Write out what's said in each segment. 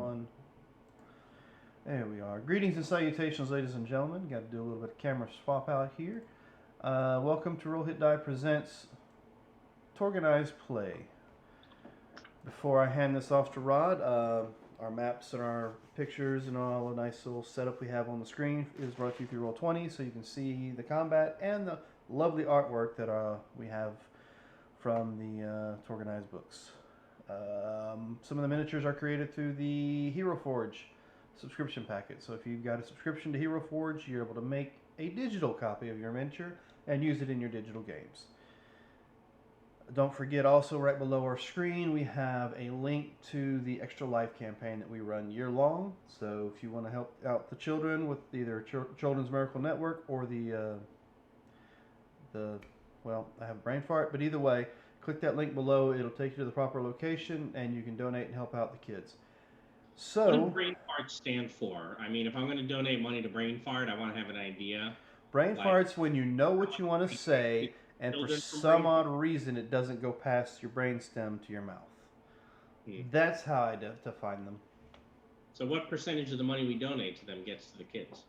on. There we are. Greetings and salutations, ladies and gentlemen. Got to do a little bit of camera swap out here. Welcome to Roll Hit Die Presents TORGanized Play. Before I hand this off to Rod, our maps and our pictures and all the nice little setup we have on the screen is brought to you through Roll20, so you can see the combat and the lovely artwork that we have from the TORGanized books. Some of the miniatures are created through the Hero Forge subscription packet. So if you've got a subscription to Hero Forge, you're able to make a digital copy of your miniature and use it in your digital games. Don't forget, also right below our screen we have a link to the Extra Life campaign that we run year long. So if you want to help out the children with either Children's Miracle Network or well, I have a brain fart, but either way, click that link below. It'll take you to the proper location and you can donate and help out the kids. So, what does brain fart stand for? I mean, if I'm going to donate money to brain fart, I want to have an idea. Brain fart's when you know what you want to say, and for some odd reason it doesn't go past your brain stem to your mouth. That's how I define them. So what percentage of the money we donate to them gets to the kids?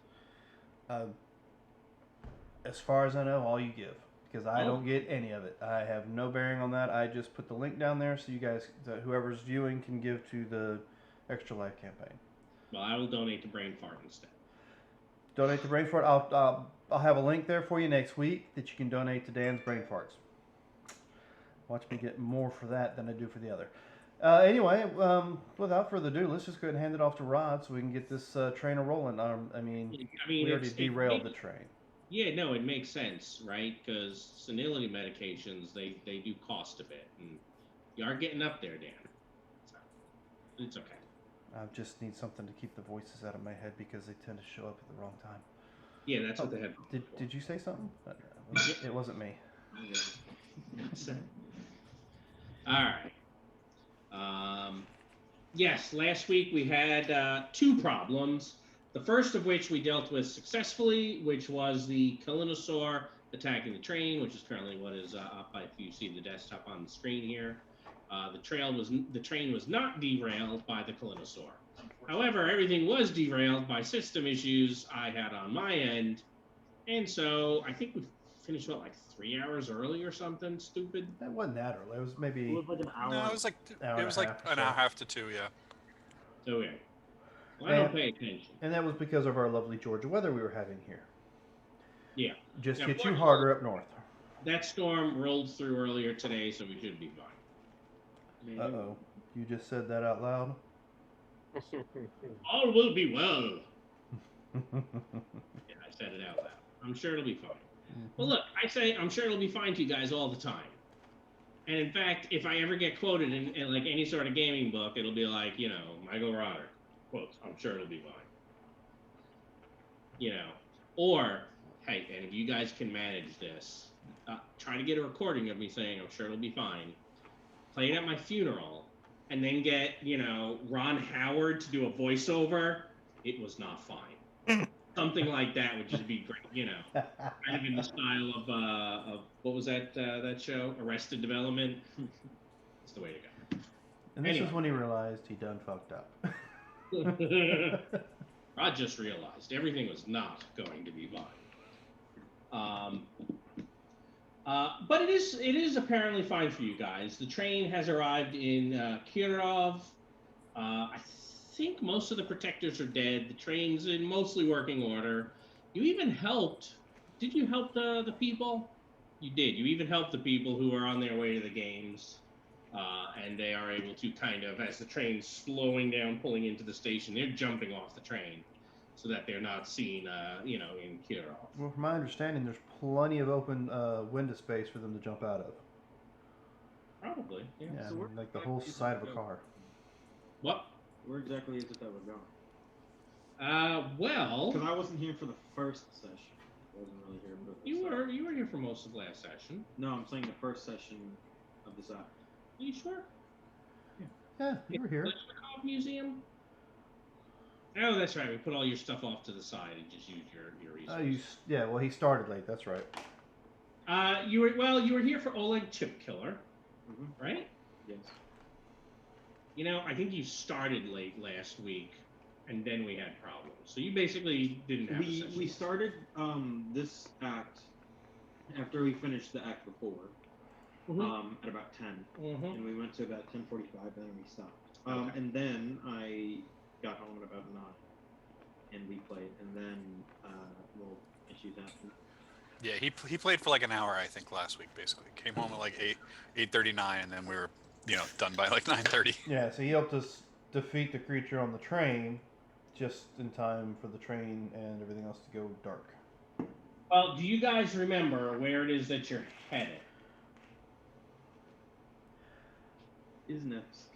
As far as I know, all you give. Because I don't get any of it. I have no bearing on that. I just put the link down there so you guys, whoever's viewing, can give to the Extra Life campaign. Well, I will donate to brain fart instead. Donate to brain fart. I'll have a link there for you next week that you can donate to Dan's brain farts. Watch me get more for that than I do for the other. Anyway, without further ado, let's just go ahead and hand it off to Rod so we can get this train rolling. I mean, we already derailed the train. Yeah, no, it makes sense, right? Because senility medications, they do cost a bit, and you are getting up there, Dan. So it's okay. I just need something to keep the voices out of my head because they tend to show up at the wrong time. Yeah, that's what they have. Did you say something? It wasn't me. All right. Yes, last week we had 2 problems. The first of which we dealt with successfully, which was the Kalinosaur attacking the train, which is currently what is up if you see the desktop on the screen here. The train was not derailed by the Kalinosaur. However, everything was derailed by system issues I had on my end, and so I think we finished like 3 hours early or something stupid. That wasn't that early. It was maybe. It was like an hour. No, it was like an hour and a half to 2. Yeah. Okay. Well, I don't pay attention. And that was because of our lovely Georgia weather we were having here. Yeah. Just hit you harder up north. That storm rolled through earlier today, so we should be fine. Uh-oh. You just said that out loud? All will be well. Yeah, I said it out loud. I'm sure it'll be fine. Well, look, I say I'm sure it'll be fine to you guys all the time. And in fact, if I ever get quoted in like any sort of gaming book, it'll be like, Michael Rodder. Quotes, I'm sure it'll be fine. Or, hey, and if you guys can manage this, try to get a recording of me saying I'm sure it'll be fine. Play it at my funeral, and then get, Ron Howard to do a voiceover. It was not fine. Something like that would just be great, kind of in the style of what was that show, Arrested Development. It's the way to go. And this is when he realized he done fucked up. I just realized everything was not going to be fine. But it is apparently fine for you guys. The train has arrived in Kirov. I think most of the protectors are dead. The train's in mostly working order. You even helped. Did you help the people? You did. You even helped the people who are on their way to the games. And they are able to kind of, as the train's slowing down, pulling into the station, they're jumping off the train so that they're not seen, in Kirov. Well, from my understanding, there's plenty of open window space for them to jump out of. Probably, yeah. Yeah, So like the whole side of a car. What? Where exactly is it that we're going? Well... Because I wasn't here for the first session. I wasn't really here for the You were here for most of last session. No, I'm saying the first session of this act. Are you sure? Yeah, you were here. Leshnikov Museum? Oh, that's right. We put all your stuff off to the side and just use your resources. Yeah, well, he started late. That's right. You were here for Oleg Chip Killer, right? Yes. I think you started late last week, and then we had problems. So you basically didn't have a session. We started this act after we finished the act before. At about 10, and we went to about 10:45, and then we stopped. Okay. And then I got home at about 9, and we played, and then issues happened. Yeah, he played for like an hour, I think, last week. Basically, came home at like 8:39, and then we were, done by like 9:30. Yeah, so he helped us defeat the creature on the train, just in time for the train and everything else to go dark. Well, do you guys remember where it is that you're headed? Isnevsk.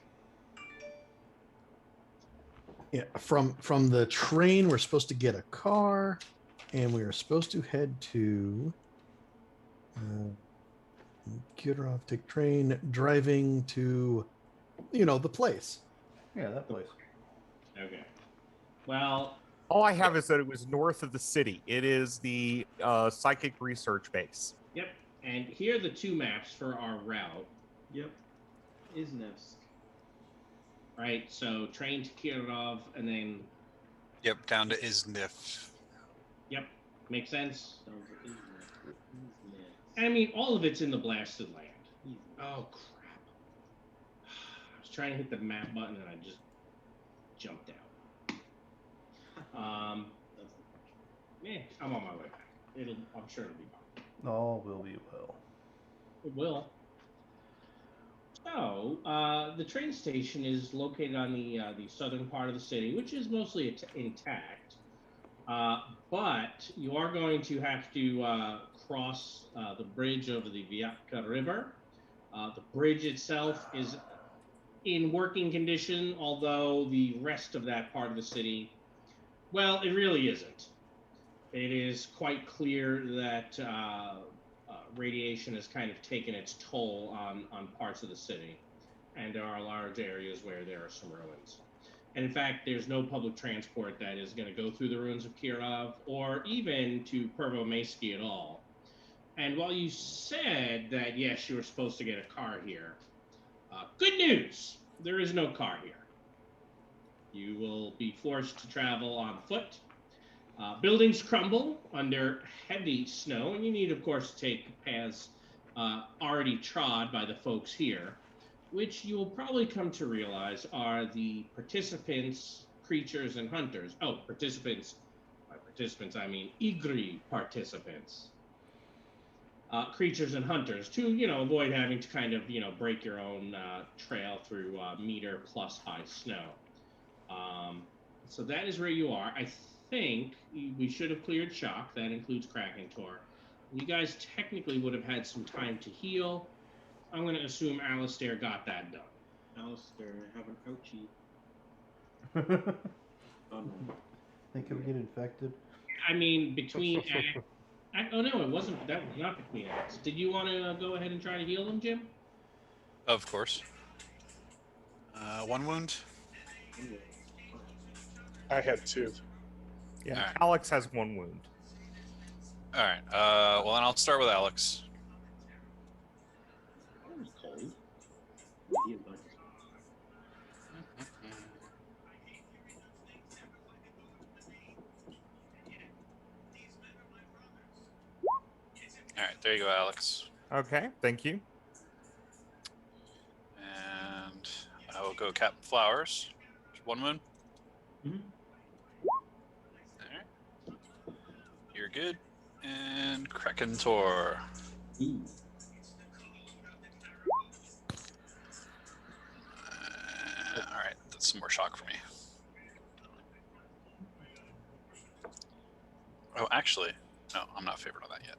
Yeah, from the train, we're supposed to get a car, and we are supposed to head to Kirov, take train, driving to, the place. Yeah, that place. Okay. Well, all I have is that it was north of the city. It is the psychic research base. Yep. And here are the two maps for our route. Yep. Isnevsk. Right. So train to Kirov, and then. Yep, down to Isnif. Yep. Makes sense. Down to Isnevsk. I mean, all of it's in the blasted land. Oh crap! I was trying to hit the map button and I just jumped out. Yeah, I'm on my way back. I'm sure it'll be fine. All will be well. It will. So, the train station is located on the southern part of the city, which is mostly intact. But you are going to have to cross the bridge over the Vyatka River. The bridge itself is in working condition, although the rest of that part of the city, well, it really isn't. It is quite clear that radiation has kind of taken its toll on parts of the city, and there are large areas where there are some ruins. And in fact, there's no public transport that is going to go through the ruins of Kirov or even to Pervomaysky at all. And while you said that, yes, you were supposed to get a car here, good news, there is no car here. You will be forced to travel on foot. Buildings crumble under heavy snow, and you need, of course, to take paths already trod by the folks here, which you will probably come to realize are the participants, creatures, and hunters. Oh, participants. By participants, I mean Igri participants. Creatures and hunters to, avoid having to kind of, break your own trail through meter plus high snow. So that is where you are. I think we should have cleared shock. That includes Krakentor. You guys technically would have had some time to heal. I'm going to assume Alistair got that done. Alistair, I have an ouchie. Oh, no. Think he'll get infected? I mean, between oh no, it wasn't. That was not between acts. Did you want to go ahead and try to heal him, Jim? Of course. 1 wound. I had 2. Yeah, All right. Alex has 1 wound. All right. Well, then I'll start with Alex. It was cold. All right, there you go, Alex. Okay, thank you. And I will go Captain Flowers. 1 wound. Mhm. All right. You're good. And Krakentor. Ooh. All right, that's some more shock for me. Oh, actually, no, I'm not favored on that yet.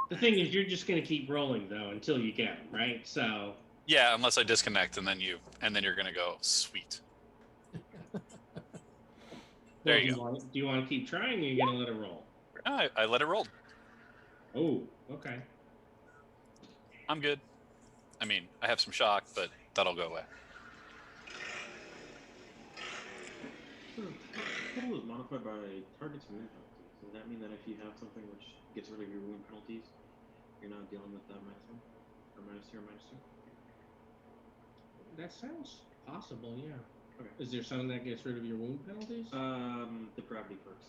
The thing is, you're just going to keep rolling though until you get him, right? So. Yeah, unless I disconnect, and then you're gonna go sweet. There you go. Do you want to keep trying, or are you going to let it roll? I let it roll. Oh, okay. I'm good. I mean, I have some shock, but that'll go away. Total is modified by target's wound penalties. Does that mean that if you have something which gets rid of your wound penalties, you're not dealing with that maximum? Or -2 or -2? That sounds possible. Yeah. Okay. Is there something that gets rid of your wound penalties? The gravity perks.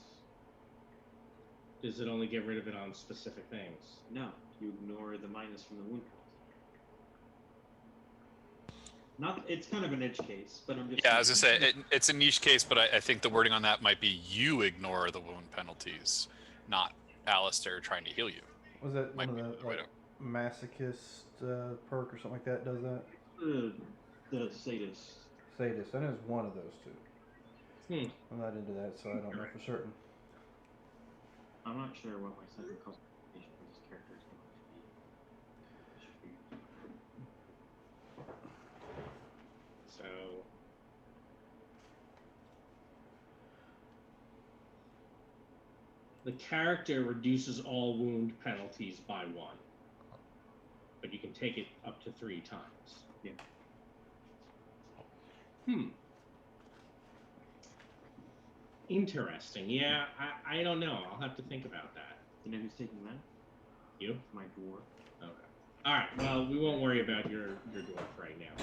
Does it only get rid of it on specific things? No, you ignore the minus from the wound penalty. Not, it's kind of an edge case, but I'm just. Yeah, as I say, it's a niche case, but I think the wording on that might be you ignore the wound penalties, not Alistair trying to heal you. Was that Might one be of the the way like, masochist perk or something like that does that? The sadist. Sadist. I know it's one of those two. I'm not into that, so I don't know for certain. I'm not sure what my second customization for this character is going to be. So the character reduces all wound penalties by 1, but you can take it up to 3 times. Yeah. Interesting. Yeah, I don't know. I'll have to think about that. You know who's taking that? You? My dwarf. Okay. All right. Well, we won't worry about your dwarf right now.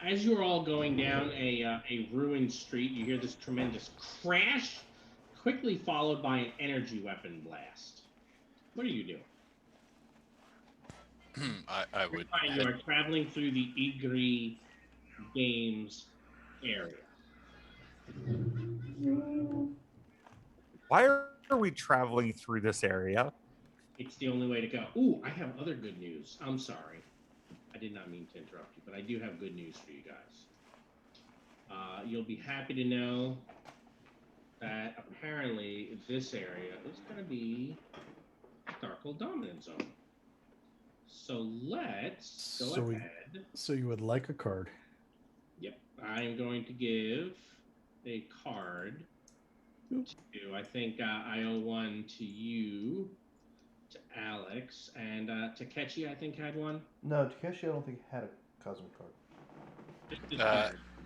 As you're all going down a ruined street, you hear this tremendous crash, quickly followed by an energy weapon blast. What are you doing? I would. You are traveling through the Igri Games area. Why are we traveling through this area? It's the only way to go. Ooh, I have other good news. I'm sorry. I did not mean to interrupt you, but I do have good news for you guys. You'll be happy to know that apparently this area is going to be Darkhold Dominant Zone. So let's go ahead. So you would like a card? Yep. I'm going to give a card to, I think I owe one to you, to Alex, and Takechi, I think, had one. No, Takeshi, I don't think had a cosmic card.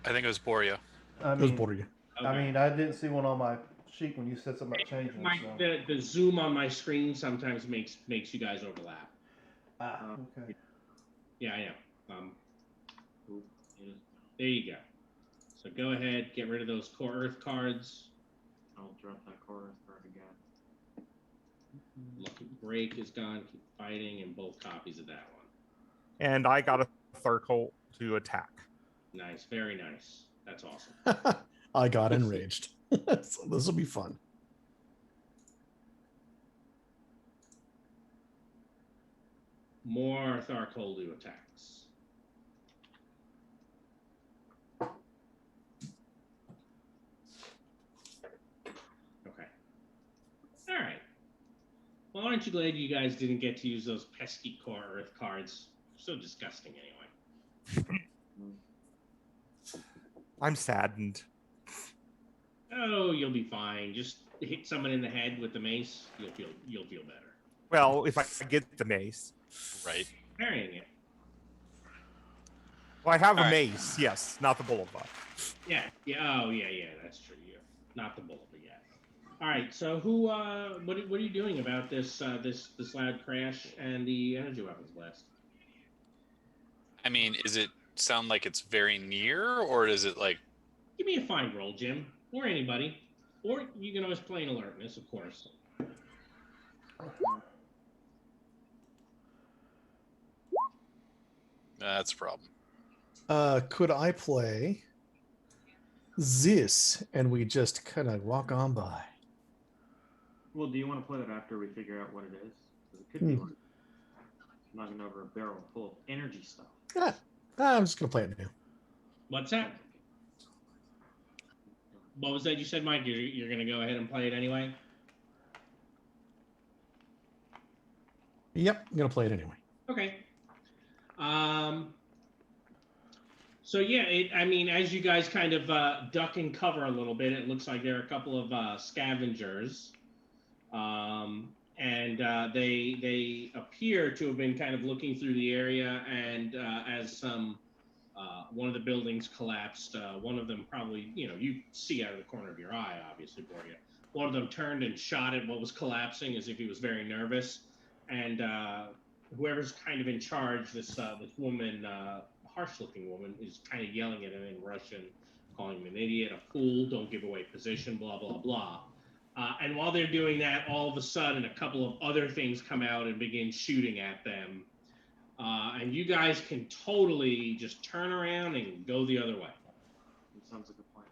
I think it was Boria. It was Boria. Okay. I mean, I didn't see one on my sheet when you said something about changing it. The zoom on my screen sometimes makes you guys overlap. Okay. Yeah, I know. There you go. So go ahead, get rid of those core Earth cards. I'll drop that core Earth card again. Lucky Break is gone. Keep fighting, and both copies of that one. And I got a Thurkle to attack. Nice, very nice. That's awesome. I got enraged. So this will be fun. More Tharkoldu attacks. Okay. All right. Well, aren't you glad you guys didn't get to use those pesky core Earth cards? So disgusting, anyway. I'm saddened. Oh, you'll be fine. Just hit someone in the head with the mace. You'll feel better. Well, if I get the mace. Right. Carrying it. Well, I have a mace, yes, not the Boulevard. Yeah. Oh, yeah. That's true. Yeah. Not the bullet, but yeah. All right. So who? What are you doing about this loud crash and the energy weapons blast? I mean, is it sound like it's very near, or is it like? Give me a find roll, Jim, or anybody, or you can always play an alertness, of course. That's a problem. Could I play this and we just kind of walk on by? Well, do you want to play that after we figure out what it is? Because it could be like knocking over a barrel full of energy stuff. I'm just going to play it now. What's that? What was that you said, Mike? You're going to go ahead and play it anyway? Yep, I'm going to play it anyway. Okay. So yeah, I mean, as you guys kind of duck and cover a little bit, it looks like there are a couple of scavengers, and they appear to have been kind of looking through the area, and as one of the buildings collapsed, one of them probably, you see out of the corner of your eye, obviously, Boria. One of them turned and shot at what was collapsing as if he was very nervous, and whoever's kind of in charge, this woman, harsh-looking woman, is kind of yelling at him in Russian, calling him an idiot, a fool, don't give away position, blah blah blah. And while they're doing that, all of a sudden, a couple of other things come out and begin shooting at them. And you guys can totally just turn around and go the other way. It sounds like a plan.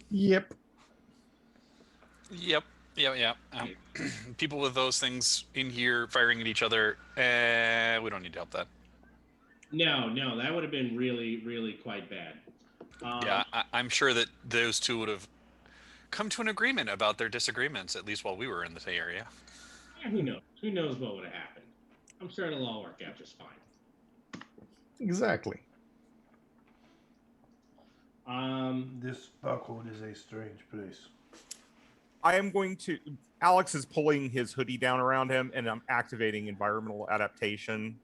Yep. Yep. People with those things in here firing at each other. We don't need to help that. No, that would have been really, really quite bad. Yeah, I'm sure that those two would have come to an agreement about their disagreements, at least while we were in the area. Yeah, who knows? Who knows what would have happened? I'm sure it'll all work out just fine. Exactly. This Buckwood is a strange place. I am going to. Alex is pulling his hoodie down around him, and I'm activating environmental adaptation.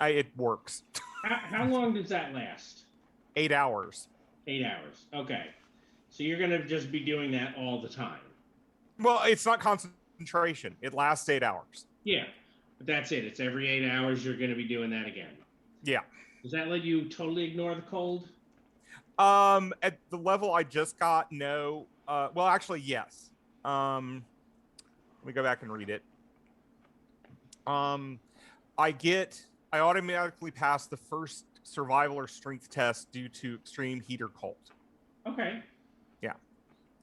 It works. How long does that last? 8 hours. 8 hours. Okay. So you're going to just be doing that all the time. Well, it's not concentration. It lasts 8 hours. Yeah. But that's it. It's every 8 hours you're going to be doing that again. Yeah. Does that let you totally ignore the cold? At the level I just got, no. Well, actually, yes. Let me go back and read it. I automatically pass the first survival or strength test due to extreme heat or cold. Okay. Yeah.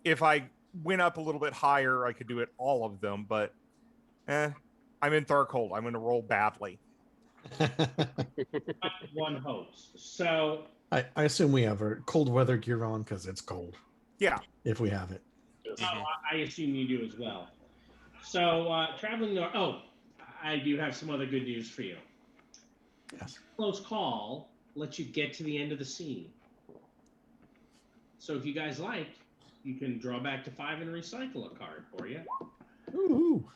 If I went up a little bit higher, I could do it all of them, but I'm in Tharcold. I'm going to roll badly. One hopes. So I assume we have our cold weather gear on because it's cold. Yeah. If we have it. I assume you do as well. So traveling north. Oh, I do have some other good news for you. Yes. Close call lets you get to the end of the scene. So if you guys like, you can draw back to 5 and recycle a card for you. Ooh.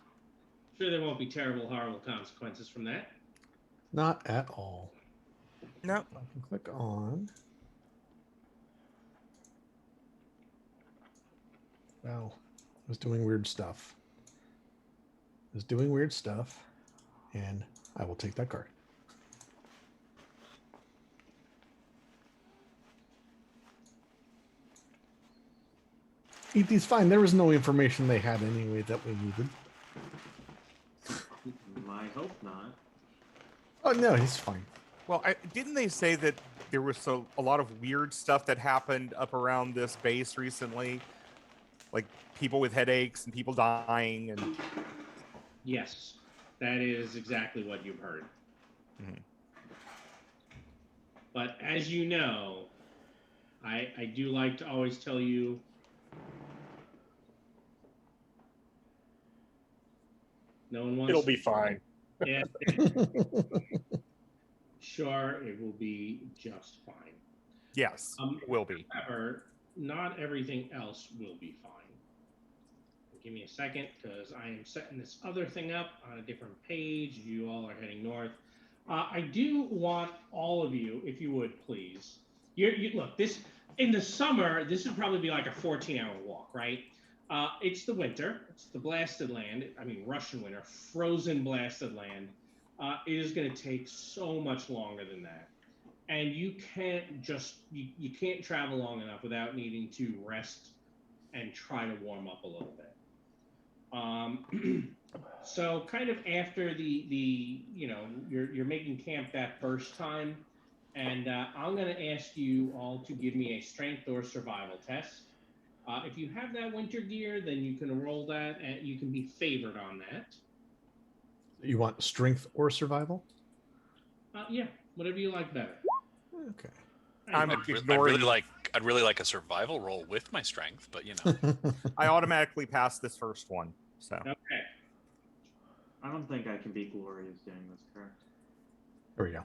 Sure, there won't be terrible, horrible consequences from that. Not at all. No. I can click on. Well, I was doing weird stuff. And I will take that card. E.T.'s fine. There was no information they had anyway that we needed. I hope not. Oh, no, he's fine. Well, didn't they say that there was a lot of weird stuff that happened up around this base recently? Like people with headaches and people dying and... Yes, that is exactly what you've heard. Mm-hmm. But as you know, I do like to always tell you, no one wants. It'll be fine. Yeah. Sure, it will be just fine. Yes, it will be. However, not everything else will be fine. Give me a second, because I am setting this other thing up on a different page. You all are heading north. I do want all of you, if you would, please. Look, this in the summer, this would probably be like a 14-hour walk, right? It's the winter. It's the blasted land. I mean, Russian winter, frozen blasted land. It is going to take so much longer than that. And you can't you can't travel long enough without needing to rest and try to warm up a little bit. So kind of after you're making camp that first time, and I'm going to ask you all to give me a strength or survival test. If you have that winter gear, then you can roll that, and you can be favored on that. You want strength or survival? Yeah, whatever you like better. Okay. I'd really like a survival roll with my strength, but you know. I automatically passed this first one, so. Okay. I don't think I can beat Gloria's doing this, correct? There we go.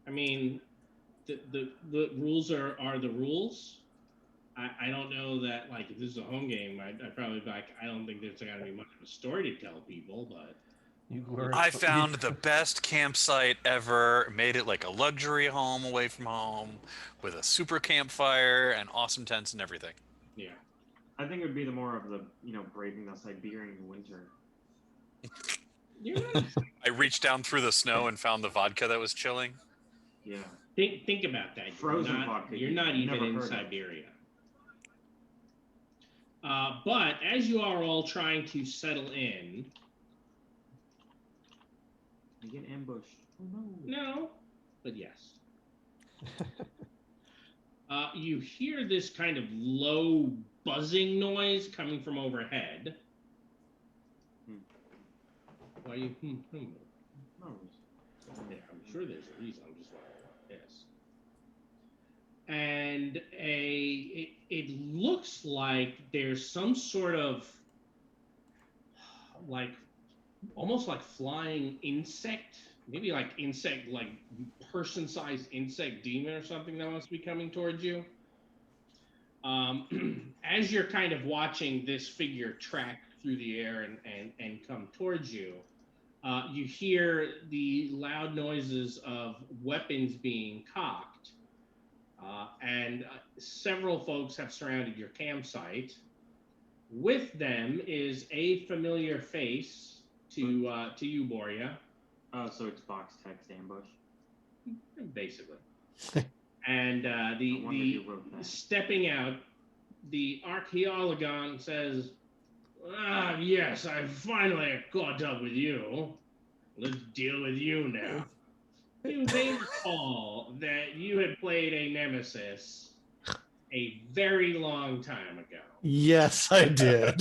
I mean, the rules are the rules. I don't know that, like, if this is a home game, I'd probably be like, I don't think there's going to be much of a story to tell people, but... I found the best campsite ever, made it like a luxury home away from home, with a super campfire and awesome tents and everything. Yeah. I think it would be the more of the, braving the Siberian winter. You're not. I reached down through the snow and found the vodka that was chilling. Yeah. Think about that. Frozen vodka. You're not even never in heard of. Siberia. But as you are all trying to settle in, You get ambushed. Oh no. no, but yes. You hear this kind of low buzzing noise coming from overhead. Why you? No. Yeah, I'm sure there's a reason. I'm just wondering what it is. And it looks like there's some sort of like almost like flying insect, maybe like insect, like person-sized insect demon or something that must be coming towards you. As you're kind of watching this figure track through the air and come towards you, you hear the loud noises of weapons being cocked, and several folks have surrounded your campsite. With them is a familiar face to you, Boria. Oh, so it's box text ambush. Basically. And wonder who wrote that. stepping out, the archaeologon says, "Ah, yes, I finally caught up with you. Let's deal with you now." You may recall that you had played a nemesis a very long time ago. Yes, I did.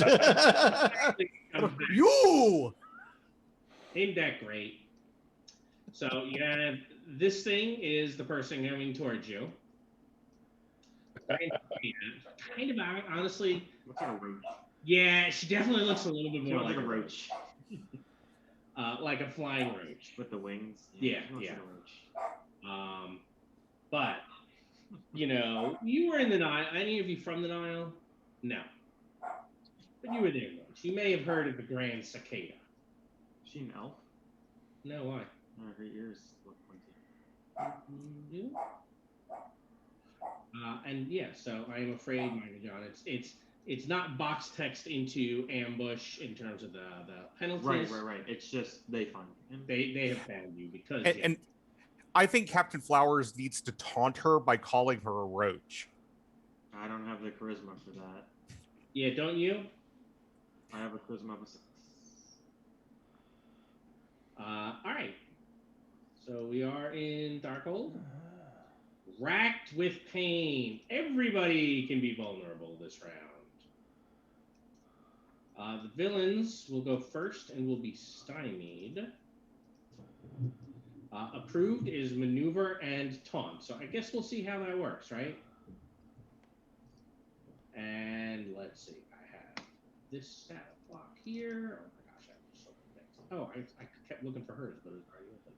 You! Ain't that great? So you have this thing is the person coming towards you. Kind of honestly. Looks like a roach. Yeah, she definitely looks a little bit She more looks like a roach. like a flying roach. With the wings. Yeah, she looks yeah. like a roach. But you know, you were in the Nile. Any of you from the Nile? No. But you were there once. You may have heard of the Grand Cicada. Is she an elf? No, why? Her ears look pointy. And yeah, so I am afraid, Michael John, it's not box text into ambush in terms of the penalties. Right. It's just they find him. They have found you because And I think Captain Flowers needs to taunt her by calling her a roach. I don't have the charisma for that. Yeah, don't you? I have a charisma of a 6. All right. So we are in Darkhold. Racked with pain. Everybody can be vulnerable this round. The villains will go first and will be stymied. Approved is maneuver and taunt. So I guess we'll see how that works, right? And let's see. I have this stat block here. Oh my gosh, I have so many things. Oh, I kept looking for hers, but it's already open.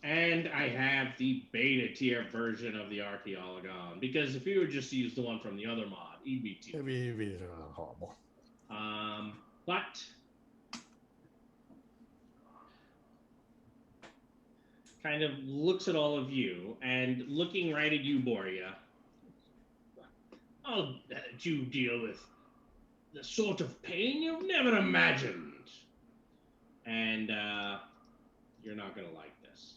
And I have the beta tier version of the Archaeologon, because if you would just use the one from the other mod, it'd be too. It'd be horrible. But kind of looks at all of you and looking right at you, Boria. I'll let you deal with the sort of pain you've never imagined. And you're not going to like this.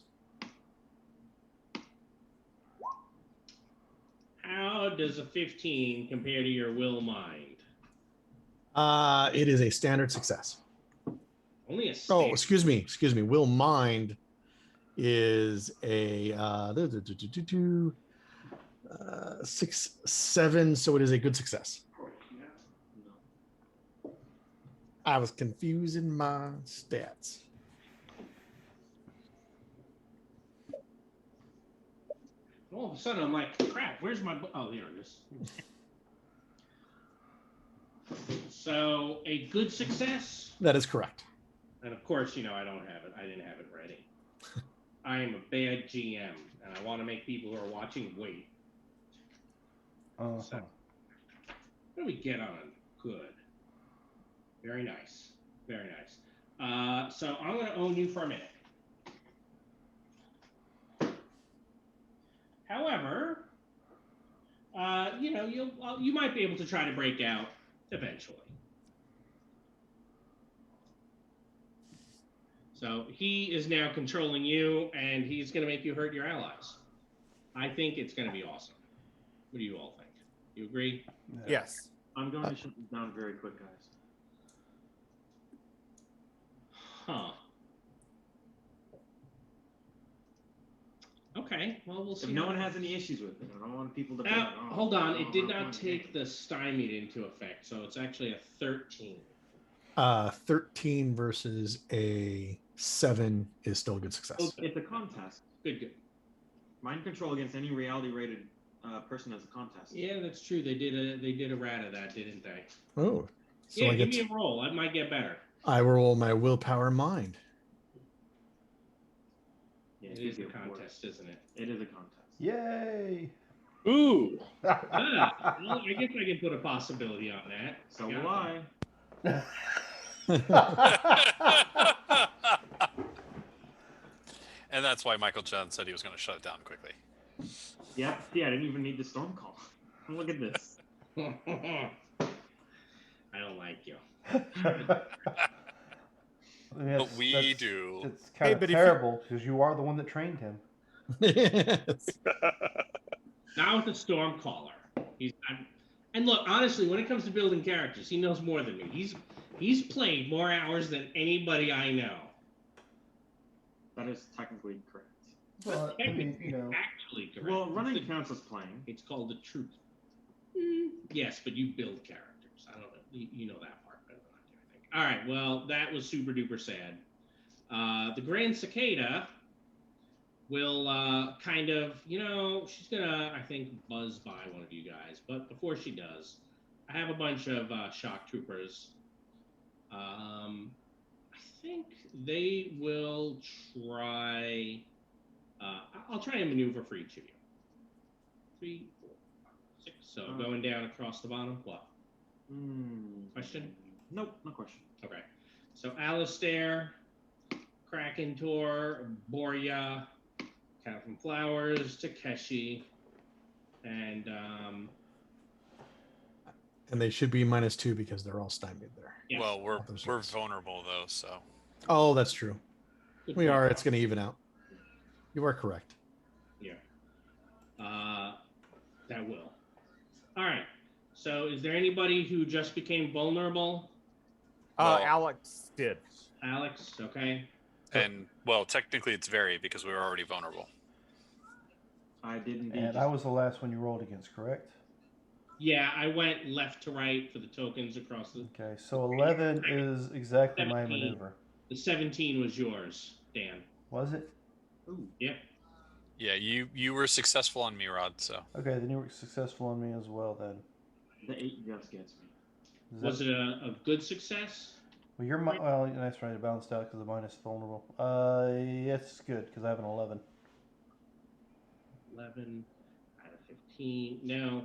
How does a 15 compare to your will mind? It is a standard success. Only a Oh, standard. excuse me. Will mind is a 6, 7, so it is a good success. I was confusing my stats. All of a sudden, I'm like, crap, where's my... Oh, there it is. So, a good success? That is correct. And of course, you know, I don't have it. I didn't have it ready. I am a bad GM, and I want to make people who are watching wait. So, what do we get on good? Very nice. Very nice. So, I'm going to own you for a minute. However, you know, you might be able to try to break out eventually. So he is now controlling you, and he's going to make you hurt your allies. I think it's going to be awesome. What do you all think? You agree? Yes. I'm going to shut this down very quick, guys. Huh. Okay, well, we'll see. If no one has any issues with it, I don't want people to. Now, hold on. It did not take the stymied into effect, so it's actually a 13. 13 versus a 7 is still a good success. Well, it's a contest. Good. Mind control against any reality-rated person as a contest. Yeah, that's true. They did a rat of that, didn't they? Oh, so yeah, I give get me a roll. That might get better. I roll my willpower mind. Yeah, it is a contest, isn't it? It is a contest. Yay! Ooh. Well, I guess I can put a possibility on that. So will I. And that's why Michael Chen said he was going to shut it down quickly. Yeah, see, I didn't even need the storm call. Look at this. I don't like you. But we do. It's kind of but if terrible because you are the one that trained him. Yes. Not with the storm caller. And look, honestly, when it comes to building characters, he knows more than me. He's played more hours than anybody I know. That is technically correct. Well, I mean, you know. Actually correct. Well, running counts as playing. It's called the truth. Yes, but you build characters. I don't know. You know that part better than I do, I think. All right. Well, that was super duper sad. The Grand Cicada will kind of, she's gonna, I think, buzz by one of you guys. But before she does, I have a bunch of shock troopers. I think they will try. I'll try and maneuver for each of you. 3, 4, 5, 6. So going down across the bottom. What? Question? Nope, no question. Okay. So Alistair, Krakentor, Borya, Captain Flowers, Takeshi, and And they should be -2 because they're all stymied there. yes. Well, we're Others we're are- vulnerable though, so Oh, that's true. Good We point. are. It's going to even out. You are correct. Yeah. That will. All right. So is there anybody who just became vulnerable? Well- Alex did. Alex, okay. and well, technically it's very because we were already vulnerable. I did indeed. And I was the last one you rolled against, correct? Yeah, I went left to right for the tokens across the. Okay, so 11 is exactly my 17. maneuver. The 17 was yours, Dan. Was it? Ooh. Yep. Yeah, you were successful on me, Rod. So Okay, then you were successful on me as well then. The 8 just gets me. Is Was that- it a good success? Well, you're well, that's right. It balanced out because the minus is vulnerable. It's good because I have an 11. 11 out of 15. No.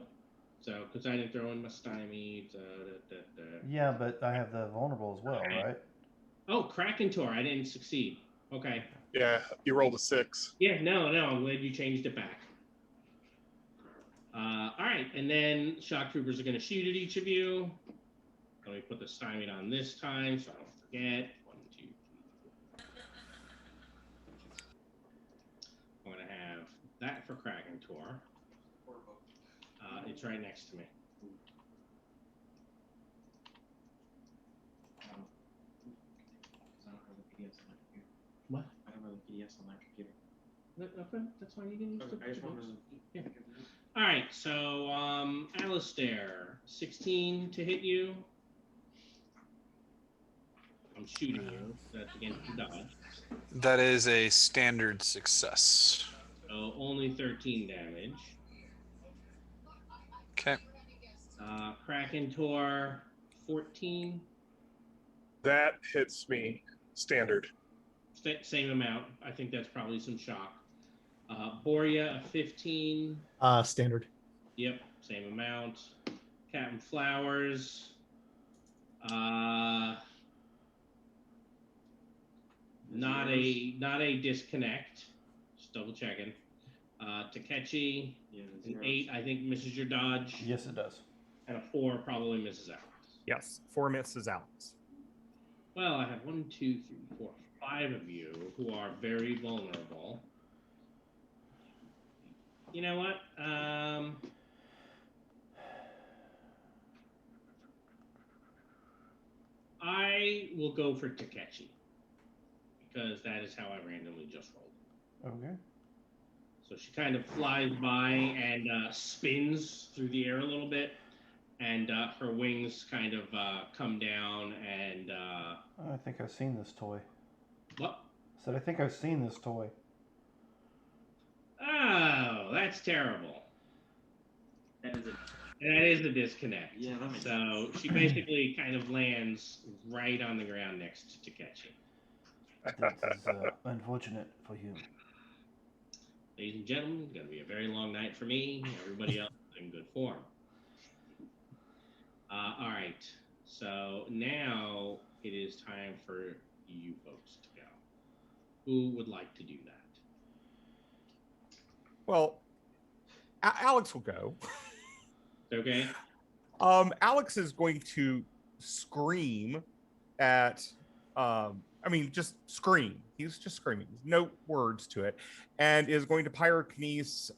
So, because I didn't throw in my stymied. Yeah, but I have the vulnerable as well, Okay. right? Oh, Krakentor. I didn't succeed. Okay. Yeah, you rolled a 6. Yeah, no. I'm glad you changed it back. All right, and then shock troopers are going to shoot at each of you. Let me put the stymied on this time so I don't forget. 1, 2, 3, 4. I'm going to have that for Krakentor. It's right next to me. What? I don't have a PS on that computer. Okay, that's fine. You can use Okay, the I just wanted to. Yeah. All right, so Alistair, 16 to hit you. I'm shooting you. So that's against your dodge. that is a standard success. So only 13 damage. Okay. Krakentor, 14. That hits me standard. Same amount. I think that's probably some shock. Borya, 15. Standard. Yep, same amount. Captain Flowers. Not a disconnect. Just double checking. Takechi, Yeah, an 8 I think misses your dodge, Yes, it does. and a 4 probably misses out. Yes, 4 misses Alex. Well, I have 1, 2, 3, 4, 5 of you who are very vulnerable. You know what? I will go for Takechi because that is how I randomly just rolled. Okay. So she kind of flies by and spins through the air a little bit, and her wings kind of come down and. I think I've seen this toy. What? I said I think I've seen this toy. Oh, that's terrible. That is it. That is a disconnect. Yeah, that makes So she basically kind of lands right on the ground next to Takechi. That is unfortunate for you. Ladies and gentlemen, it's going to be a very long night for me. Everybody else is in good form. All right. So now it is time for you folks to go. Who would like to do that? Well, Alex will go. Okay. Alex is going to scream at. Just scream. He's just screaming. No words to it, and is going to pyrokinese.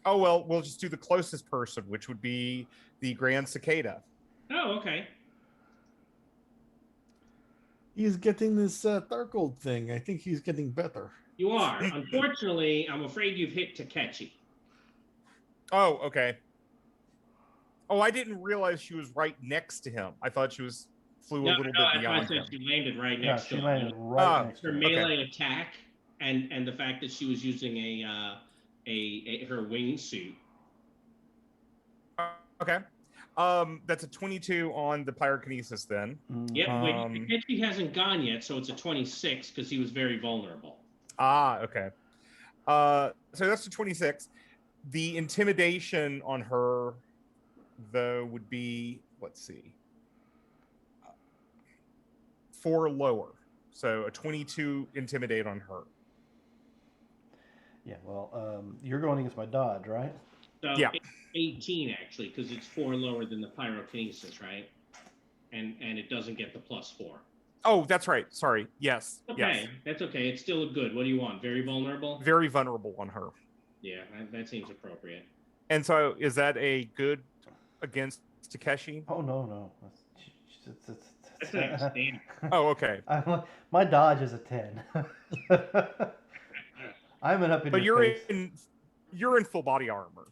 We'll just do the closest person, which would be the Grand Cicada. Oh, okay. He's getting this Thargold thing. I think he's getting better. You are. Unfortunately, I'm afraid you've hit Takechi. Oh, okay. Oh, I didn't realize she was right next to him. I thought she flew a little bit I beyond said him. she landed right Yeah, next to she him. landed right next to Her him. melee attack and the fact that she was using her wingsuit. Okay. That's a 22 on the pyrokinesis then. Yep, wait, Takechi hasn't gone yet, so it's a 26 because he was very vulnerable. Okay. So that's a 26. The intimidation on her, though, would be, let's see, 4 lower. So a 22 intimidate on her. Yeah, well, you're going against my dodge, right? So Yeah. 18 actually, because it's 4 lower than the pyrokinesis, right? And it doesn't get the +4. Oh, that's right. Sorry. Yes. Okay, Yes. that's okay. It's still good. What do you want? Very vulnerable? Very vulnerable on her. Yeah, that seems appropriate. And so is that a good against Takeshi? Oh, no. That's an outstanding. Oh, okay. My dodge is a 10. I'm an up in But your you're face. you're in full body armor,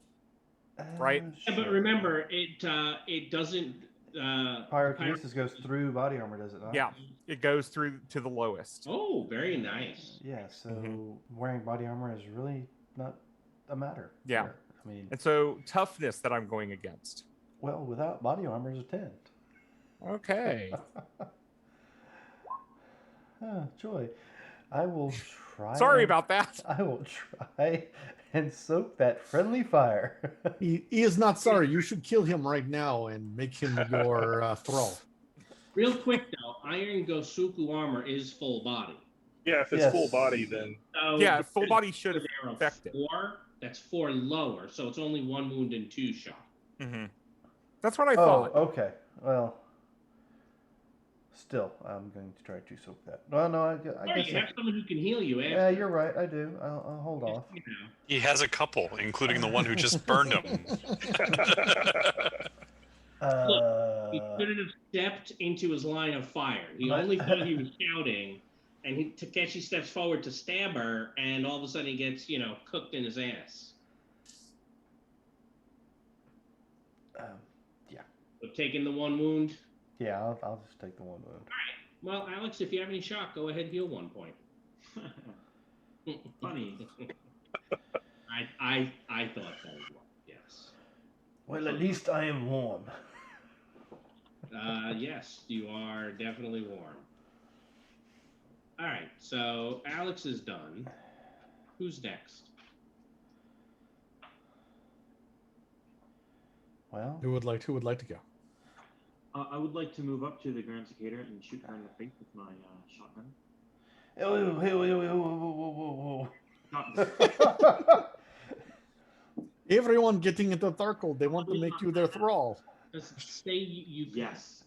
right? Yeah, but remember, it doesn't. Pyrokinesis goes through body armor, does it not? Yeah, it goes through to the lowest. Oh, very nice. Yeah, so wearing body armor is really not a matter. Yeah. Here. I mean, And so toughness that I'm going against. well, without body armor is a 10. Okay. Joy, I will try. Sorry about that. I will try and soak that friendly fire. He is not sorry. You should kill him right now and make him your thrall. Real quick though, Iron Gosuku armor is full body. Yeah, if it's Yes. full body, then So Yeah, full body should there of affect it. 4. That's 4 lower, so it's only 1 wound and 2 shot. That's what I Oh, thought. okay. Well, still, I'm going to try to soak that. Well, no, I Or guess. you have someone who can heal you after. Yeah, you're right. I do. I'll hold off. You know. He has a couple, including the one who just burned him. He couldn't have stepped into his line of fire. He only thought he was shouting, and Takeshi steps forward to stab her, and all of a sudden he gets, cooked in his ass. Yeah. So taking the 1 wound. Yeah, I'll just take the 1 wound. Well, Alex, if you have any shock, go ahead and heal 1 point. Funny. I thought that would work. Yes. Well, at least I am warm. Yes, you are definitely warm. All right, so Alex is done. Who's next? Well, Who would like to go? I would like to move up to the Grand Cicada and shoot her in the face with my shotgun. Shotgun. Everyone getting into Thargold, they want to make you their thrall. Does it say you can? Yes.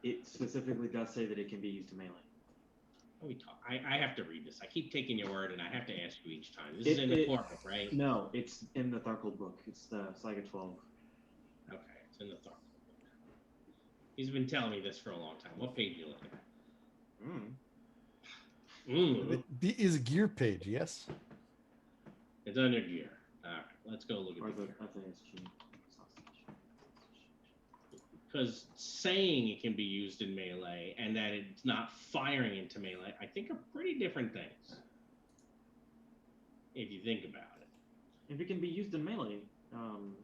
It specifically does say that it can be used to melee. I have to read this. I keep taking your word, and I have to ask you each time. This is in the core book, right? No, it's in the Tharkle book. It's the Saga 12. Okay, it's in the Tharkle book. He's been telling me this for a long time. What page are you looking at? The is a gear page, yes. It's under gear. All right, let's go look at the gear. I think it's G. Because saying it can be used in melee and that it's not firing into melee, I think are pretty different things. If you think about it. If it can be used in melee,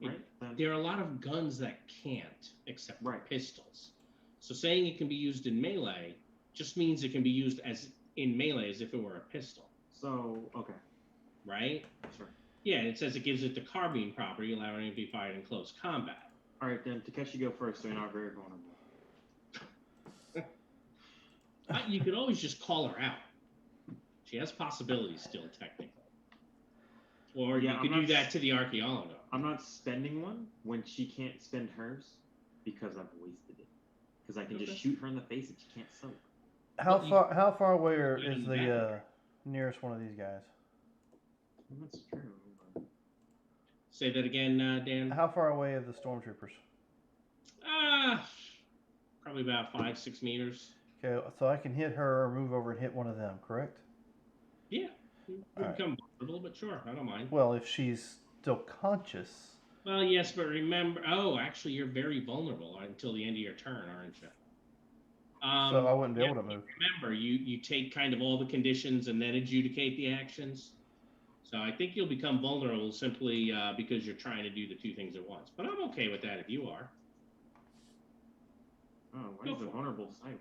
right? There are a lot of guns that can't, except for pistols. So saying it can be used in melee just means it can be used as in melee as if it were a pistol. So, okay. Right? Sure. Yeah, it says it gives it the carbine property, allowing it to be fired in close combat. All right, then Takeshi, go first, so you're not very vulnerable. You could always just call her out. She has possibilities still, technically. Or you could do that to the archaeologist. I'm not spending one when she can't spend hers because I've wasted it. Because I can just shoot her in the face and she can't soak. How far away is the nearest one of these guys? That's true. Say that again, Dan. How far away are the stormtroopers? Probably about 5-6 meters. Okay, so I can hit her or move over and hit one of them, correct? Yeah. You become vulnerable, but sure, I don't mind. Well, if she's still conscious. Well, yes, but remember... Oh, actually, you're very vulnerable until the end of your turn, aren't you? So I wouldn't be able to move. Remember, you take kind of all the conditions and then adjudicate the actions. So I think you'll become vulnerable simply because you're trying to do the two things at once. But I'm okay with that if you are. Oh, why is it vulnerable sideways?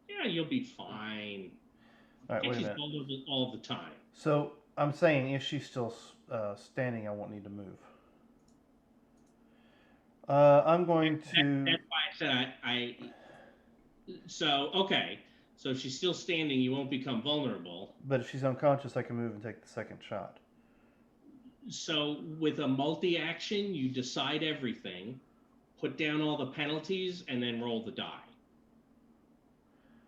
Yeah, you'll be fine. All right, wait a minute. She's vulnerable all the time. So I'm saying if she's still standing, I won't need to move. I'm going to... That's why I said So, okay. So if she's still standing, you won't become vulnerable. But if she's unconscious, I can move and take the second shot. So with a multi-action, you decide everything, put down all the penalties, and then roll the die.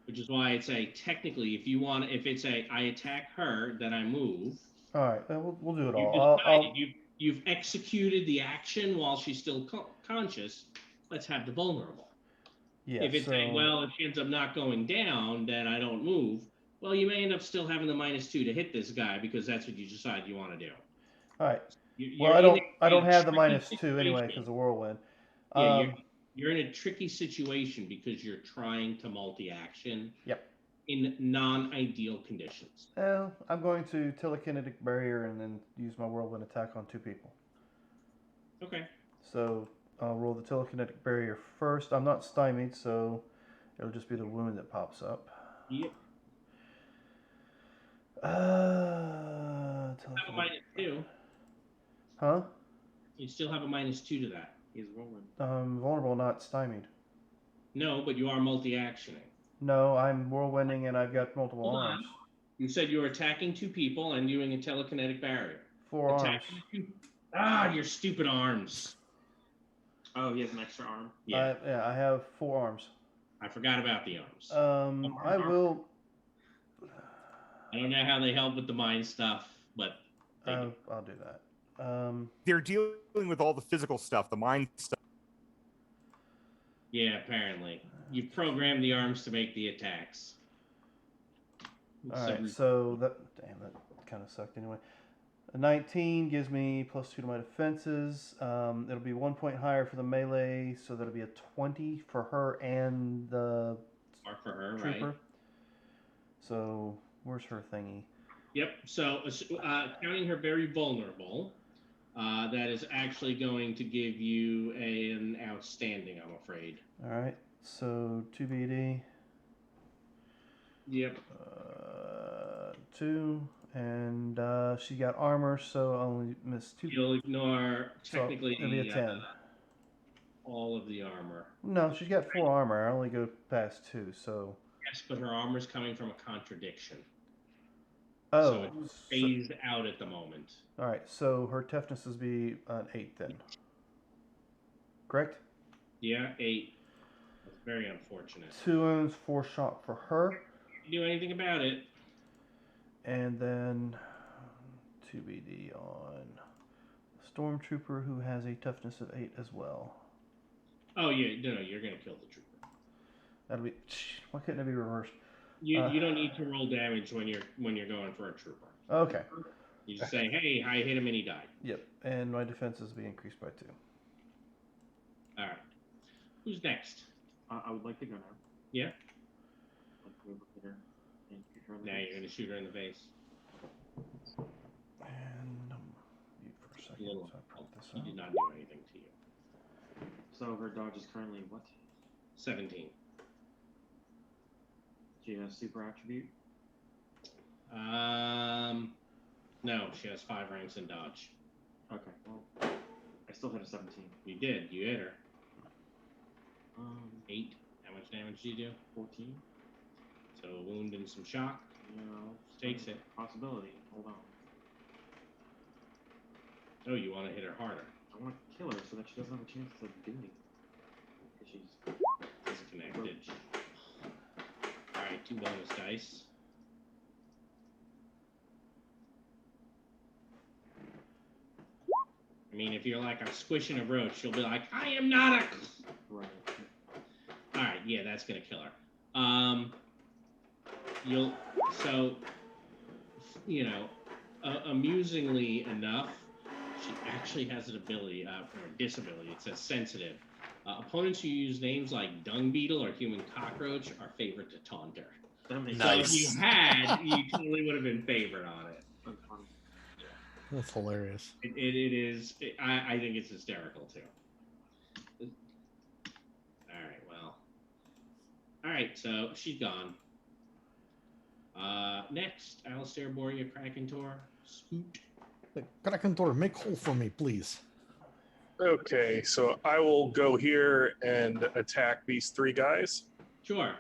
Which is why I'd say, technically, if it's I attack her, then I move. All right, we'll do it all. You've executed the action while she's still conscious. Let's have the vulnerable. Yeah, if it's if she ends up not going down, then I don't move. Well, you may end up still having the -2 to hit this guy because that's what you decide you want to do. All right. Well, I don't have the -2 anyway because of whirlwind. Yeah, you're in a tricky situation because you're trying to multi-action. Yep. In non-ideal conditions. Well, I'm going to telekinetic barrier and then use my whirlwind attack on 2 people. Okay. So I'll roll the telekinetic barrier first. I'm not stymied, so it'll just be the wound that pops up. Yep. Have a -2. Huh? You still have a -2 to that. He's rolling. Vulnerable, not stymied. No, but you are multi-actioning. No, I'm whirlwinding and I've got multiple arms. You said you were attacking 2 people and doing a telekinetic barrier. 4 arms. Your stupid arms. Oh, he has an extra arm? Yeah. I have 4 arms. I forgot about the arms. I will... I don't know how they help with the mind stuff, but... I'll do that. They're dealing with all the physical stuff, the mind stuff. Yeah, apparently. You've programmed the arms to make the attacks. Alright, so that... Damn, that kind of sucked anyway. A 19 gives me +2 to my defenses. It'll be 1 point higher for the melee, so that'll be a 20 for her and the trooper. Right. So, where's her thingy? Yep, so counting her very vulnerable, that is actually going to give you an outstanding, I'm afraid. Alright, so 2 BD. Yep. 2, and she got armor, so I only missed 2. You'll ignore technically so it'll be a 10. All of the armor. No, she's got 4 armor. I only go past 2, so. Yes, but her armor's coming from a contradiction. Oh. So it's phased out at the moment. All right, so her toughness is be an 8 then. Correct? Yeah, 8. That's very unfortunate. 2 wounds, 4 shock for her. Do anything about it. And then 2BD on Stormtrooper, who has a toughness of 8 as well. Oh yeah, no, you're gonna kill the trooper. That'll be. Why couldn't it be reversed? You don't need to roll damage when you're going for a trooper. Okay. You just say, hey, I hit him and he died. Yep. And my defenses be increased by 2. All right. Who's next? I would like to go now. Yeah. Like to hit her and shoot her in the Now face. you're gonna shoot her in the face. And mute for a second. Little. So I print this He out. did not do anything to you. So her dodge is currently what? 17. She has super attribute. No, she has 5 ranks in dodge. Okay, well, I still hit a 17. You did. You hit her. 8, 8. How much damage did you do? 14. So a wound and some shock. Takes it. Possibility. Hold on. Oh, you want to hit her harder. I want to kill her so that she doesn't have a chance to do anything. Because she's Disconnected. Alright, 2 bonus dice. I mean, if you're like a squishing a roach, she'll be like, I am not a... right. Alright, yeah, that's gonna kill her. Amusingly enough, she actually has an ability, or a disability. It says sensitive. Opponents who use names like dung beetle or human cockroach are favored to taunt her. That makes Nice. So if you had, you totally would have been favored on it. sense. Funny. That's hilarious. It is. I think it's hysterical too. All right. Well. All right. So she's gone. Next, Alistair, Boria, Krakentor, Spoot. Krakentor, make hole for me, please. Okay, so I will go here and attack these 3 guys. Sure.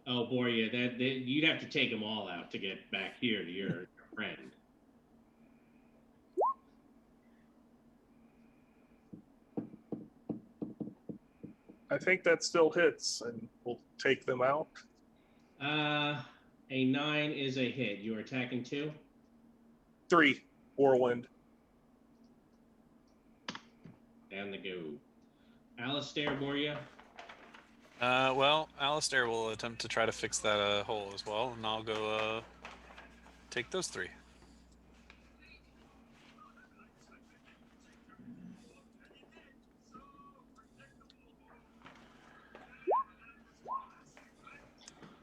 Oh, Boria, you'd have to take them all out to get back here to your friend. I think that still hits, and we'll take them out. A 9 is a hit. You are attacking 2. 3, Whirlwind. Down the go. Alistair, Boria. Well, Alistair will attempt to try to fix that hole as well, and I'll go take those 3.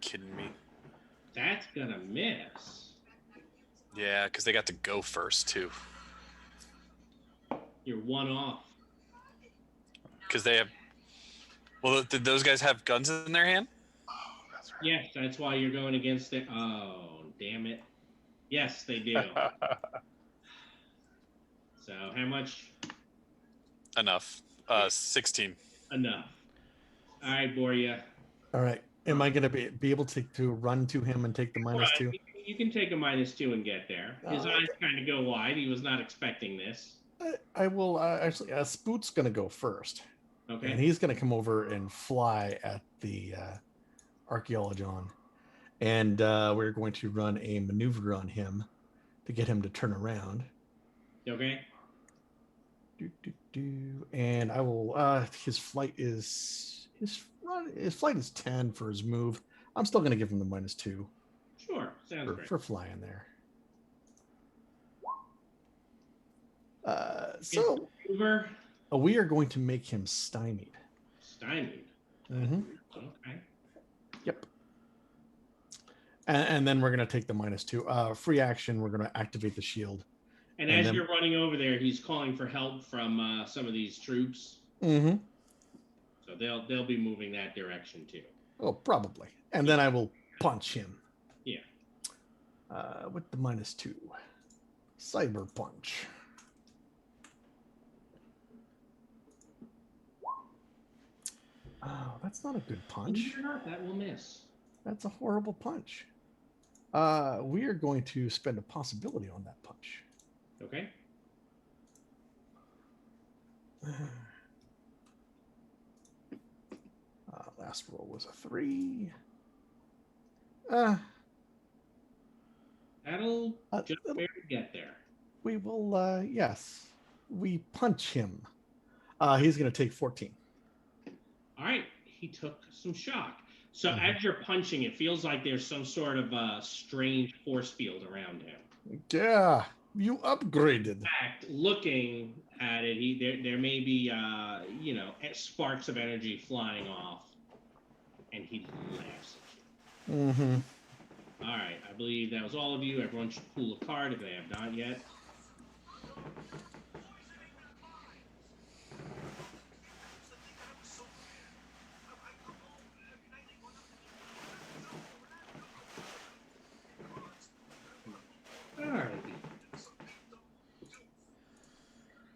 Kidding me? That's gonna miss. Yeah, because they got to go first too. You're 1 off. Because they have. Well, did those guys have guns in their hand? Oh, that's right. Yes, that's why you're going against it. Oh, damn it. Yes, they do. So how much? Enough. 16. Enough. All right, Boria. All right. Am I going to be able to run to him and take the -2? You can take a -2 and get there. His Oh, eyes kind of go wide. He was not expecting this. I will actually. Spoot's going to go first, Okay. and he's going to come over and fly at the Archaeologon, and we're going to run a maneuver on him to get him to turn around. Okay. And I will. His flight is 10 for his move. I'm still going to give him the -2 Sure. Sounds great. for flying there. So Maneuver. we are going to make him stymied. Stymied. Mm-hmm. Okay. Yep. And then we're going to take the -2. Free action, we're going to activate the shield. And And as then- you're running over there, he's calling for help from some of these troops. Mm-hmm. So they'll be moving that direction too. Oh, probably. And then I will punch him. Yeah. With the -2. Cyber punch. Oh, that's not a good punch. Believe it or not, that will miss. That's a horrible punch. We are going to spend a possibility on that punch. Okay. Last roll was a 3. Uh, That'll uh, just barely get there. we will, yes. We punch him. He's going to take 14. All right, he took some shock. So Mhm. as you're punching, it feels like there's some sort of strange force field around him. Yeah, you upgraded. In fact, looking at it, there may be sparks of energy flying off, and he laughs at you. Mm-hmm. All right, I believe that was all of you. Everyone should pull a card if they have not yet. All right.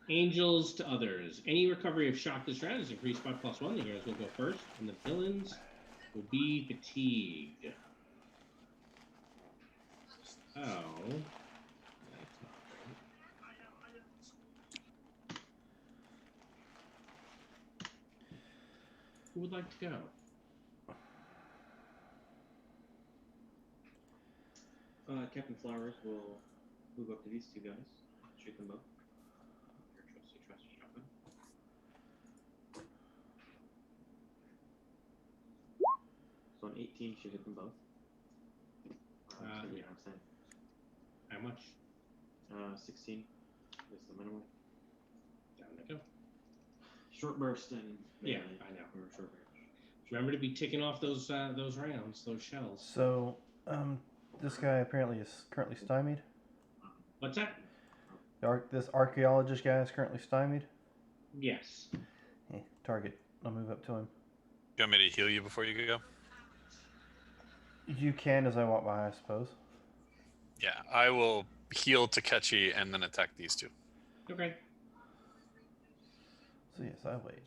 Angels to others. Any recovery of shock this round is increased by +1. The heroes will go first, and the villains will be fatigued. Oh. That's not great. Who would like to go? Captain Flowers will move up to these two guys, shoot them both. Your trusty shotgun. So on 18, should hit them both. Yeah. How much? 16 is the minimum. Down they go. Short burst and Yeah, I know. Or short range. Remember to be ticking off those rounds, those shells. So, this guy apparently is currently stymied. What's that? This archaeologist guy is currently stymied. Yes. Target. I'll move up to him. You want me to heal you before you go? You can as I walk by, I suppose. Yeah, I will heal Takechi and then attack these two. Okay. So yes, I wait.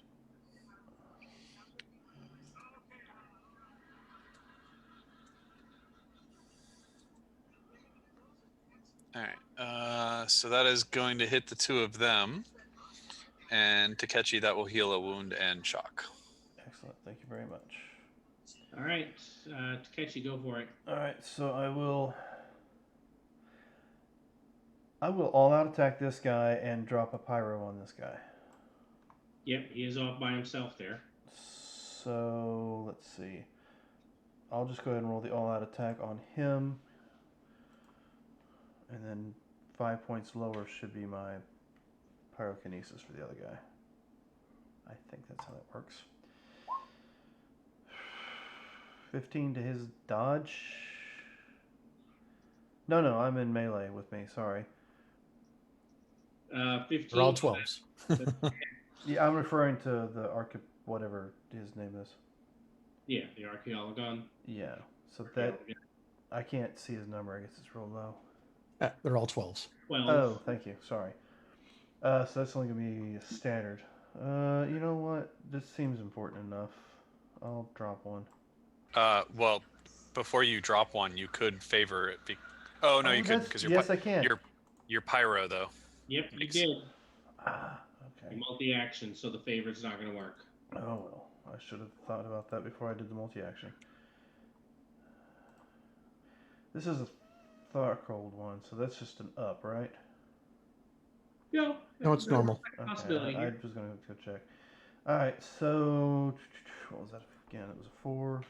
All right. So that is going to hit the two of them, and Takechi, that will heal a wound and shock. Excellent. Thank you very much. All right, Takechi, go for it. All right, so I will all out attack this guy and drop a pyro on this guy. Yep, he is off by himself there. So let's see. I'll just go ahead and roll the all out attack on him. And then 5 points lower should be my pyrokinesis for the other guy. I think that's how that works. 15 to his dodge. No, I'm in melee with me. Sorry. 15. They're all 12s. Yeah, I'm referring to the whatever his name is. Yeah, the Archaeologon. Yeah. So that I can't see his number. I guess it's real low. They're all 12s. 12. Oh, thank you. Sorry. So that's only gonna be a standard. You know what? This seems important enough. I'll drop one. Well, before you drop one, you could favor it. Oh no, you couldn't because yes, I can. You're pyro though. Yep, you did. Okay. Multi-action, so the favorite's not going to work. Oh well, I should have thought about that before I did the multi-action. This is a Tharcold one, so that's just an up, right? No, No, it's normal. Possibility. I was gonna go check. All right, so what was that again? It was a 4.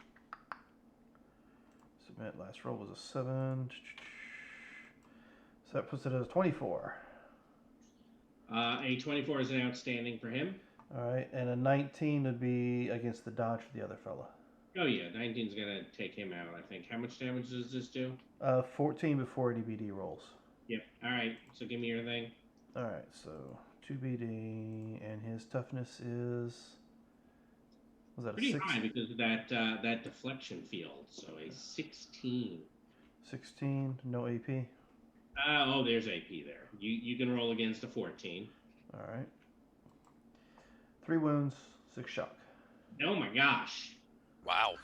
Submit. Last roll was a 7. So that puts it at a 24. A 24 is an outstanding for him. All right, and a 19 would be against the dodge for the other fella. Oh yeah, 19's going to take him out, I think. How much damage does this do? 14 before any BD rolls. Yep. All right, so give me your thing. All right, so 2 BD, and his toughness is... Was that Pretty a 6? high because of that deflection field, so a 16. 16, no AP. Oh, there's AP there. You can roll against a 14. All right. 3 wounds, 6 shock. Oh my gosh. Wow.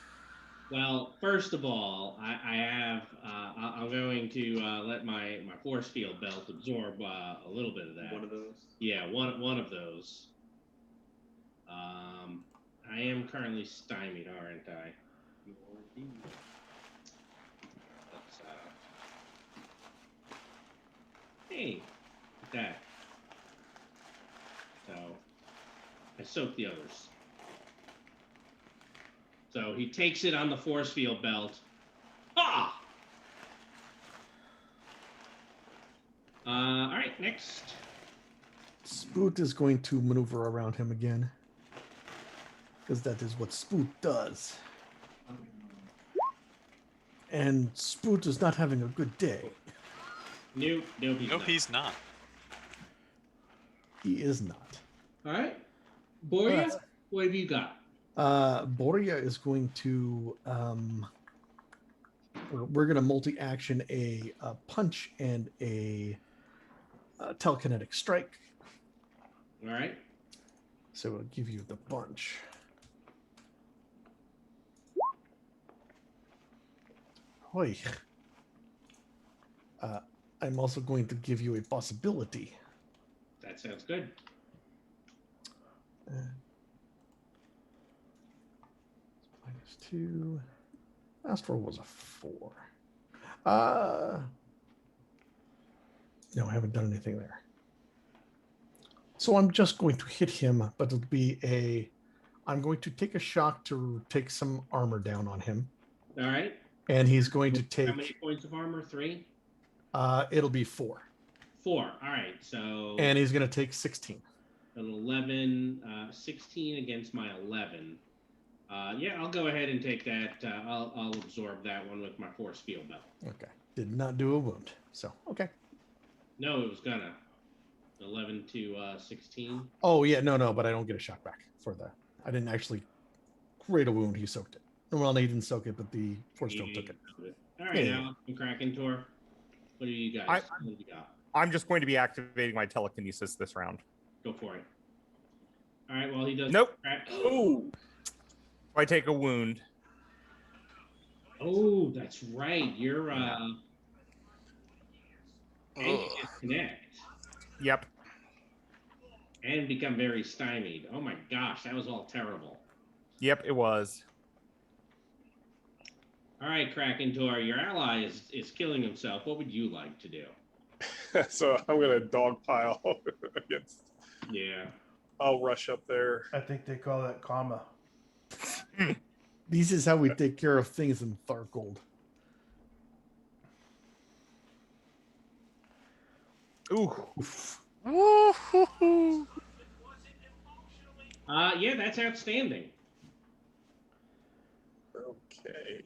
Well, first of all, I'm going to let my force field belt absorb a little bit of that. One of those. Yeah, one of those. I am currently stymied, aren't I? You are indeed. Hey, look at that. So I soak the others. So he takes it on the force field belt. Ah! All right, next. Spoot is going to maneuver around him again. Because that is what Spoot does. And Spoot is not having a good day. Nope, No, he's not. He is not. All right. Boria, what have you got? Boria is going to we're going to multi-action a punch and a telekinetic strike. All right. So I'll give you the bunch. Hoi. I'm also going to give you a possibility. That sounds good. -2. Last roll was a 4. No, I haven't done anything there. So I'm just going to hit him, but it'll be I'm going to take a shock to take some armor down on him. All right. And he's going to take... How many points of armor? 3? It'll be 4. 4. All right. So... And he's going to take 16. An 11, 16 against my 11. Yeah, I'll go ahead and take that. I'll absorb that one with my force field belt. Okay. Did not do a wound. So, okay. No, it was gonna. 11 to 16. Oh, yeah. No, but I don't get a shock back for that. I didn't actually create a wound. He soaked it. Well, he didn't soak it, but the force field took it. All right, Yeah. Alex and Kraken Tor. What do you guys? I- What do you got? I'm just going to be activating my telekinesis this round. Go for it. All right, well, he does. Nope. Oh, I take a wound. Oh, that's right. You're Yeah. and you disconnect Yep. and become very stymied. Oh my gosh, that was all terrible. Yep, it was. All right, Kraken Tor, your ally is killing himself. What would you like to do? so I'm gonna dogpile against. Yeah. I'll rush up there. I think they call that karma. This is how we take care of things in Thargold. Ooh. Woo-hoo-hoo. Yeah, that's outstanding. Okay.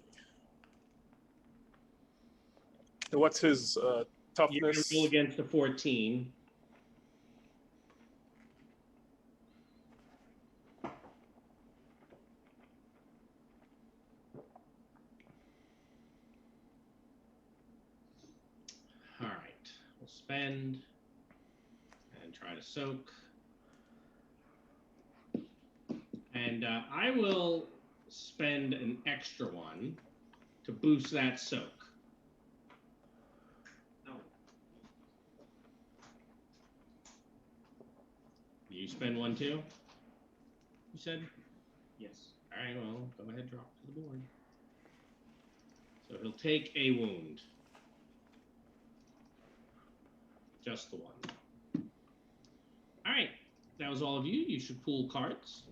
What's his You're toughness? gonna roll against a 14. All right, we'll spend and try to soak. And I will spend an extra one to boost that soak. Oh. You spend one too? You said? Yes. All right, well, go ahead, drop to the board. So he'll take a wound. Just the one. All right, that was all of you. You should pool cards.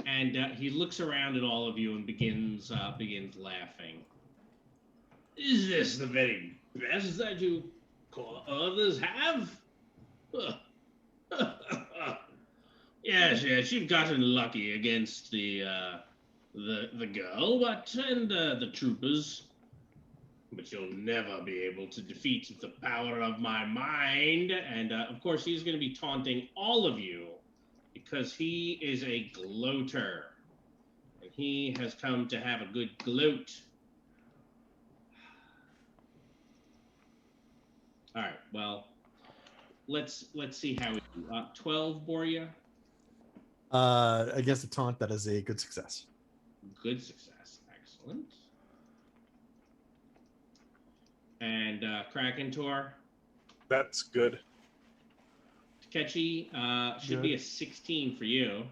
And he looks around at all of you and begins laughing. Is this the very best that you others have? Yes, you've gotten lucky against the girl, and the troopers. But you'll never be able to defeat the power of my mind. And of course, he's going to be taunting all of you because he is a gloater. And he has come to have a good gloat. All right, well, let's see how we do. 12, Boria? Against a taunt, that is a good success. Good success. Excellent. And Kraken Tor? That's good. Takechi, should be a 16 for you.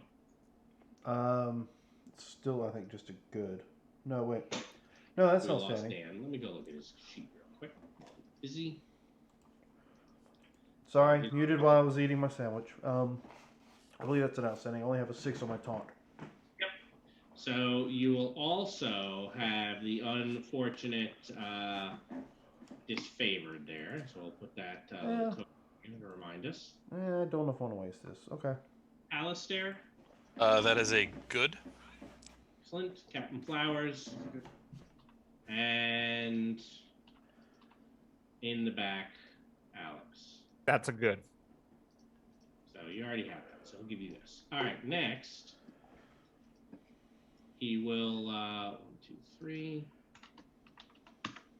Still, I think just a good. No, wait. No, that's We lost outstanding. Dan. Let me go look at his sheet real quick. Is he? Sorry, muted while I was eating my sandwich. I believe that's an outstanding. I only have a 6 on my taunt. Yep. So you will also have the unfortunate disfavored there. So we'll put that little token in to remind us. I don't know if I want to waste this. Okay. Alistair. That is a good. Excellent. Captain Flowers. And in the back, Alex. That's a good. So you already have that. So he'll give you this. All right. Next, he will 1, 2, 3.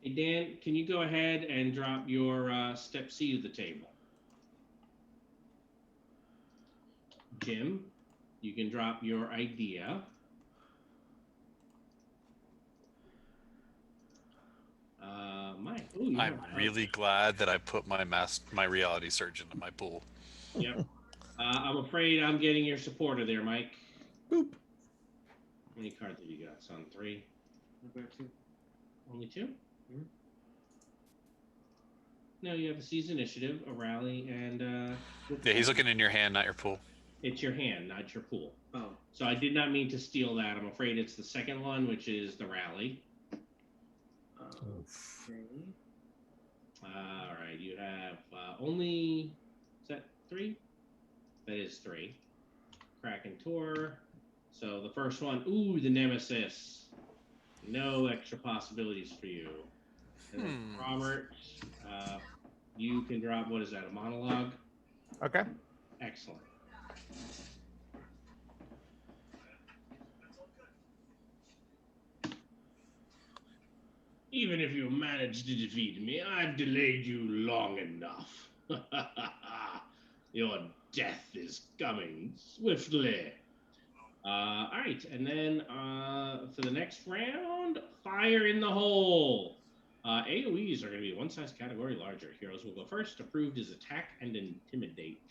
Hey Dan, can you go ahead and drop your step C to the table? Jim, you can drop your idea. Mike, ooh, I'm really glad that I put my reality surge into my pool. Yep. I'm afraid I'm getting your supporter there, Mike. Boop. How many cards have you got, son? 3? I've got 2. Only 2? Mhm. No, you have a seize initiative, a rally, and Yeah, he's looking in your hand, not your pool. it's your hand, not your pool. Oh. So I did not mean to steal that. I'm afraid it's the second one, which is the rally. Okay. All right, you have only, is that 3? That is 3. Kraken Tour. So the first one, ooh, the Nemesis. No extra possibilities for you. And then Robert, you can drop, what is that, a monologue? Okay. Excellent. Even if you manage to defeat me, I've delayed you long enough. Your death is coming swiftly. All right, and then for the next round, fire in the hole. AoEs are going to be one size category larger. Heroes will go first. Approved is attack and intimidate.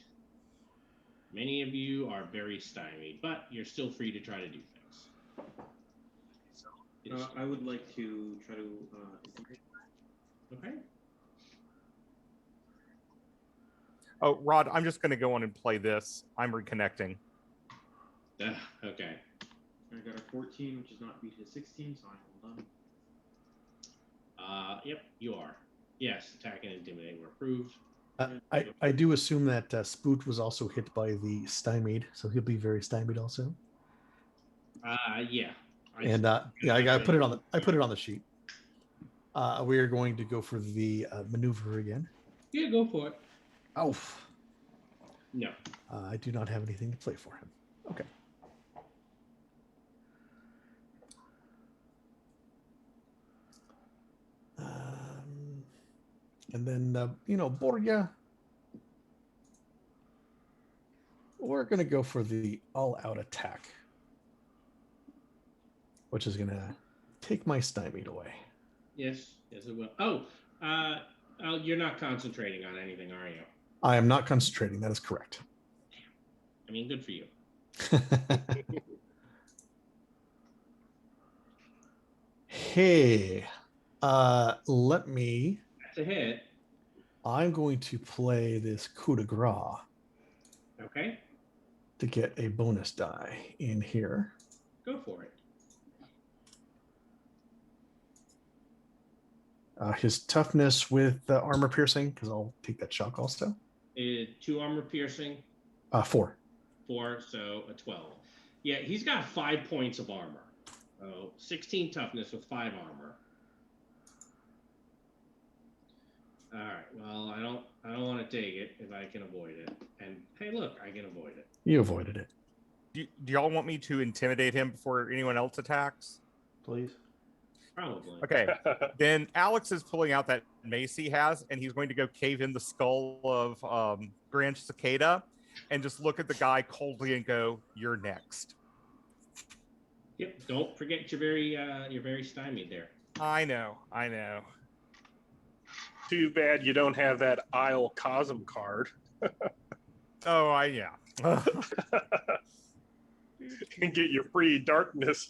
Many of you are very stymied, but you're still free to try to do things. I would like to try to intimidate. Okay. Oh, Rod, I'm just going to go on and play this. I'm reconnecting. Okay. I got a 14, which is not beat his 16, so I hold on. Yep, you are. Yes, attack and intimidate were approved. I do assume that Spoot was also hit by the stymied, so he'll be very stymied also. Yeah. I put it on the sheet. We are going to go for the maneuver again. Yeah, go for it. Oh. No. I do not have anything to play for him. Okay. And then, Borja, we're going to go for the all-out attack, which is going to take my stymied away. Yes, it will. Oh, you're not concentrating on anything, are you? I am not concentrating. That is correct. I mean, good for you. Hey, let me. That's a hit. I'm going to play this coup de grace. Okay. To get a bonus die in here. Go for it. His toughness with armor piercing, because I'll take that shock also. 2 armor piercing. 4. 4, so a 12. Yeah, he's got 5 points of armor. 16 toughness with 5 armor. All right. Well, I don't want to take it if I can avoid it. And hey, look, I can avoid it. You avoided it. Do y'all want me to intimidate him before anyone else attacks? Please. Probably. Okay. Then Alex is pulling out that mace he has, and he's going to go cave in the skull of Grand Cicada and just look at the guy coldly and go, "You're next." Yep. Don't forget you're very stymied there. I know. Too bad you don't have that Isle Cosm card. Oh, yeah. And get your free darkness.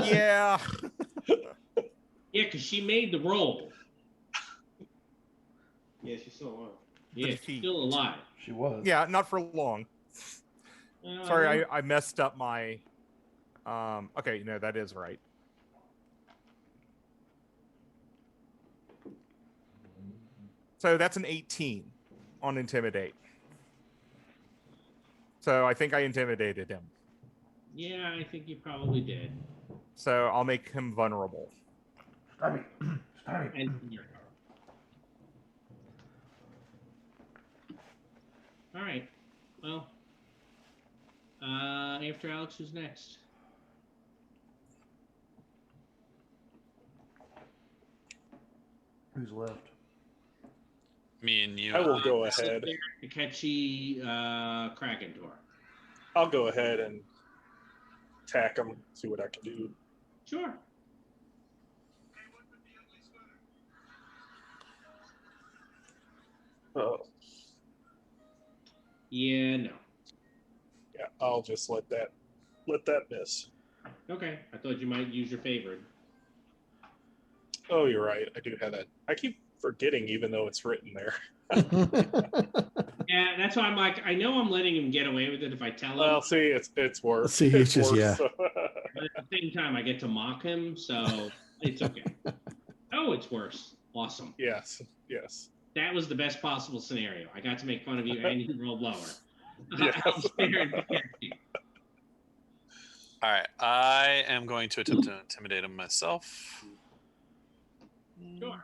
Yeah. because she made the roll. Yeah, she's still alive. Yeah, she's Defeat. still alive. She was. Yeah, not for long. Sorry, I messed up my. Okay, no, that is right. So that's an 18 on intimidate. So I think I intimidated him. Yeah, I think you probably did. So I'll make him vulnerable. Stymie. Stymie. And your All right. Well, after Alex, who's next? Who's left? Me and you. I will go Sit ahead. there, Takechi, Kraken Door. I'll go ahead and attack him. See what I can do. Sure. Oh, Yeah, no. yeah. I'll just let that miss. Okay. I thought you might use your favorite. Oh, you're right. I do have that. I keep forgetting, even though it's written there. Yeah, that's why I'm like, I know I'm letting him get away with it if I tell him. Well, see, it's worse. See, it's just, yeah. But at the same time, I get to mock him, so it's okay. Oh, it's worse. Awesome. Yes. That was the best possible scenario. I got to make fun of you and you rolled lower. Yes. Alistair and Takechi. All right, I am going to attempt to intimidate him myself. Sure.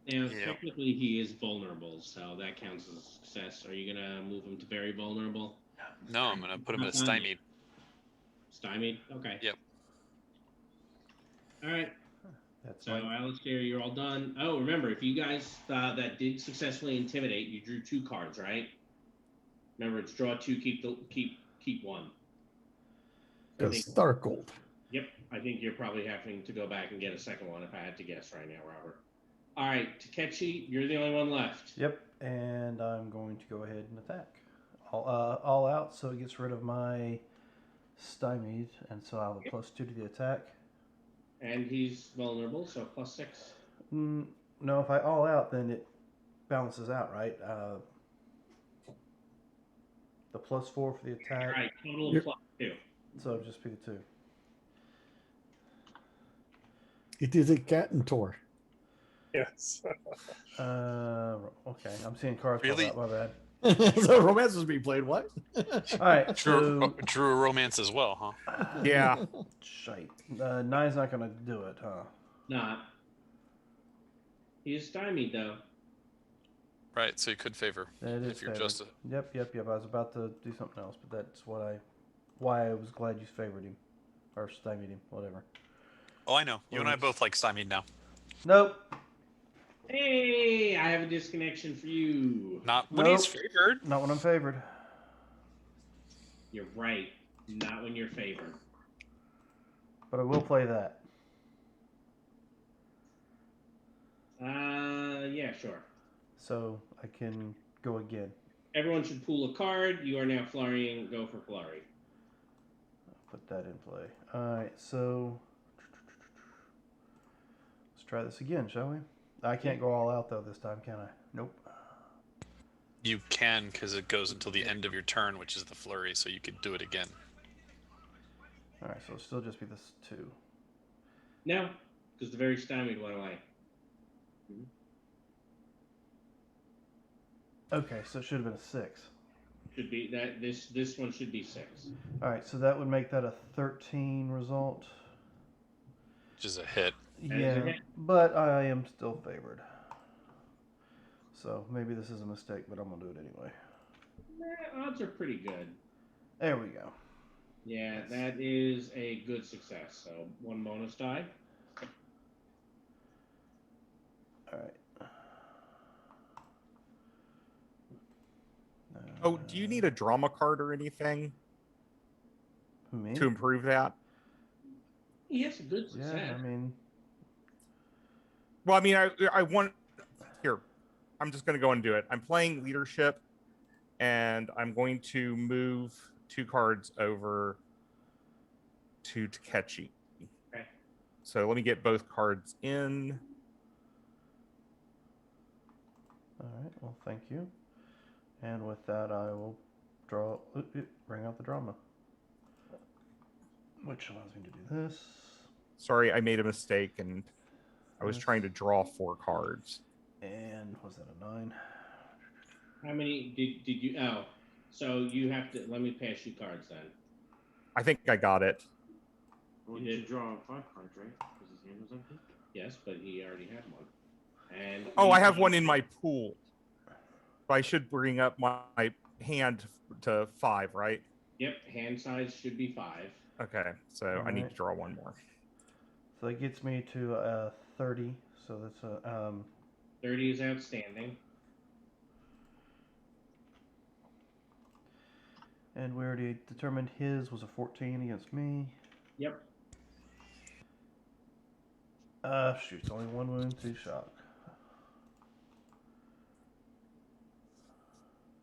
Now, Yep. technically, he is vulnerable, so that counts as a success. Are you going to move him to very vulnerable? No, I'm going to put him at stymied. Stymied? Okay. Yep. All right. That's So, fine. Alistair, you're all done. Oh, remember, if you guys that did successfully intimidate, you drew 2 cards, right? Remember, it's draw 2, keep 1. I Because think, Stargold. yep, I think you're probably having to go back and get a second one if I had to guess right now, Robert. All right, Takechi, you're the only one left. Yep, and I'm going to go ahead and attack. All out, so it gets rid of my stymied, and so I'll have a +2 to the attack. And he's vulnerable, so +6. No, if I all out, then it balances out, right? The +4 for the attack. All right, total Yep. +2. So it'd just be the 2. It is a cat and Tor. Yes. Okay, I'm seeing cards Really? pop out, my bad. So romance is being played. What? All right, Drew, so drew a romance as well, huh? Yeah. shite. 9's not gonna do it, huh? Not. He is stymied, though. Right, so you could favor. That is If you're favored. just a, Yep. I was about to do something else, but that's why I was glad you favored him, or stymied him, whatever. oh, I know. You and I both like stymied now. Nope. Hey, I have a disconnection for you. Not when he's Nope. favored. Not when I'm favored. You're right. Not when you're favored. But I will play that. Yeah, sure. So I can go again. Everyone should pool a card. You are now flurrying. Go for flurry. I'll put that in play. Alright, so let's try this again, shall we? I can't go all out though this time, can I? Nope. You can, because it goes until the end of your turn, which is the flurry, so you could do it again. Alright, so it'll still just be this 2. No, because the very stymied went away. Okay, so it should have been a 6. Should be that. This one should be 6. Alright, so that would make that a 13 result. Which is a hit. That is a Yeah, hit. but I am still favored. So maybe this is a mistake, but I'm going to do it anyway. Odds are pretty good. There we go. Yeah, that is a good success. So 1 bonus die. Alright. Oh, do you need a drama card or anything Me? to improve that? He has a good success. Yeah, I mean, Well, I mean, I want here. I'm just going to go and do it. I'm playing leadership, and I'm going to move 2 cards over to Takechi. Okay. So let me get both cards in. All right. Well, thank you. And with that, I will bring out the drama, which allows me to do this. Sorry, I made a mistake, and I was This. trying to draw 4 cards. And was that a 9? How many did you? Oh, so you have to. Let me pass you cards then. I think I got it. Well, You you did. draw 5 cards, right? Because his hand was empty. Yes, but he already had one. And Oh, I have one in my pool. So I should bring up my hand to 5, right? Yep, hand size should be 5. Okay, so I need to draw 1 more. So that gets me to 30. So that's a 30 is outstanding. and we already determined his was a 14 against me. Yep. Shoot, only 1 wound, 2 shock.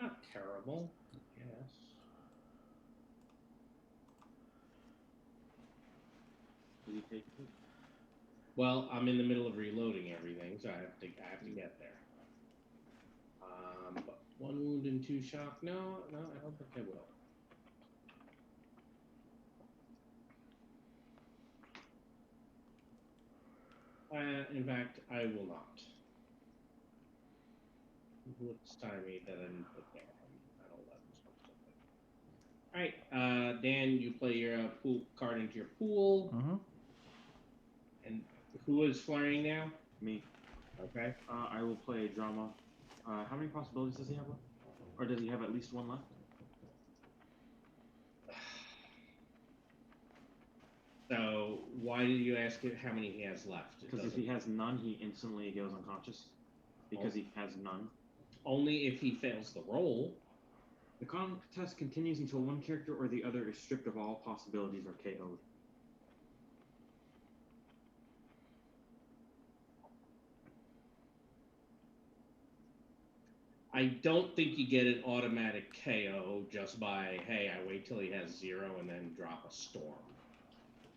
Not terrible. Yes. Did he take 2? Well, I'm in the middle of reloading everything, so I have to get there. But 1 wound and 2 shock. No, I don't think I will. In fact, I will not. Looks timey that I didn't put there. I don't let them. All right, Dan, you play your pool card into your pool. Mm-hmm. And who is flaring now? Me. Okay. I will play a drama. How many possibilities does he have left? Or does he have at least 1 left? So why did you ask it how many he has left? Because if he has none, he instantly goes unconscious. Because he has none. Only if he fails the roll. The contest continues until one character or the other is stripped of all possibilities or KO'd. I don't think you get an automatic KO just by, hey, I wait till he has 0 and then drop a storm.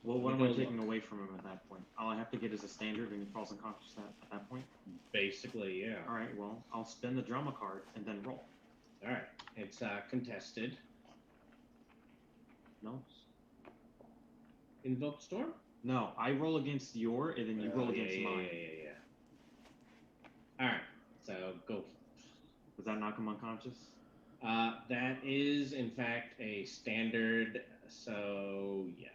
Well, what am I taking away from him at that point? All I have to get is a standard and he falls unconscious at that point? Basically, yeah. Alright, well, I'll spend the drama card and then roll. Alright, it's contested. No? Invoke storm? No, I roll against your, and then you roll against mine. Yeah. Alright, so go. Does that knock him unconscious? That is, in fact, a standard, so yes.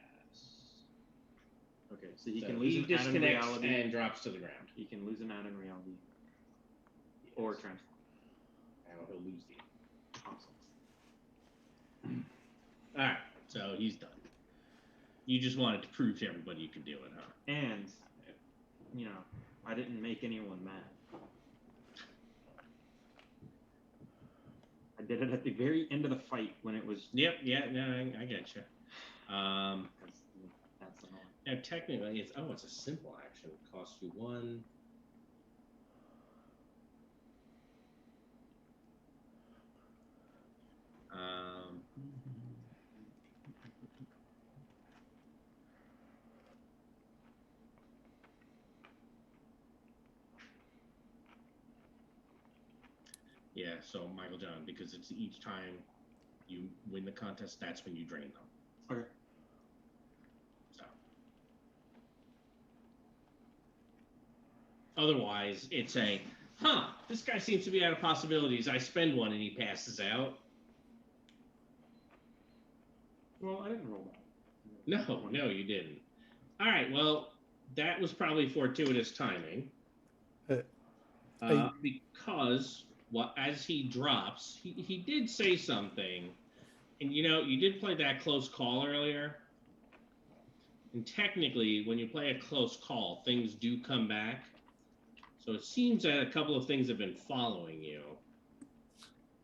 Okay, so he can lose an add in disconnects reality. And drops to the ground. He can lose an add in reality. Yes. Or transform. Now he'll lose the. Awesome. Alright, so he's done. You just wanted to prove to everybody you could do it, huh? And, you know, I didn't make anyone mad. I did it at the very end of the fight when it was. Yep, yeah, no, I get you. That's annoying. Now, technically, it's a simple action. It costs you 1. Yeah, so Michael John, because it's each time you win the contest, that's when you drain them. Okay. So. Otherwise, it's a, this guy seems to be out of possibilities. I spend 1 and he passes out. Well, I didn't roll that. No, you didn't. All right, well, that was probably fortuitous timing. Because as he drops, he did say something. And, you did play that close call earlier. And technically, when you play a close call, things do come back. So it seems that a couple of things have been following you.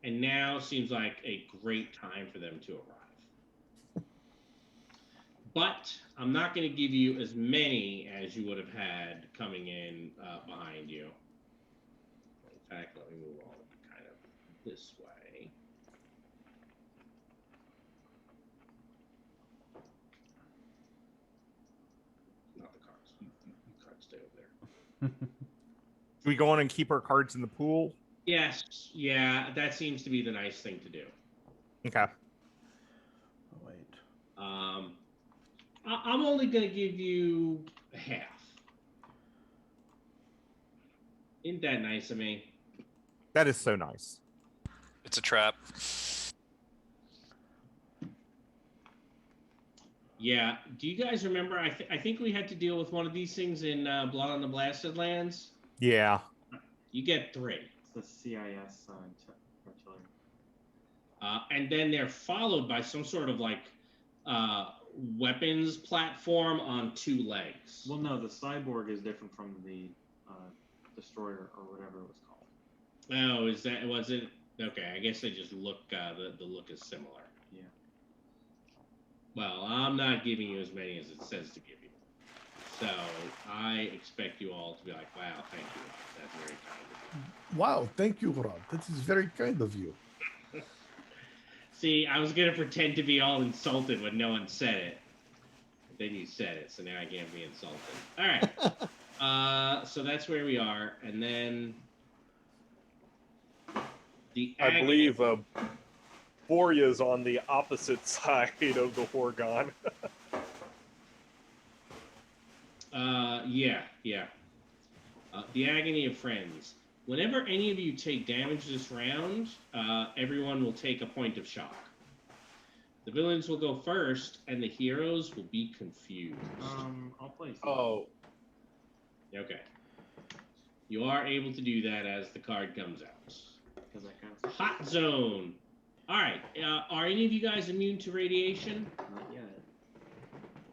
And now seems like a great time for them to arrive. But I'm not going to give you as many as you would have had coming in behind you. In fact, let me move on kind of this way. stay over there. Do we go on and keep our cards in the pool? Yes, yeah, that seems to be the nice thing to do. Okay. Wait. I'm only going to give you half. Isn't that nice of me? That is so nice. It's a trap. Yeah. Do you guys remember? I think we had to deal with one of these things in Blood on the Blasted Lands. Yeah. You get 3. It's the CIS artillery. And then they're followed by some sort of like weapons platform on 2 legs. Well, no, the cyborg is different from the destroyer or whatever it was called. Oh, was it? Okay, I guess they just look, the look is similar. Yeah. Well, I'm not giving you as many as it says to give you. So I expect you all to be like, wow, thank you, Rob. That's very kind of you. Wow, thank you, Rob. That is very kind of you. See, I was going to pretend to be all insulted when no one said it. But then you said it, so now I can't be insulted. All right. So that's where we are. And then I believe Borya's on the opposite side of the Horgon. Yeah. The Agony of Friends. Whenever any of you take damage this round, everyone will take a point of shock. The villains will go first, and the heroes will be confused. I'll place. Oh, Okay. You are able to do that as the card comes out. Because that counts. Hot zone. All right. Are any of you guys immune to radiation? Not yet.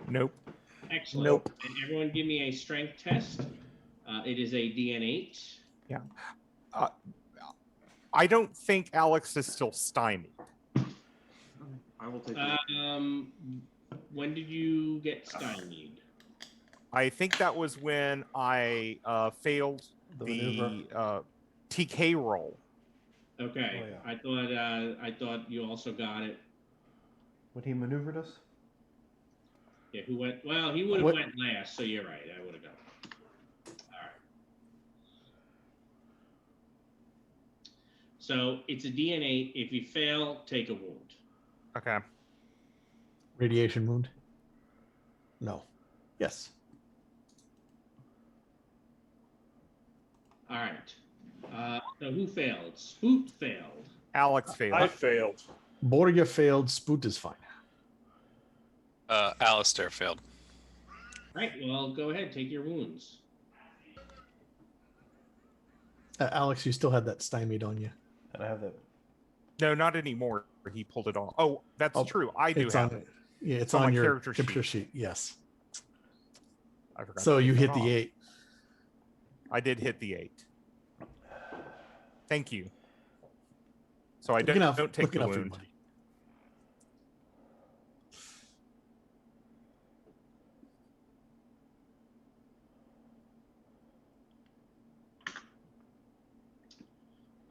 Nope. Excellent. Nope. And everyone give me a strength test. It is a DN8. Yeah. I don't think Alex is still stymied. I will take. When did you get stymied? I think that was when I failed the TK roll. Okay. Oh, yeah. I thought you also got it. When he maneuvered us? Yeah, who went? Well, he would have went last, so you're right. I would have got it. All right. So it's a DNA. If you fail, take a wound. Okay. Radiation wound? No. Yes. All right. So who failed? Spoot failed. Alex failed. I failed. Borgia failed. Spoot is fine. Alistair failed. All right. Well, go ahead. Take your wounds. Alex, you still had that stymied on you. And I have that. No, not anymore. He pulled it off. Oh, that's true. I do It's have on, it. Yeah, it's on on my your character sheet. Yes. I forgot. So to you take hit that the off. 8. I did hit the 8. Thank you. So I Looking don't, out- don't take looking the out for your wound. money.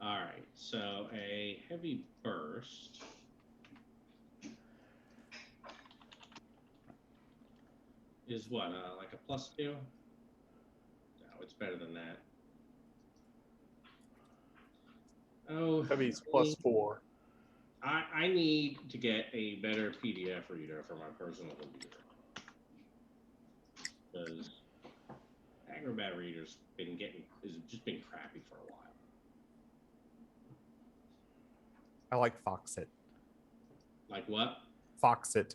All right. So a heavy burst. Is what? Like a +2? No, it's better than that. Oh, Heavy's +4. I need to get a better PDF reader for my personal computer. Because Acrobat Reader's just been crappy for a while. I like Foxit. Like what? Foxit.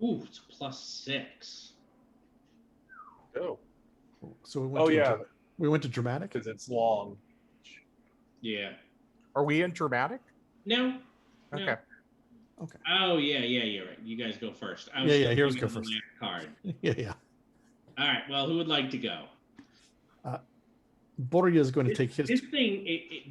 Ooh, it's +6. Oh, So we went we went to dramatic. because it's long. Yeah. Are we in dramatic? No. Okay. Okay. Oh yeah, you're right. You guys go first. Yeah, heroes go thinking of the first. last Card. Yeah. All right. Well, who would like to go? Borgia is going to take his. This thing,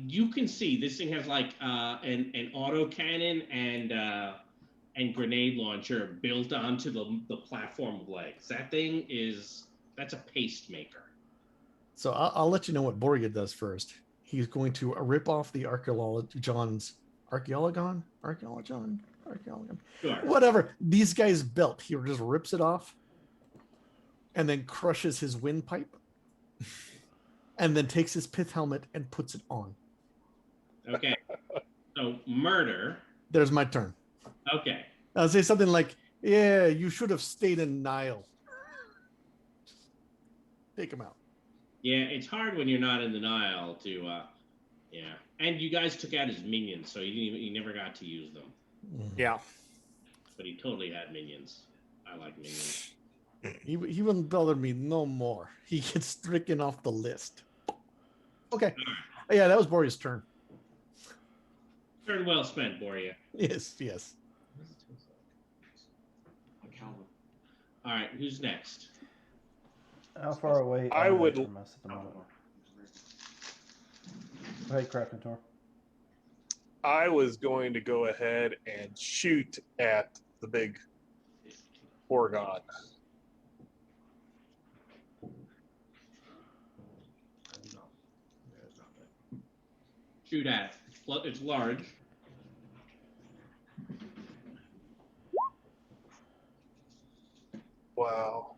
you can see this thing has like an auto cannon and grenade launcher built onto the platform legs. That's a pacemaker. So I'll let you know what Borgia does first. He's going to rip off the Archaeologon's archaeology. Sure. Whatever. These guys' belt. He just rips it off and then crushes his windpipe and then takes his pith helmet and puts it on. Okay. So murder. There's my turn. Okay. I'll say something like, yeah, you should have stayed in Nile. Take him out. Yeah, it's hard when you're not in the Nile to, yeah. And you guys took out his minions, so he never got to use them. Yeah. But he totally had minions. I like minions. He wouldn't bother me no more. He gets stricken off the list. Okay. Yeah, that was Borea's turn. Turn well spent, Boria. Yes. All right, who's next? How far away I are would- they from us at the moment? Go ahead, Krakentor. I was going to go ahead and shoot at the big Torgon. Shoot at it. It's large. Wow.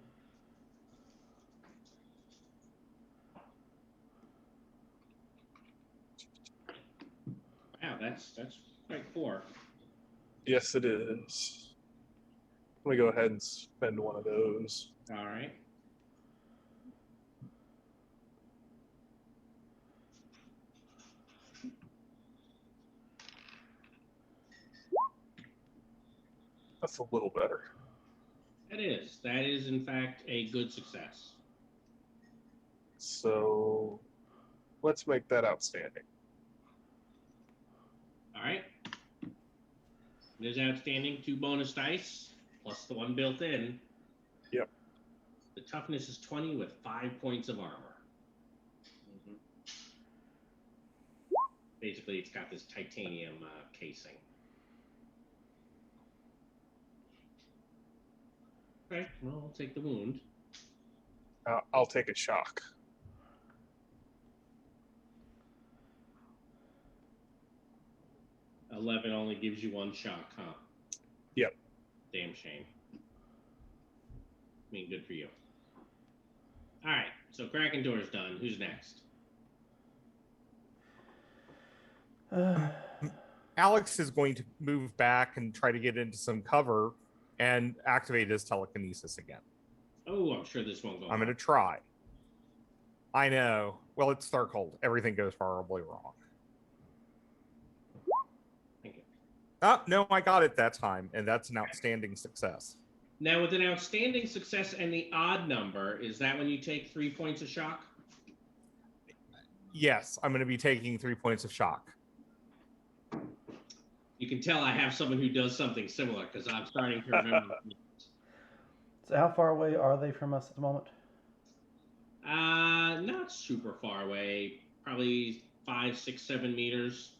Wow, that's quite poor. Yes, it is. Let me go ahead and spend one of those. All right. That's a little better. That is. That is, in fact, a good success. So let's make that outstanding. All right. It is outstanding. 2 bonus dice, plus the 1 built in. Yep. The toughness is 20 with 5 points of armor. Basically, it's got this titanium casing. Okay, well, I'll take the wound. I'll take a shock. $11 only gives you 1 shock, huh? Yep. Damn shame. I mean, good for you. All right, so Krakendoor's done. Who's next? Alex is going to move back and try to get into some cover and activate his telekinesis again. Oh, I'm sure this won't go. I'm going to try. I know. Well, it's Starkhold. Everything goes horribly wrong. Thank you. Oh, no, I got it that time, and that's an outstanding success. Now, with an outstanding success and the odd number, is that when you take 3 points of shock? Yes, I'm going to be taking 3 points of shock. You can tell I have someone who does something similar because I'm starting to remember. So how far away are they from us at the moment? Not super far away. Probably 5, 6, 7 meters.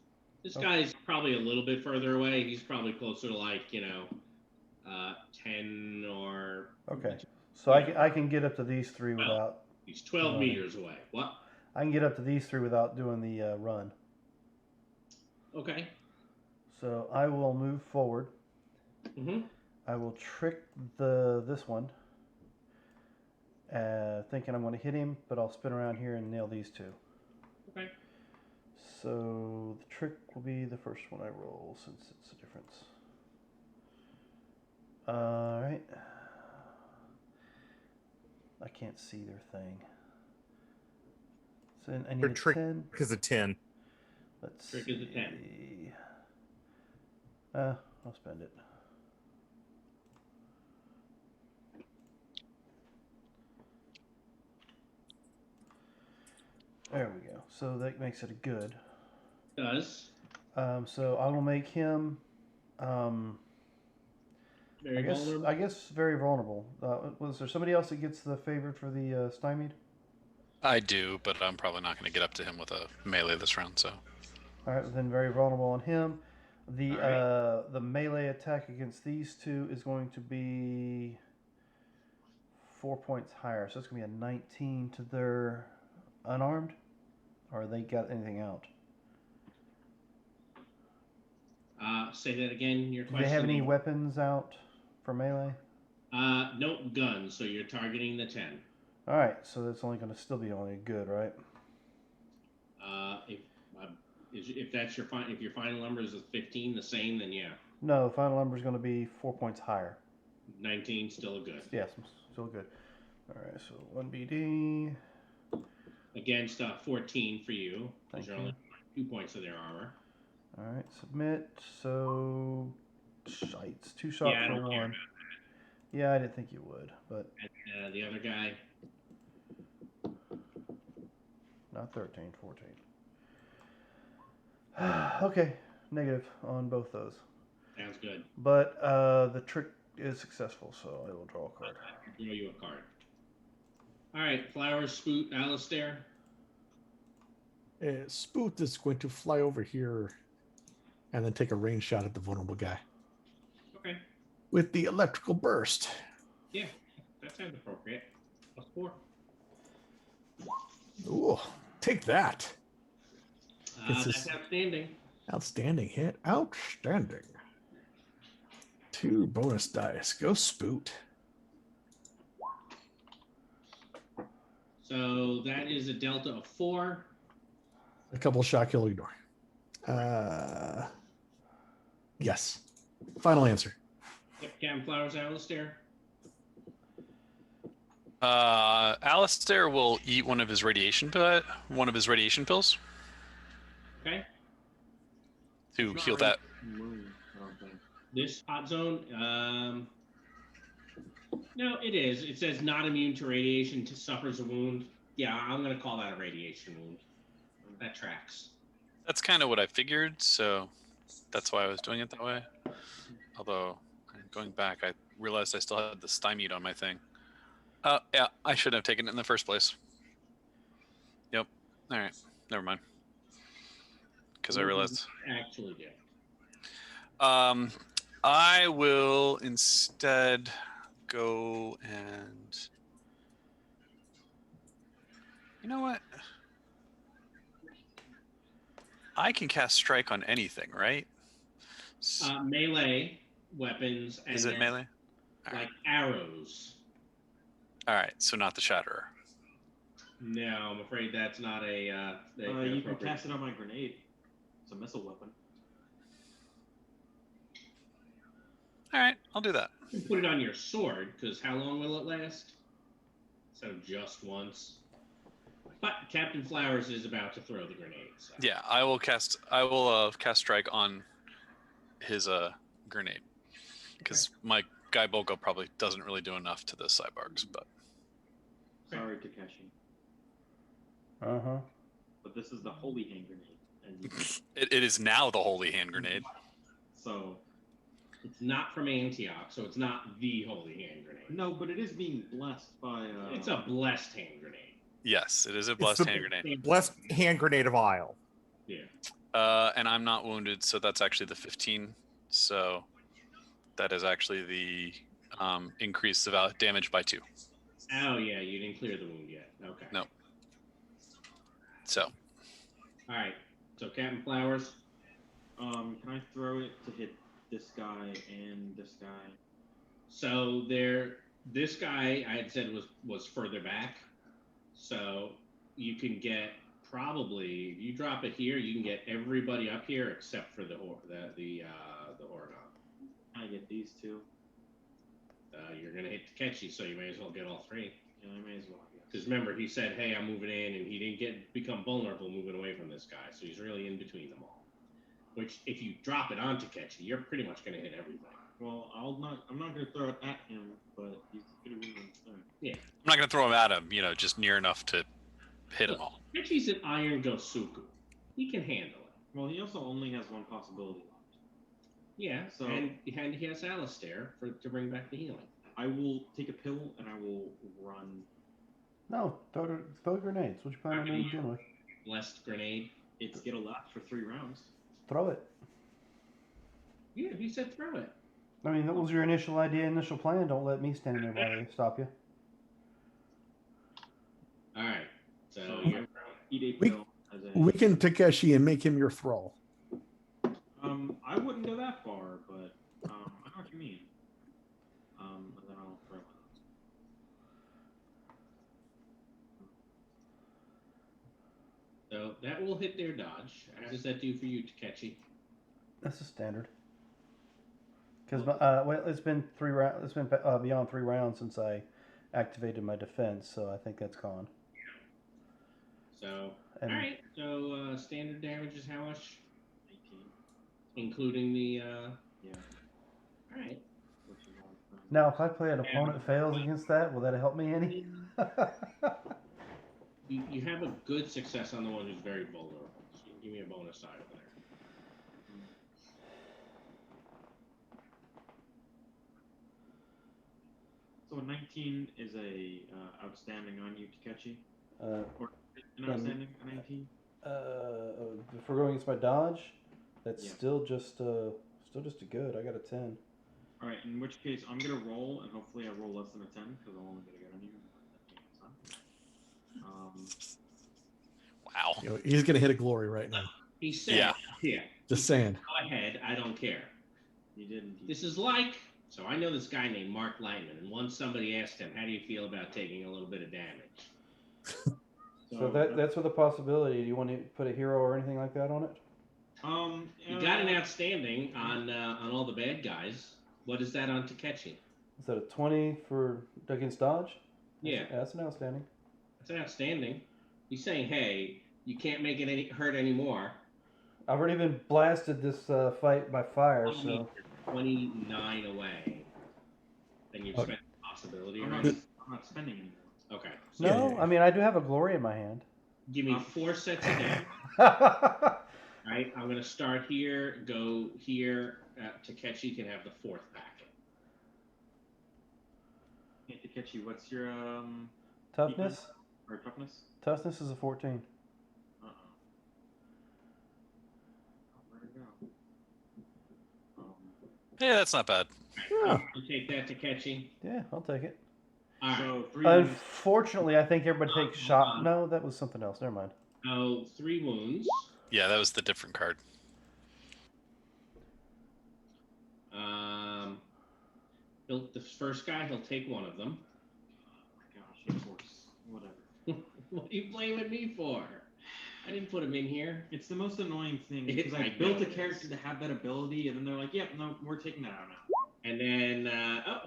This Okay. guy's probably a little bit further away. He's probably closer to 10 or. Okay. So I can get up to these 3 Well, without. He's 12 running. meters away. What? I can get up to these 3 without doing the run. Okay. So I will move forward. Mm-hmm. I will trick this one, thinking I'm going to hit him, but I'll spin around here and nail these 2. Okay. So the trick will be the first one I roll since it's a difference. All right. I can't see their thing. So I need Your a trick 10. is a 10. Let's Trick is a 10. see. I'll spend it. There we go. So that makes it a good. Does. So I will make him. Very vulnerable. I guess very vulnerable. Was there somebody else that gets the favored for the stymied? I do, but I'm probably not going to get up to him with a melee this round. So All right, then very vulnerable on him. The All the melee attack against these 2 is going to be 4 points higher, so it's going to be a 19 to their unarmed, or they got anything out. Say that again. Your Do question. they have any weapons out for melee? No guns. So you're targeting the 10. All right, so that's only going to still be only good, right? If that's your if your final number is 15, the same, then yeah. No, the final number is going to be 4 points higher. 19, still good. Yes, still good. All right, so 1BD. Against 14 for you. Thank You're you. only 2 points of their armor. All right, submit. So it's 2 shots Yeah, I for don't care 1. about Yeah, I didn't think you would, but And the other guy. not 13, 14. Okay, negative on both those. Sounds good. But the trick is successful, so I will draw a card. Draw you a card. All right, Flowers, Spoot, Alistair. Spoot is going to fly over here and then take a range shot at the vulnerable guy. Okay. With the electrical burst. Yeah, that sounds appropriate. +4. Ooh, take that. That's outstanding. Outstanding hit. Outstanding. 2 bonus dice. Go Spoot. So that is a delta of 4. A couple shot kill ignore. Yes. Final answer. Yep, Captain Flowers, Alistair. Alistair will eat one of his radiation pills. Okay. To It's heal not that. wound, I don't think. This hot zone. No, it is. It says not immune to radiation. Suffers a wound. Yeah, I'm gonna call that a radiation wound. That tracks. That's kind of what I figured, so that's why I was doing it that way. Although, going back, I realized I still had the stymied on my thing. Yeah, I shouldn't have taken it in the first place. Yep. All right. Never mind. Because I realized. Actually, yeah. I will instead go and. You know what? I can cast Strike on anything, right? Melee weapons. And Is it then, melee? Like arrows. All right, so not the Shatterer. No, I'm afraid that's not a. You can cast it on my grenade. It's a missile weapon. All right, I'll do that. You can put it on your sword, because how long will it last? So just once. But Captain Flowers is about to throw the grenade. So. Yeah, I will cast Strike on his grenade, because my Guy Bolgo probably doesn't really do enough to the cyborgs, but. Sorry, Takeshi. Uh-huh. But this is the holy hand grenade. And you can, It is now the holy hand grenade. so It's not from Antioch, so it's not the holy hand grenade. no, but it is being blessed by. It's a blessed hand grenade. Yes, it is a It's blessed the hand grenade. Blessed hand grenade of Isle. Yeah. And I'm not wounded, so that's actually the 15. So that is actually the increase of damage by 2. Oh yeah, you didn't clear the wound yet. Okay. No. So. All right. So Captain Flowers. Can I throw it to hit this guy and this guy? So this guy I had said was further back. So you can get probably if you drop it here, you can get everybody up here except for the Oregon. I get these 2. You're gonna hit Takeshi, so you may as well get all 3. Yeah, I may as well. Because remember, he said, "Hey, I'm moving in," and he didn't become vulnerable moving away from this guy, so he's really in between them all. Which, if you drop it on Takeshi, you're pretty much gonna hit everything. Well, I'm not gonna throw it at him, but he's gonna be Yeah. I'm not going to throw him at him, just near enough to hit them all. Takeshi's an Iron Gosuku. He can handle it. Well, he also only has one possibility left. Yeah. So- and he has Alistair to bring back the healing. I will take a pill and I will run. No, throw grenades. What you planning on doing to begin with? Blessed grenade. It's gonna last for 3 rounds. Throw it. Yeah, he said throw it. I mean, that was your initial idea, initial plan. Don't let me stand there while they stop you. All right. So So you're eat a We- pill as a. Weaken Takeshi and make him your thrall. I wouldn't go So that will hit their dodge. How does that do for you, Takechi? That's a standard. Because well, it's been 3 rounds. It's been beyond 3 rounds since I activated my defense, so I think that's gone. So And all right. So standard damage is how much? 18, including the. Yeah. All right. now, if I play an opponent fails against that, will that help me any? You have a good success on the one who's very vulnerable. So you can give me a bonus die over there. So 19 is a outstanding on you, Takechi? Or an then- outstanding a 19? If we're going against my dodge, that's Yeah. still just a good. I got a 10. All right. In which case, I'm gonna roll, and hopefully I roll less than a 10 because I'm only gonna get on you. Wow. You know, he's gonna hit a glory right now. He said, Yeah. Just saying. Go ahead. I don't care. You didn't. This is like. So I know this guy named Mark Lightman, and once somebody asked him, "How do you feel about taking a little bit of damage?" So that's with a possibility. Do you want to put a hero or anything like that on it? You got an outstanding on all the bad guys. What is that on Takechi? Is that a 20 for against dodge? Yeah, That's an outstanding. that's an outstanding. He's saying, "Hey, you can't make it hurt anymore." I've already been blasted this fight by fire, I mean, so 29 away. Then you've Okay. spent the possibility I'm already. not spending anymore. Okay. no. Yeah. I mean, I do have a glory in my hand. Give me 4 sets of damage. Right, I'm gonna start here, go here. Takechi can have the 4th packet. Hey, Takechi, what's your Toughness. or toughness? Toughness is a 14. Where'd it go? Yeah, that's not bad. Yeah. You take that, Takechi. Yeah, I'll take it. All right. So 3 wounds. Unfortunately, I think everybody takes shot. No, that was something else. Never mind. So 3 wounds. Yeah, that was the different card. The first guy, he'll take one of them. Oh my gosh, of course. Whatever. What are you blaming me for? I didn't put him in here. It's the most annoying thing It- because I I built know a it character is. to have that ability, and then they're like, "Yep, no, we're taking that out now." And then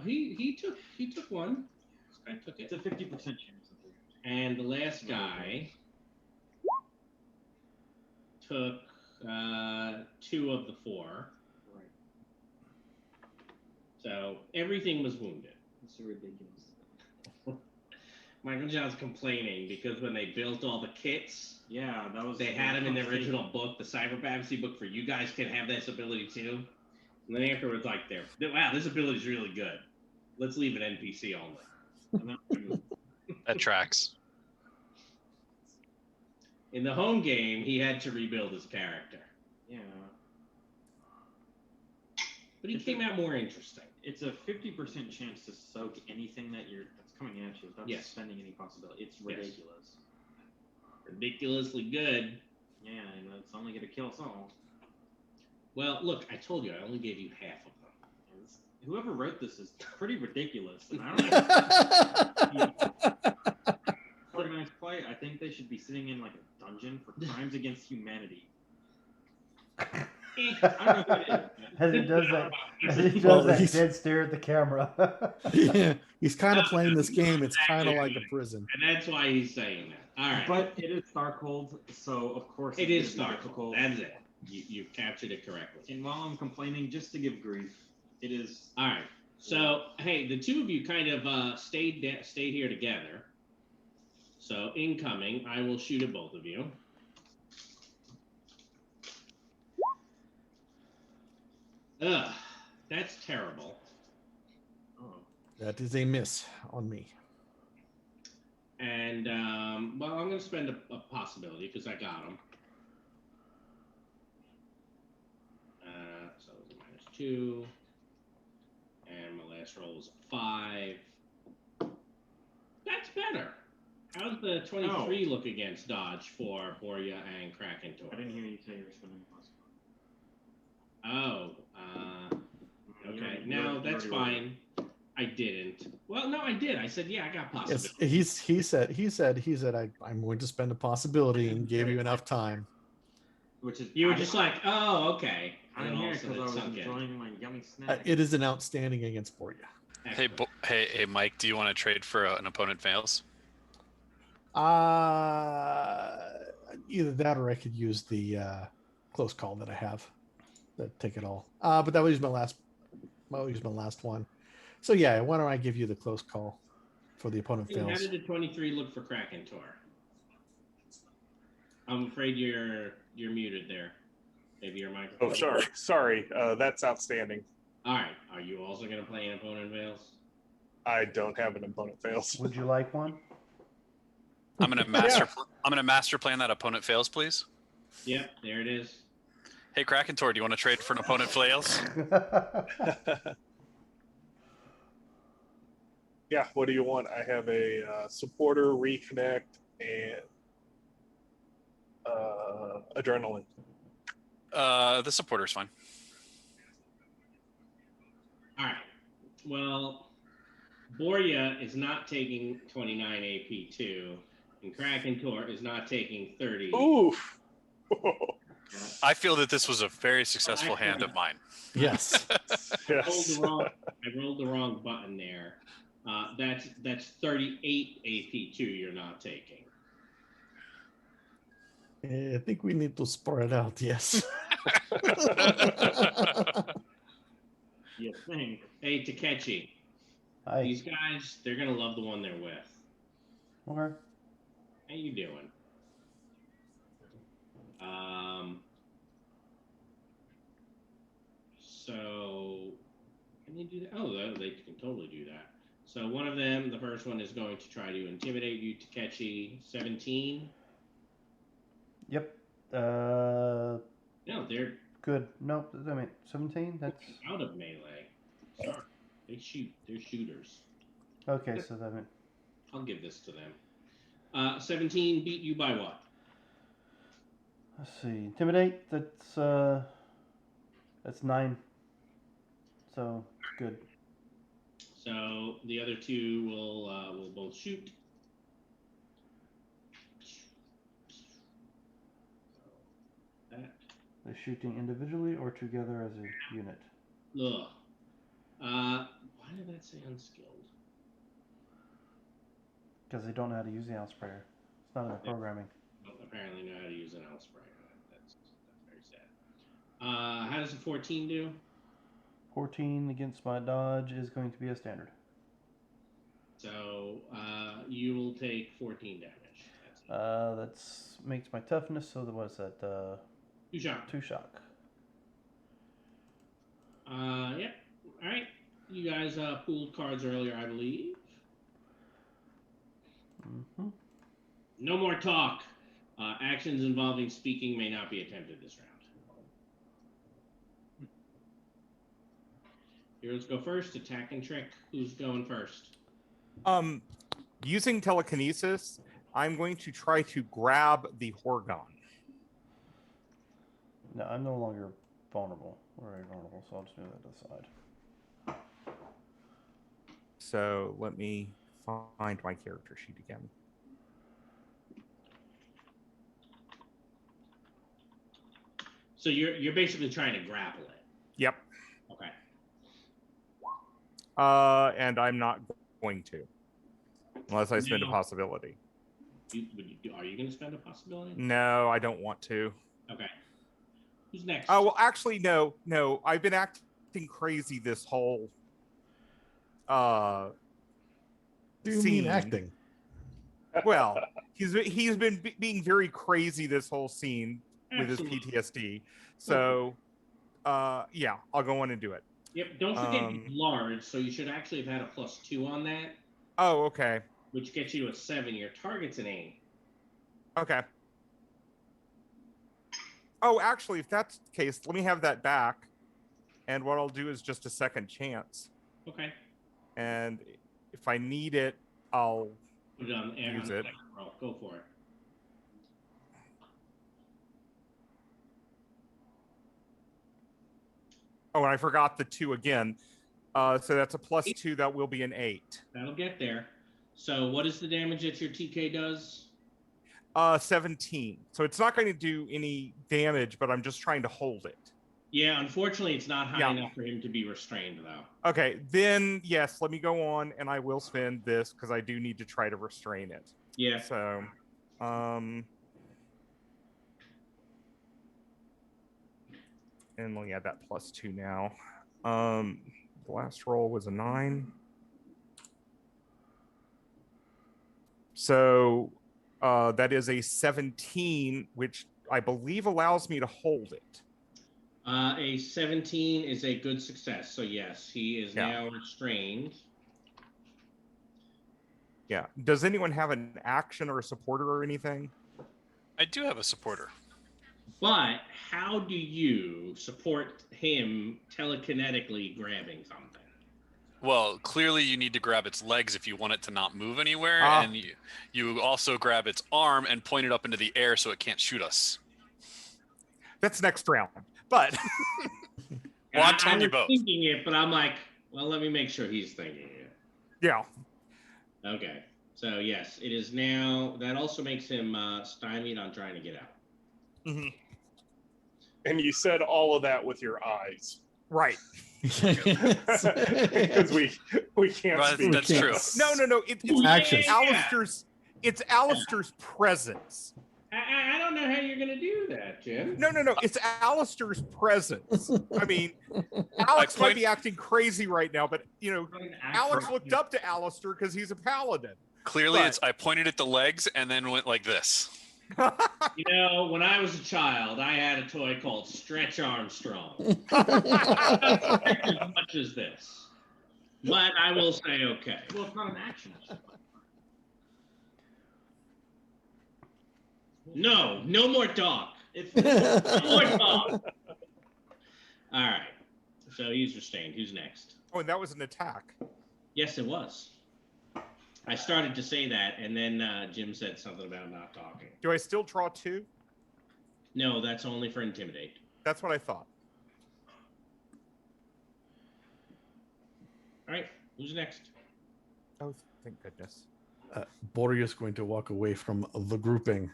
he took one. This guy took It's it. a 50% chance that they're And the last guy took 2 of the 4. right. So everything was wounded. It's so ridiculous. Michael John's complaining because when they built all the kits, Yeah, that was. they had them in the original book, the Cyber Fantasy book, for you guys can have this ability too. And then afterwards, like, wow, this ability is really good. Let's leave it NPC only. And then- That tracks. In the home game, he had to rebuild his character, yeah, but he came out more interesting. it's a 50% chance to soak anything that's coming at you without Yes. spending any possibility. It's Yes. ridiculous. Ridiculously good. Yeah, and it's only gonna kill us all. Well, look, I told you I only gave you half of them. Whoever wrote this is pretty ridiculous, and I don't know. Organized play. I think they should be sitting in like a dungeon for crimes against humanity. I don't know who it is. As he does that, as he does Well, that he's- dead stare at the camera. Yeah, he's kind of playing this game. It's kind of like a prison. And that's why he's saying that. All right. But it is Starcold, so of course It it's is gonna be Starkle. difficult. That's it. You captured it correctly. And while I'm complaining, just to give grief, it is. All right. So, hey, the 2 of you kind of stayed here together. So, incoming, I will shoot at both of you. Ugh, that's terrible. Oh, That is a miss on me. And, well, I'm going to spend a possibility because I got him. So it was a -2. And my last roll was a 5. That's better. How's the 23 look against dodge for Borya and Kraken I Tor? didn't hear you say you were spending possibility. Oh, okay. No, that's fine. I didn't. Well, no, I did. I said, yeah, I got Yes, possibility. he said I'm going to spend a possibility and gave you enough time. Which is You were just like, oh, okay. I And didn't then all hear of a it sudden because I it was sunk in. enjoying my yummy snack. It is an outstanding against Borya. Hey, hey, Mike. Do you want to trade for an opponent fails? Either that or I could use the close call that I have. That take it all. But that was my last. I'll use my last one. So yeah, why don't I give you the close call for the opponent How fails? did the 23 look for Kraken Tor? I'm afraid you're muted there. Maybe your microphone. Oh, sorry. That's outstanding. All right. Are you also going to play an opponent fails? I don't have an opponent fails. Would you like one? I'm gonna master plan that opponent fails, please. Yep, there it is. Hey, Krakentor, do you want to trade for an opponent fails? Yeah, what do you want? I have a supporter, reconnect, and adrenaline. The supporter's fine. All right. Well, Borya is not taking 29 AP2, and Kraken Tor is not taking 30. Oof. I feel that this was a very successful actually, hand of mine. Yes. Yes. I rolled the wrong button there. That's 38 AP2 you're not taking. I think we need to spread out. Yes. You think? Hey, Takechi. Hi. These guys, they're gonna love the one they're with. Okay. How you doing? So can they do that? Oh, they can totally do that. So one of them, the first one, is going to try to intimidate you, Takechi. 17. Yep. No, they're Good. Nope. I mean, 17. That's out of melee. Sorry, they shoot. They're shooters. okay. So that meant I'll give this to them. 17 beat you by what? let's see. Intimidate. That's 9. So good. So the other two will both shoot. That. They're shooting individually or together as a unit. Ugh. Why did that say unskilled? Because they don't know how to use the owl sprayer. It's not in their programming. Don't apparently know how to use an owl sprayer. That's very sad. How does a 14 do? 14 against my dodge is going to be a standard. So you will take 14 damage. That's makes my toughness. So was that 2 shock. 2 shock. Yep. All right. You guys pooled cards earlier, I believe. Mm-hmm. No more talk. Actions involving speaking may not be attempted this round. Heroes go first. Attack and trick. Who's going first? Using telekinesis, I'm going to try to grab the Horgon. No, I'm no longer vulnerable. Very vulnerable, so I'll just move that aside. So let me find my character sheet again. So you're basically trying to grapple it. Yep. Okay. And I'm not going to, unless I spend a No. possibility. Are you going to spend a possibility? No, I don't want to. Okay. Who's next? Oh, well, actually, no. I've been acting crazy this whole Do you scene. mean acting? Well, he's been being very crazy this whole scene with his Absolutely. PTSD. So, yeah, I'll go on and do it. Yep. Don't forget he's large, so you should actually have had a +2 on that, Oh, okay. which gets you to a 7. Your target's an 8. Okay. Oh, actually, if that's the case, let me have that back. And what I'll do is just a second chance. Okay. And if I need it, I'll Put it on air. use it. Roll. Go for it. Oh, and I forgot the 2 again. So that's a +2. That will be an 8. That'll get there. So what is the damage that your TK does? 17. So it's not going to do any damage, but I'm just trying to hold it. Yeah, unfortunately, it's not high enough for him to be restrained, though. Okay, then yes, let me go on, and I will spend this because I do need to try to restrain it. Yeah. So, and we'll add that +2 now. The last roll was a 9. So that is a 17, which I believe allows me to hold it. A 17 is a good success. So yes, he is now restrained. Yeah. Does anyone have an action or a supporter or anything? I do have a supporter. But how do you support him telekinetically grabbing something? Well, clearly you need to grab its legs if you want it to not move anywhere, and you also grab its arm and point it up into the air so it can't shoot us. That's next round. But well, I'm telling you both. Thinking it, but I'm like, well, let me make sure he's thinking it. Yeah. Okay. So yes, it is now. That also makes him stymied on trying to get out. Mm-hmm. And you said all of that with your eyes. Right. Because we can't speak. That's true. No. It's action. It's Alistair's presence. I don't know how you're going to do that, Jim. No. It's Alistair's presence. I mean, Alex might be acting crazy right now, but, Alex looked up to Alistair because he's a paladin. Clearly, I pointed at the legs and then went like this. When I was a child, I had a toy called Stretch Armstrong. As much as this. But I will say okay. Well, it's not an action. No more talk. No more talk. All right. So he's restrained. Who's next? Oh, and that was an attack. Yes, it was. I started to say that, and then Jim said something about not talking. Do I still draw 2? No, that's only for intimidate. That's what I thought. All right. Who's next? Oh, thank goodness. Borya is going to walk away from the grouping.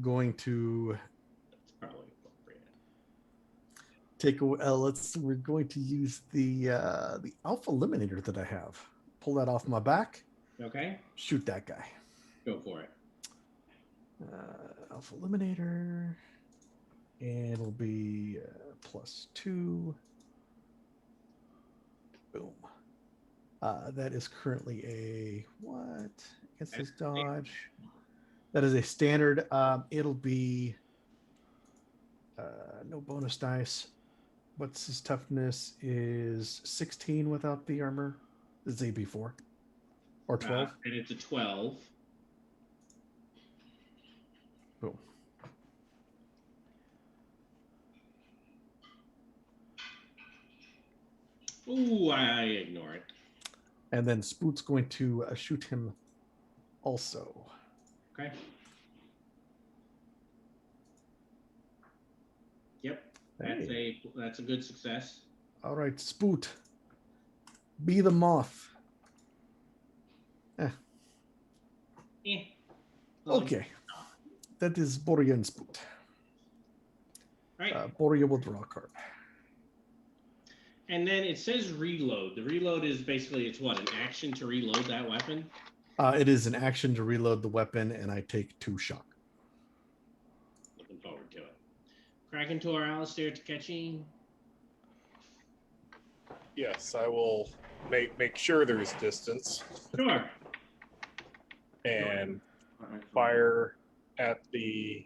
Going to That's probably appropriate. take away. We're going to use the alpha eliminator that I have. Pull that off my back. Okay. Shoot that guy. Go for it. Alpha eliminator, and it'll be +2. Boom. That is currently a what? Against his dodge. That is a standard. It'll be no bonus dice. What's his toughness is 16 without the armor. Is AB4 or 12? And it's a 12. Boom. Ooh, I ignore it. And then Spoot's going to shoot him also. Okay. Yep. That's a good success. All right, Spoot. Be the moth. Okay. That is Borya and Spoot. Right. Borya will draw a card. And then it says reload. The reload is basically, it's what, an action to reload that weapon? It is an action to reload the weapon, and I take 2 shock. Looking forward to it. Krakentor, Alistair, Takechi. Yes, I will make sure there's distance Sure. and fire at the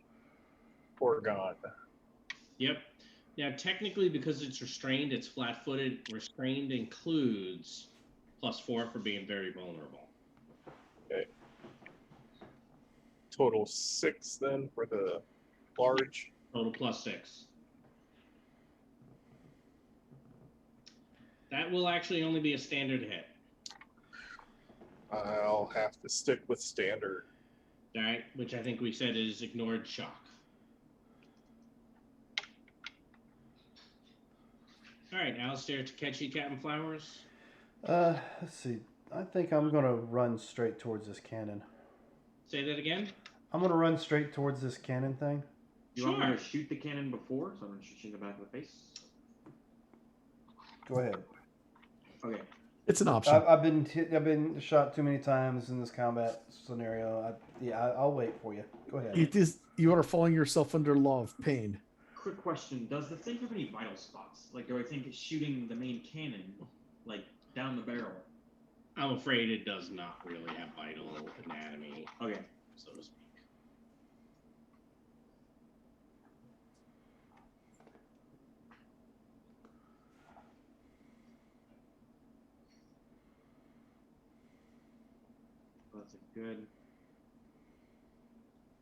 Orgon. Yep. Now, technically, because it's restrained, it's flat-footed. Restrained includes +4 for being very vulnerable. Okay. Total 6 then for the large. Total +6. That will actually only be a standard hit. I'll have to stick with standard. All right, which I think we said is ignored shock. All right, Alistair, Takechi, Captain Flowers. Let's see. I think I'm gonna run straight towards this cannon. Say that again. I'm gonna run straight towards this cannon thing. You want me to shoot the cannon before, so I'm gonna shoot you in the back of the face? Go ahead. Okay. It's an option. I've been shot too many times in this combat scenario. I'll wait for you. Go ahead. It is. You are falling yourself under law of pain. Quick question: does the thing have any vital spots? Like, do I think it's shooting the main cannon, like down the barrel? I'm afraid it does not really have vital anatomy, Okay. so to speak. That's a good.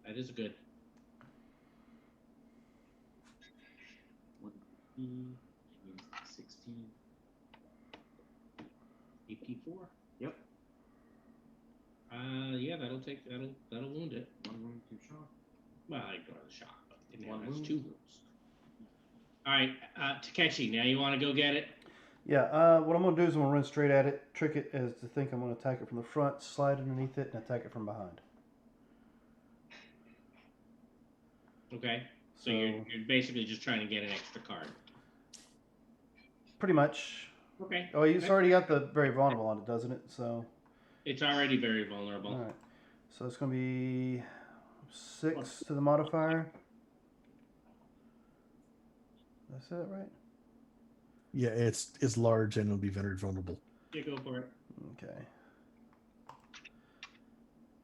That is good. 16. 84. Yep. Yeah, that'll wound it. 1 wound, 2 shot. Well, I ignore the shot, but it now One has wound. 2 wounds. All right, Takechi, now you want to go get it? Yeah. What I'm gonna do is I'm gonna run straight at it. Trick it as to think I'm gonna attack it from the front, slide underneath it, and attack it from behind. Okay. So you're basically just trying to get an extra card. Pretty much. Okay. Oh, it's already got the very vulnerable on it, doesn't it? So. It's already very vulnerable. All right. So it's gonna be 6 to the modifier. Did I say that right? Yeah, it's large and it'll be very vulnerable. Yeah, go for it. Okay.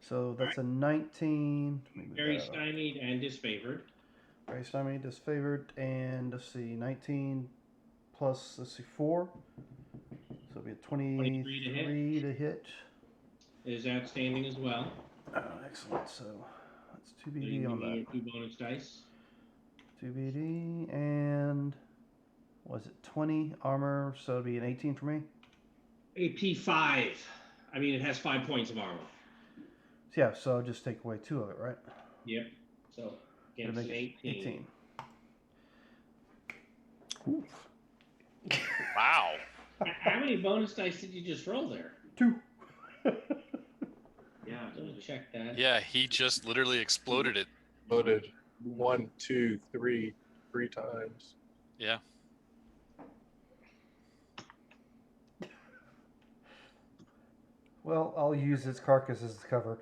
So that's a 19. Very stymied and disfavored. Very stymied, disfavored, and let's see, 19 plus, let's see, 4. So it'll be a 23 to hit. Is outstanding as well. Oh, excellent. So that's 2 So you BD on give me that. your 2 bonus dice. 2 BD and was it 20 armor? So it'd be an 18 for me. AP 5. I mean, it has 5 points of armor. Yeah, so I'll just take away 2 of it, right? Yep. So against Make an it 18. 18. Wow. How many bonus dice did you just roll there? 2. Yeah. Let me check that. Yeah, he just literally exploded it. Loaded 1, 2, 3 times. Yeah. Well, I'll use its carcass as cover.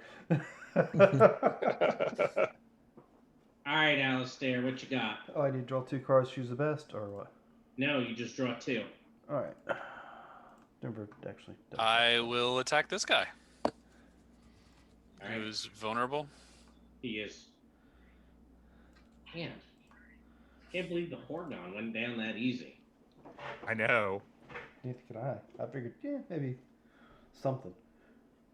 All right, Alistair, what you got? Oh, I need to draw 2 cards, choose the best, or what? No, you just draw 2. All right. Never actually. I will attack this guy, All right. who's vulnerable. He is. Man, can't believe the Horgon went down that easy. I know. Neither could I. I figured, yeah, maybe something.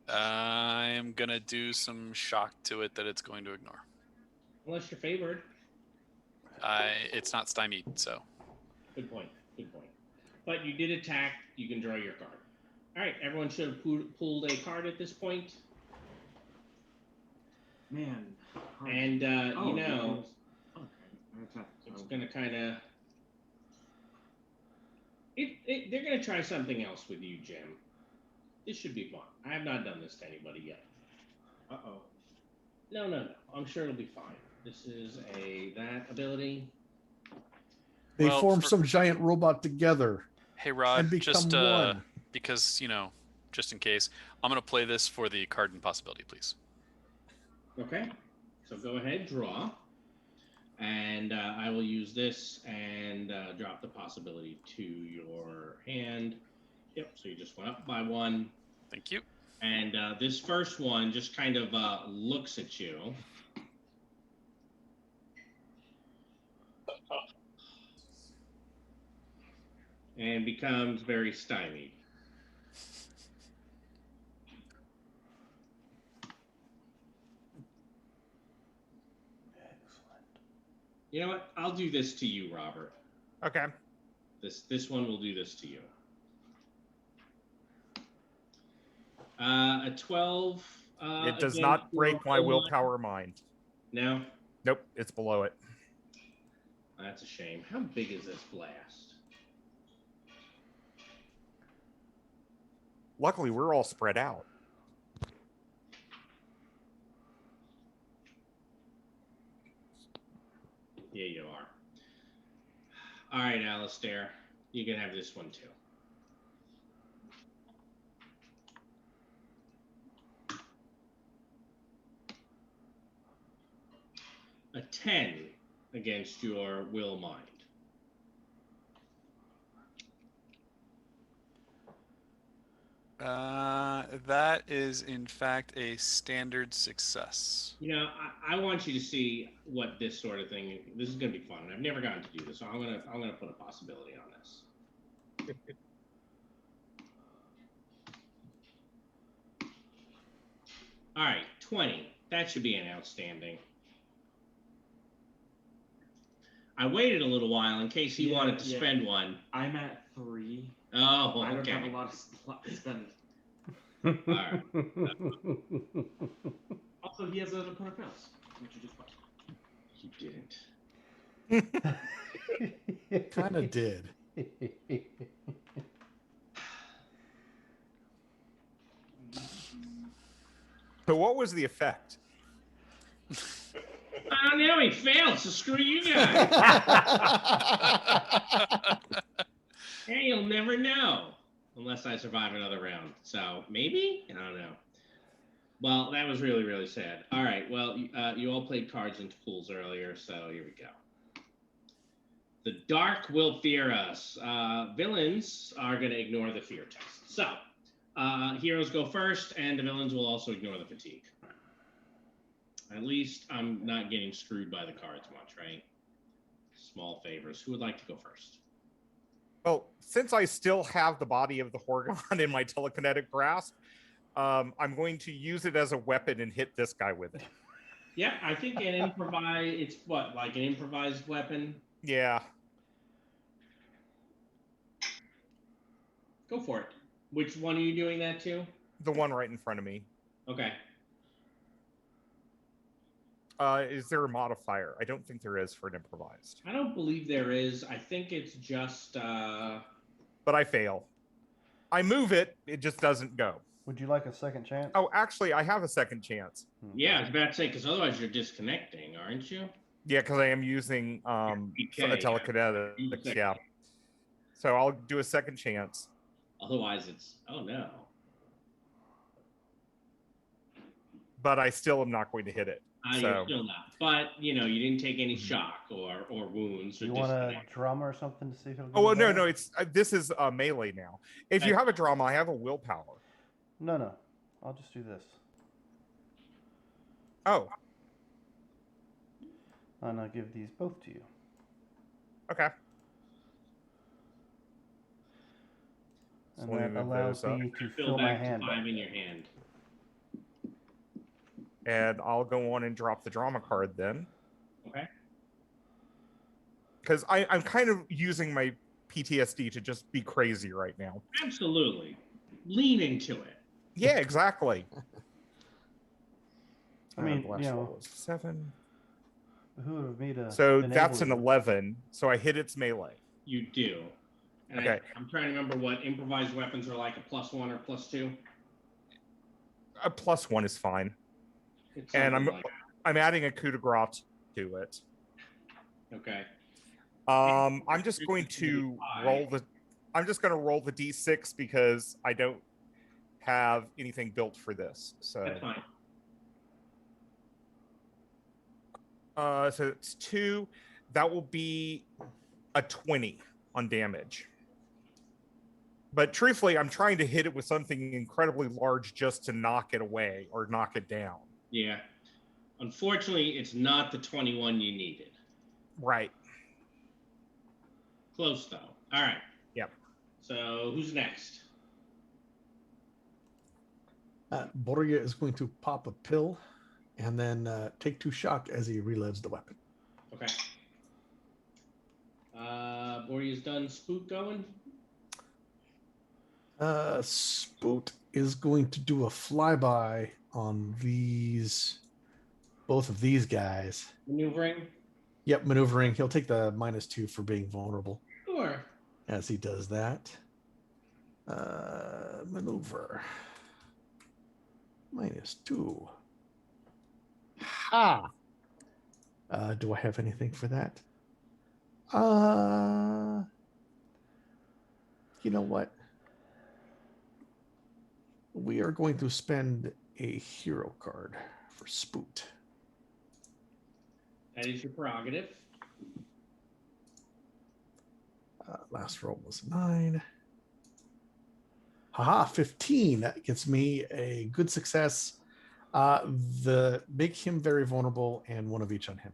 I'm gonna do some shock to it that it's going to ignore. Unless you're favored. It's not stymied, so. Good point. Good point. But you did attack. You can draw your card. All right. Everyone should have pulled a card at this point. Man. And, Oh, you know, okay. it's going to kind of... They're going to try something else with you, Jim. This should be fun. I have not done this to anybody yet. Uh-oh. No. I'm sure it'll be fine. This is that ability. They Well, form some giant robot together. Hey, Rod, And become just one. because, just in case, I'm going to play this for the card and possibility, please. Okay. So go ahead, draw. And I will use this and drop the possibility to your hand. Yep, so you just went up by 1. Thank you. And this first one just kind of looks at you. And becomes very stymied. You know what? I'll do this to you, Robert. Okay. This one will do this to you. A 12. It does against not break your my whole willpower mind. No? Nope, it's below it. That's a shame. How big is this blast? Luckily, we're all spread out. Yeah, you are. All right, Alistair. You can have this one too. A 10 against your will mind. That is in fact a standard success. You know, I want you to see what this sort of thing. This is going to be fun. I've never gotten to do this, so I'm gonna put a possibility on this. All right, 20. That should be an outstanding. I waited a little while in case he wanted to spend one. I'm at 3. Oh, okay. I don't have a lot to spend. All right. Also, he has an opponent fails, which you just watched. He didn't. Kind of did. So what was the effect? I don't know. He failed, so screw you guys. Hey, you'll never know unless I survive another round. So maybe? I don't know. Well, that was really, really sad. All right. Well, you all played cards into pools earlier, so here we go. The dark will fear us. Villains are going to ignore the fear test. So heroes go first, and the villains will also ignore the fatigue. At least I'm not getting screwed by the cards much, right? Small favors. Who would like to go first? Well, since I still have the body of the Horgon in my telekinetic grasp, I'm going to use it as a weapon and hit this guy with it. Yeah, I think an improvised, it's what, like an improvised weapon? Yeah. Go for it. Which one are you doing that to? The one right in front of me. Okay. Is there a modifier? I don't think there is for an improvised. I don't believe there is. I think it's just... But I fail. I move it, it just doesn't go. Would you like a second chance? Oh, actually, I have a second chance. Yeah, I was about to say, because otherwise you're disconnecting, aren't you? Yeah, because I am using a telekinetic. Yeah. So I'll do a second chance. Otherwise it's... Oh, no. But I still am not going to hit it. You're still not. But, you know, you didn't take any shock or wounds. Or you want a drama or something to see if it'll Oh, well, better? no. It's this is melee now. If you have a drama, I have a willpower. No. I'll just do this. Oh, And I'll give these both to you. okay. And So let me that move allows those up. me to fill fill my back hand to up. 5 in your hand. And I'll go on and drop the drama card then. Okay. Because I'm kind of using my PTSD to just be crazy right now. Absolutely. Lean into it. Yeah, exactly. I mean, last you know, roll was 7. Who would have made a... So been that's able an to- 11. So I hit its melee. You do. And Okay. I'm trying to remember what improvised weapons are like, a +1 or +2. A +1 is fine. It's And something I'm adding a coup de grace to it. okay. I'm just going to roll the d6 because I don't have anything built for this. So That's fine. So it's 2. That will be a 20 on damage. But truthfully, I'm trying to hit it with something incredibly large just to knock it away or knock it down. Yeah. Unfortunately, it's not the 21 you needed. Right. Close, though. All right. Yep. So who's next? Borgia is going to pop a pill and then take 2 shock as he reloads the weapon. Okay. Borya's done spook going. Spoot is going to do a flyby on both of these guys. Maneuvering. Yep, maneuvering. He'll take the -2 for being vulnerable Sure. as he does that. Maneuver. -2. Ha! Do I have anything for that? You know what? We are going to spend a hero card for Spoot. That is your prerogative. Last roll was 9. Haha, 15. That gets me a good success. Make him very vulnerable and one of each on him.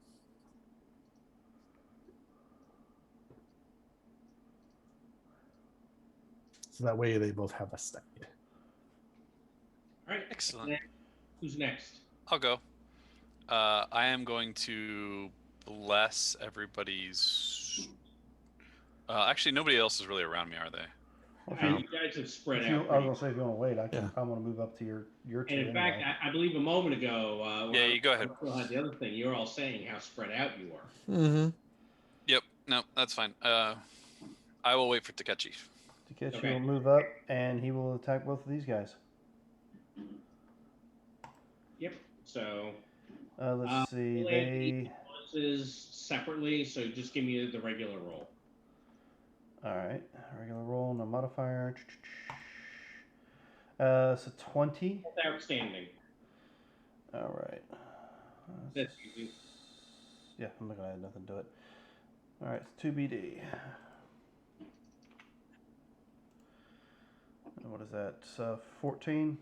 So that way they both have a stide. All right. Excellent. Who's next? I'll go. I am going to bless everybody's. Actually, nobody else is really around me, are they? Well, You guys have spread if you, out. I was gonna say if you want to wait, Yeah. I'm gonna move up to your two. And in anyway. fact, I believe a moment ago, Yeah, you go ahead. I still had the other thing. You were all saying how spread out you are. Mm-hmm. Yep. No, that's fine. I will wait for Takechi. Takeshi Okay. will move up, and he will attack both of these guys. Yep. So Let's see. we'll add They. each bonuses separately. So just give me the regular roll. All right. Regular roll, no modifier. So 20. That's outstanding. All right. That's easy. Yeah, I'm not gonna add nothing to it. All right, it's 2BD. And what is that? 14.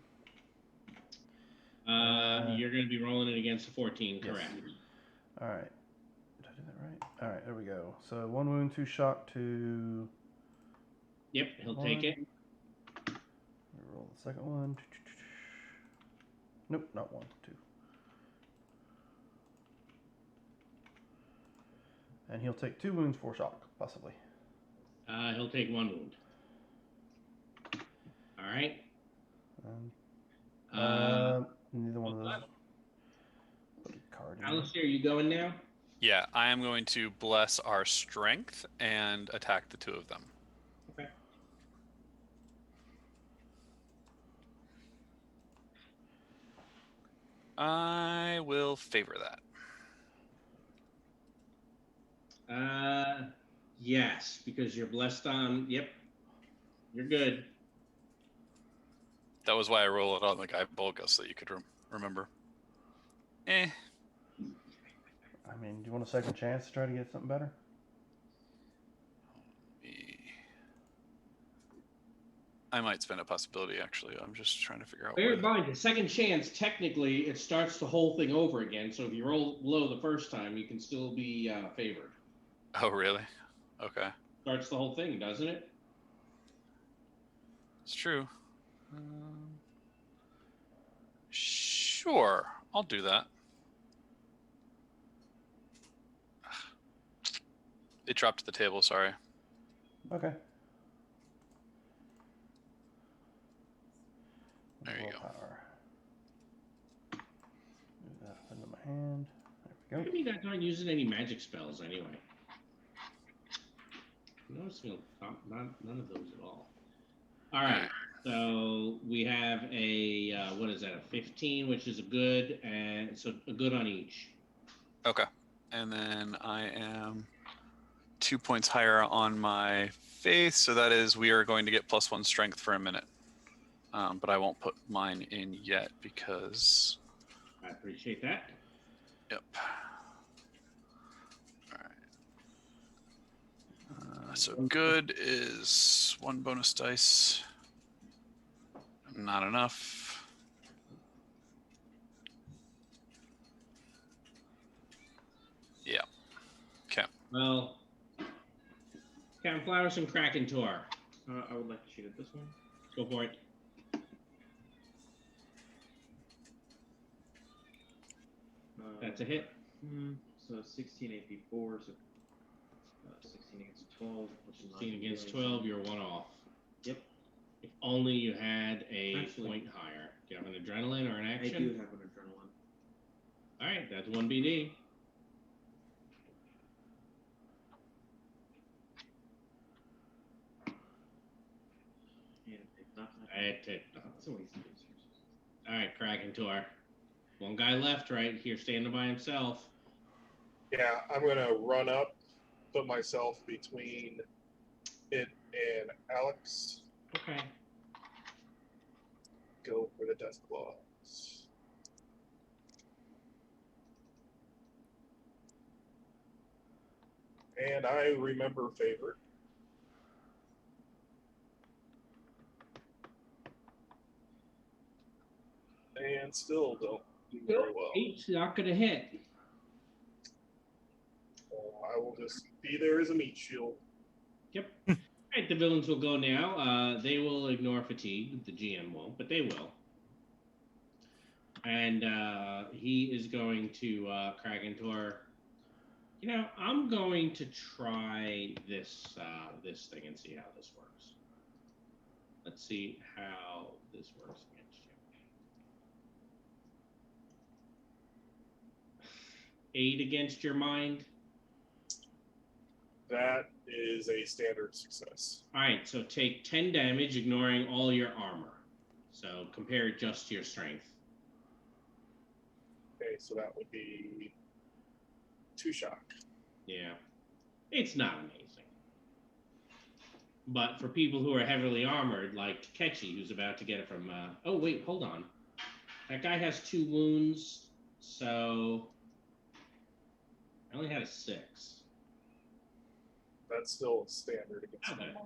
You're going to be rolling it against a 14, Yes. correct? All right. Did I do that right? All right, there we go. So 1 wound, 2 shock, 2. Yep, he'll take it. Roll the second one. Nope, not 1, 2. And he'll take 2 wounds, 4 shock, possibly. He'll take 1 wound. All right. Neither one of those. Put a card in. Alistair, you going now? Yeah, I am going to bless our strength and attack the 2 of them. Okay. I will favor that. Yes, because you're blessed on. Yep, you're good. That was why I rolled it on the guy Bolga so that you could remember. I mean, do you want a second chance to try to get something better? I might spend a possibility, actually. I'm just trying to figure out Bear where. in mind, the second chance, technically, it starts the whole thing over again. So if you roll low the first time, you can still be favored. Oh, really? Okay. Starts the whole thing, doesn't it? It's true. Sure. I'll do that. It dropped to the table, sorry. Okay. There you go. Willpower. Move that into my hand. There we Maybe go. you guys aren't using any magic spells anyway. Notice none of those at all. All right. So we have a what is that? A 15, which is a good, and so a good on each. Okay. And then I am 2 points higher on my faith, so that is we are going to get +1 strength for a minute. But I won't put mine in yet because. I appreciate that. Yep. All right. So good is 1 bonus dice. Not enough. Yeah. Okay. Well, Count Flowers and Kraken Tor. I would like to shoot at this one. Go for it. That's a hit. So 16 AP4, so 16 against 12, which is 16 against damage. 12, you're 1 off. Yep. If only you had a Actually- point higher. Do you have an adrenaline or an I action? do have an adrenaline. All right, that's 1 BD. And All right, Krakentor. One guy left right here, standing by himself. Yeah, I'm gonna run up, put myself between it and Alex. Okay. Go for the death claws. And I remember favorite. And still don't do very well. 8's not going to hit. So I will just be there as a meat shield. Yep. All right, the villains will go now. They will ignore fatigue. The GM won't, but they will. And he is going to Krakentor. You know, I'm going to try this this thing and see how this works. Let's see how this works against you. 8 against your mind. That is a standard success. All right, so take 10 damage, ignoring all your armor. So compare it just to your strength. Okay, so that would be 2 shock. Yeah, it's not amazing. But for people who are heavily armored, like Takechi, who's about to get it from... oh, wait, hold on. That guy has 2 wounds, so... I only had a 6. That's still standard against Okay. them.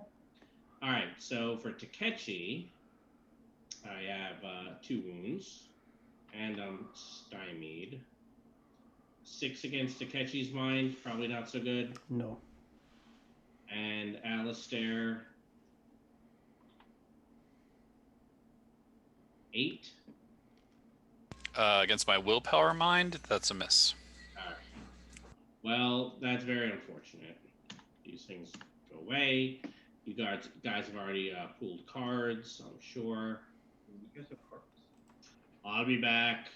All right, so for Takechi, I have 2 wounds, and I'm stymied. 6 against Takechi's mind, probably not so good. No. And Alistair, 8. Against my willpower mind, that's a miss. All right. Well, that's very unfortunate. These things go away. You guys have already pulled cards, I'm sure. You guys have cards. I'll be back.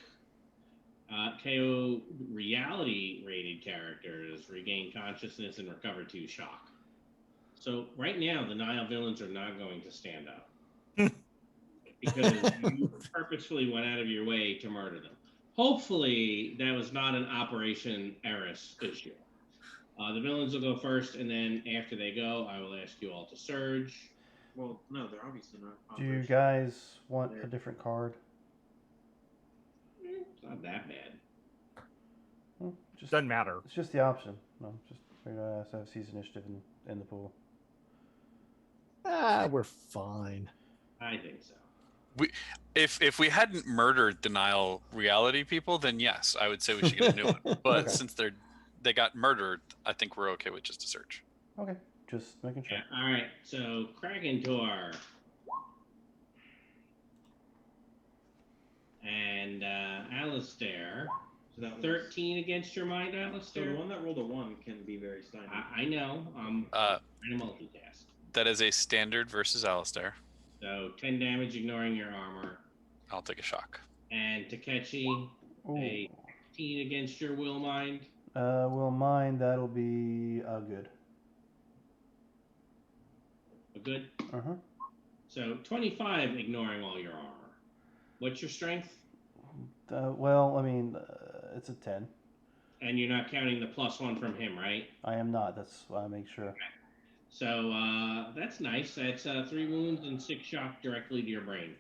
KO reality rated characters regain consciousness and recover 2 shock. So right now, the Nile villains are not going to stand up because you purposefully went out of your way to murder them. Hopefully, that was not an Operation Eris issue. The villains will go first, and then after they go, I will ask you all to surge. Well, no, they're obviously not. Do you guys want a different card? It's not that bad. Well, just, Doesn't matter. it's just the option. No, just figured I have to have seize initiative in the pool. We're fine. I think so. If we hadn't murdered denial reality people, then yes, I would say we should get a new one. But Okay. since they got murdered, I think we're okay with just a search. Okay, just making sure. Yeah, all right, so Krakentor. And Alistair. So that 13 against your mind, So Alistair? the one that rolled a 1 can be very stymied. I know. I'm trying to multitask. That is a standard versus Alistair. So 10 damage, ignoring your armor. I'll take a shock. And Takechi, Ooh. a 15 against your will mind. Well, mine, that'll be good. A good. Uh-huh. So 25, ignoring all your armor. What's your strength? Well, I mean, it's a 10. And you're not counting the +1 from him, right? I am not. That's why I make sure. So that's nice. That's 3 wounds and 6 shock directly to your brain.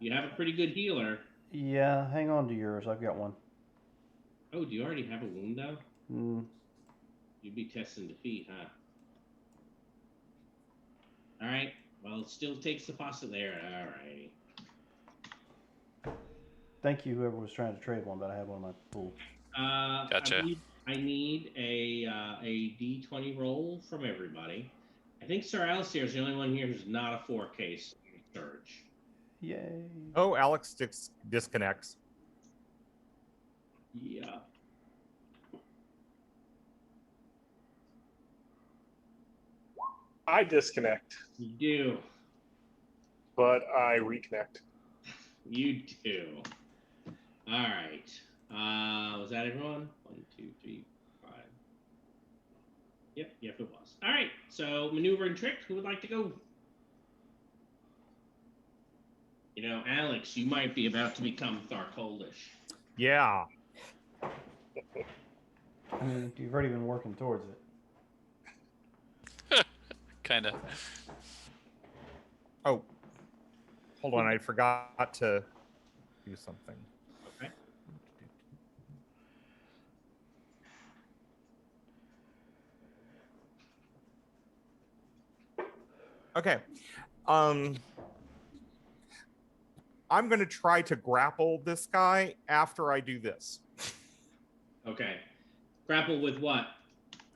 You have a pretty good healer. Yeah, hang on to yours. I've got one. Oh, do you already have a wound, though? Mm, You'd be testing defeat, huh? All right. Well, it still takes the possibility. All right. thank you, whoever was trying to trade one, but I have one in my pool. Gotcha. I need a D20 roll from everybody. I think Sir Alistair is the only one here who's not a 4-case surge. Yay. Oh, Alex disconnects. Yeah. I disconnect, You do. but I reconnect. You do. All right. Was that everyone? 1, 2, 3, 5. Yep, it was. All right, so maneuver and trick. Who would like to go? You know, Alex, you might be about to become Tharkoldish. Yeah. I mean, you've already been working towards it. Kind of. Oh, hold on. I forgot to do something. Okay. Okay. I'm going to try to grapple this guy after I do this. Okay. Grapple with what?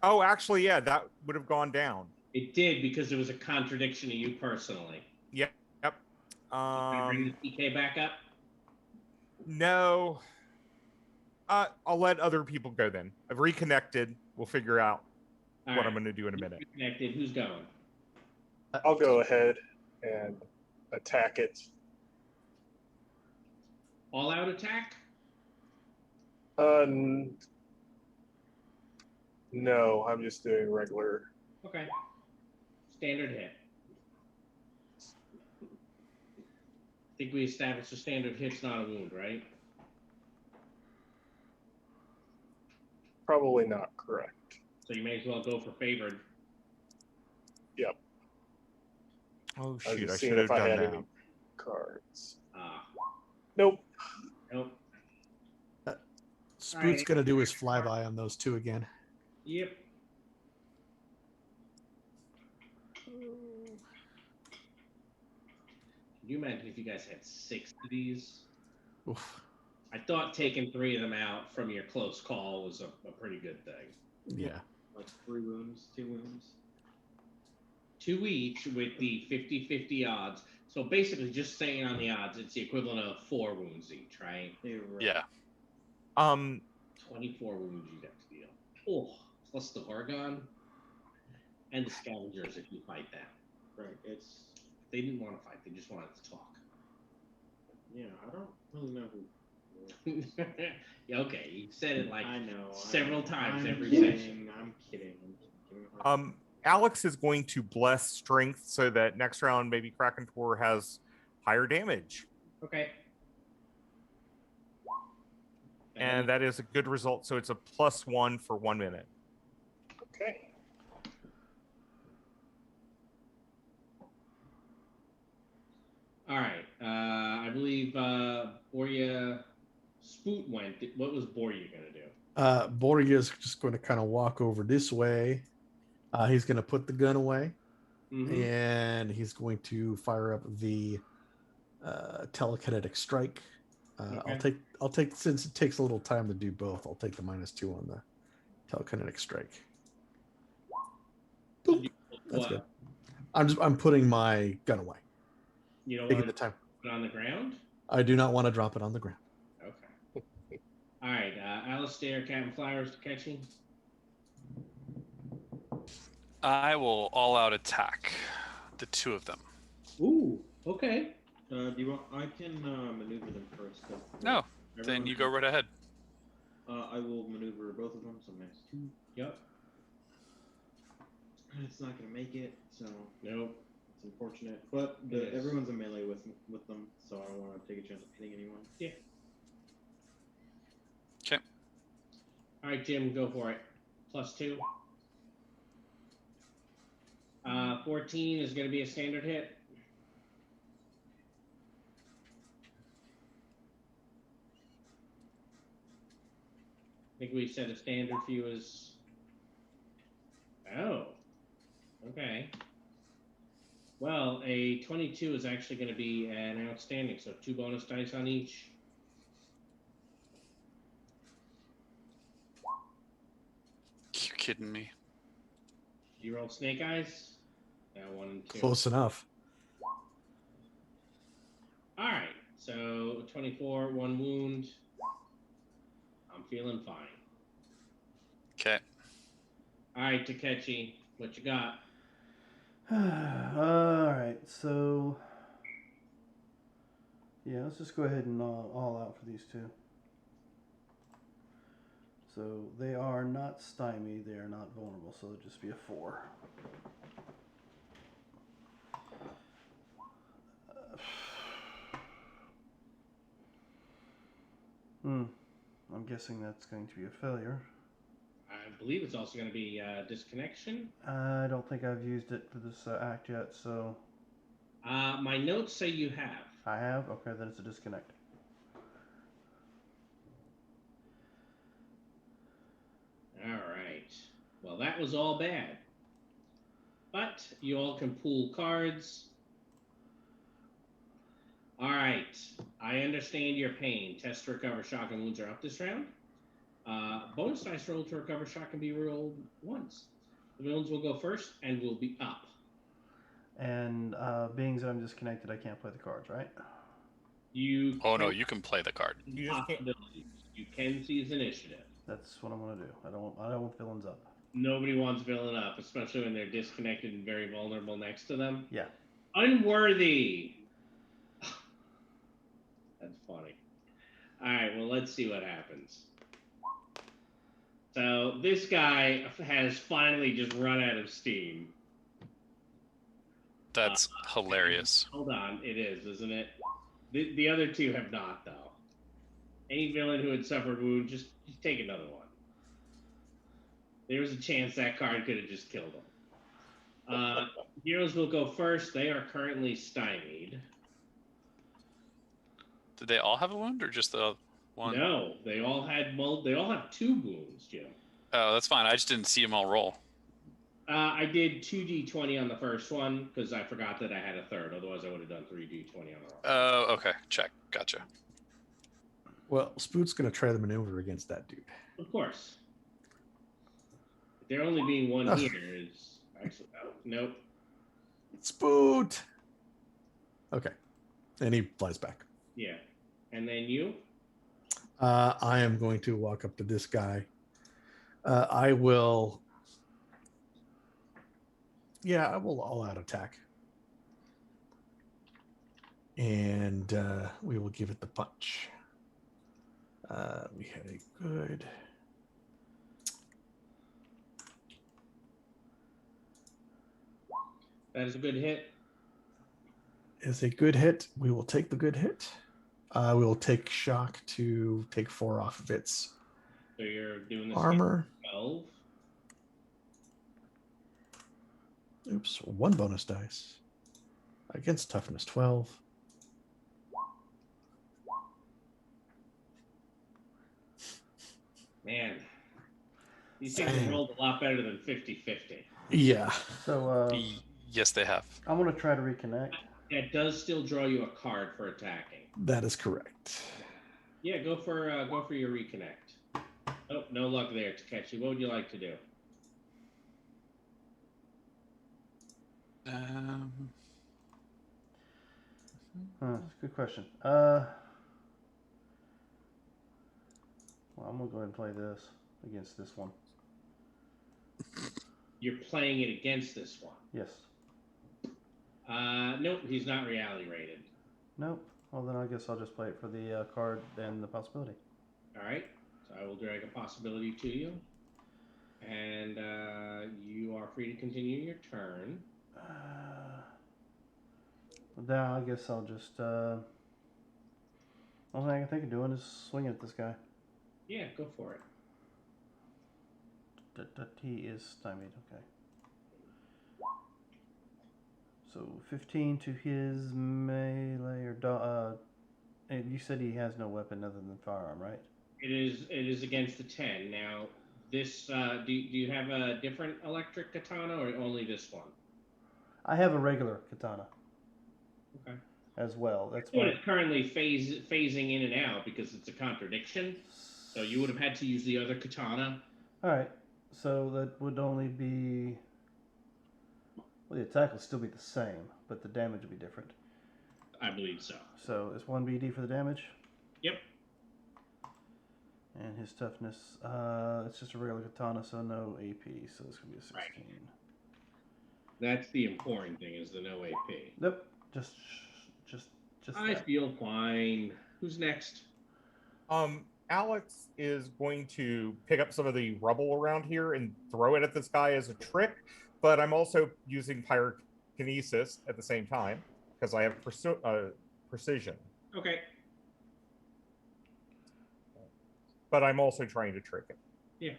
Oh, actually, yeah, that would have gone down. It did because there was a contradiction to you personally. Yep. Yep. Can I bring the PK back up? No. I'll let other people go then. I've reconnected. We'll figure out All what right. I'm going to do in a minute. Connected. Who's going? I'll go ahead and attack it. All out attack? No, I'm just doing regular. Okay. Standard hit. I think we established a standard hit's not a wound, right? Probably not correct. So you may as well go for favored. Yep. Oh, I was shoot. I just should seeing have if I done had that. any cards. Ah. Nope. Nope. Spoot's Alright. going to do his flyby on those two again. Yep. Can you imagine if you guys had 6 of these? Oof. I thought taking 3 of them out from your close call was a pretty good thing. Yeah. Like 3 wounds, 2 wounds. 2 each with the 50-50 odds. So basically, just saying on the odds, it's the equivalent of 4 wounds each, right? Yeah. 24 wounds you'd have to deal. Oh, plus the Oregon and the scavengers if you fight that. Right. They didn't want to fight; they just wanted to talk. Yeah, I don't really know who. Yeah, okay, you said it like I know several times I'm every kidding, session. I'm kidding. Alex is going to bless strength so that next round maybe Kraken Tor has higher damage. Okay. And that is a good result. So it's a +1 for 1 minute. Okay. All right. I believe Borya Spoot went. What was Borya going to do? Borgia's just going to kind of walk over this way. He's going to put the gun away, and he's going to fire up the telekinetic strike. Okay. I'll take since it takes a little time to do both. I'll take the -2 on the telekinetic strike. Boop. That's good. I'm putting my gun away. You don't Taking want the time. to put it on the ground? I do not want to drop it on the ground. Okay. All right. Alistair, Captain Flowers to catching. I will all out attack the 2 of them. Ooh. Okay. Do you want? I can maneuver them first. No, then you go right ahead. I will maneuver both of them. So -2. Yep. It's not gonna make it, so Nope. it's unfortunate. But Yes. everyone's in melee with them, so I don't want to take a chance of hitting anyone. Yeah. Okay. All right, Jim, go for it. +2. 14 is going to be a standard hit. I think we said a standard for you is. Oh. Okay. Well, a 22 is actually going to be an outstanding, so 2 bonus dice on each. You kidding me? You rolled snake eyes? Yeah, 1 and 2. Close enough. All right, so 24, 1 wound. I'm feeling fine. Okay. All right, Takechi, what you got? All right, so yeah, let's just go ahead and all out for these 2. So they are not stymied, they are not vulnerable, so it'll just be a 4. I'm guessing that's going to be a failure. I believe it's also going to be disconnection. I don't think I've used it for this act yet, so... My notes say you have. I have? Okay, then it's a disconnect. All right. Well, that was all bad. But you all can pool cards. All right. I understand your pain. Test to recover shock and wounds are up this round. Bonus dice roll to recover shock can be rolled once. The wounds will go first and will be up. And being that I'm disconnected, I can't play the cards, right? You. Oh no, you can play the card. You just can't. You can seize initiative. That's what I'm gonna do. I don't want villains up. Nobody wants villain up, especially when they're disconnected and very vulnerable next to them. Yeah. Unworthy. That's funny. All right, well, let's see what happens. So this guy has finally just run out of steam. That's hilarious. Hold on, it is, isn't it? The other two have not, though. Any villain who had suffered wound, just take another one. There was a chance that card could have just killed him. Heroes will go first. They are currently stymied. Did they all have a wound or just the one? No, they all have 2 wounds, Jim. Oh, that's fine. I just didn't see them all roll. I did 2d20 on the first one because I forgot that I had a third. Otherwise, I would have done 3d20 on the roll. Oh, okay. Check. Gotcha. Well, Spoot's going to try the maneuver against that dude. Of course. There only being one here is actually nope. Spoot. Okay, and he flies back. Yeah, and then you. I am going to walk up to this guy. I will. Yeah, I will all-out attack, and we will give it the punch. We had a good. That is a good hit. Is a good hit. We will take the good hit. We will take shock to take 4 off of its So you're doing this armor. 12. Oops, 1 bonus dice against toughness 12. Man, these things have rolled a lot better than 50-50. Yeah. So Yes, they have. I'm gonna try to reconnect. That does still draw you a card for attacking. That is correct. Yeah, go for your reconnect. Oh, no luck there, Takeshi. What would you like to do? Good question. Well, I'm gonna go ahead and play this against this one. You're playing it against this one. Yes. Nope, he's not reality rated. Nope. Well, then I guess I'll just play it for the card and the possibility. All right, so I will drag a possibility to you, and you are free to continue your turn. Now I guess I'll just. Only thing I can think of doing is swinging at this guy. Yeah, go for it. He is stymied. Okay. So 15 to his melee or and you said he has no weapon other than firearm, right? It is against the 10. Now, this do you have a different electric katana or only this one? I have a regular katana. Okay. As well. That's But why. it's currently phasing in and out because it's a contradiction. So you would have had to use the other katana. All right. So that would only be. Well, the attack will still be the same, but the damage will be different. I believe so. So it's 1 BD for the damage. Yep. And his toughness, it's just a regular katana, so no AP, so it's gonna be a 16. Right. That's the important thing is the no AP. Nope. Just. I that. feel fine. Who's next? Alex is going to pick up some of the rubble around here and throw it at this guy as a trick, but I'm also using pyrokinesis at the same time because I have precision. Okay. But I'm also trying to trick it. Yeah.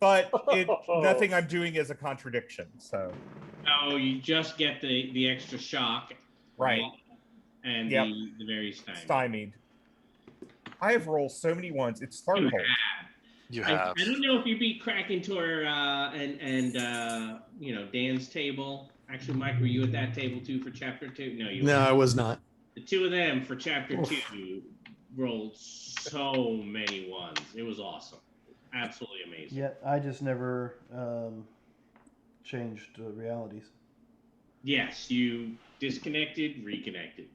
But nothing I'm doing is a contradiction. So. No, you just get the extra shock. Right. And Yep. the very stymied. I have rolled so many ones. It's Thargold. You have. I don't know if you beat Krakentor and Dan's table. Actually, Mike, were you at that table too for chapter 2? No, you No, weren't. I was not. The two of them for chapter 2 rolled so many ones. It was awesome. Absolutely amazing. Yet I just never changed realities. Yes, you disconnected, reconnected,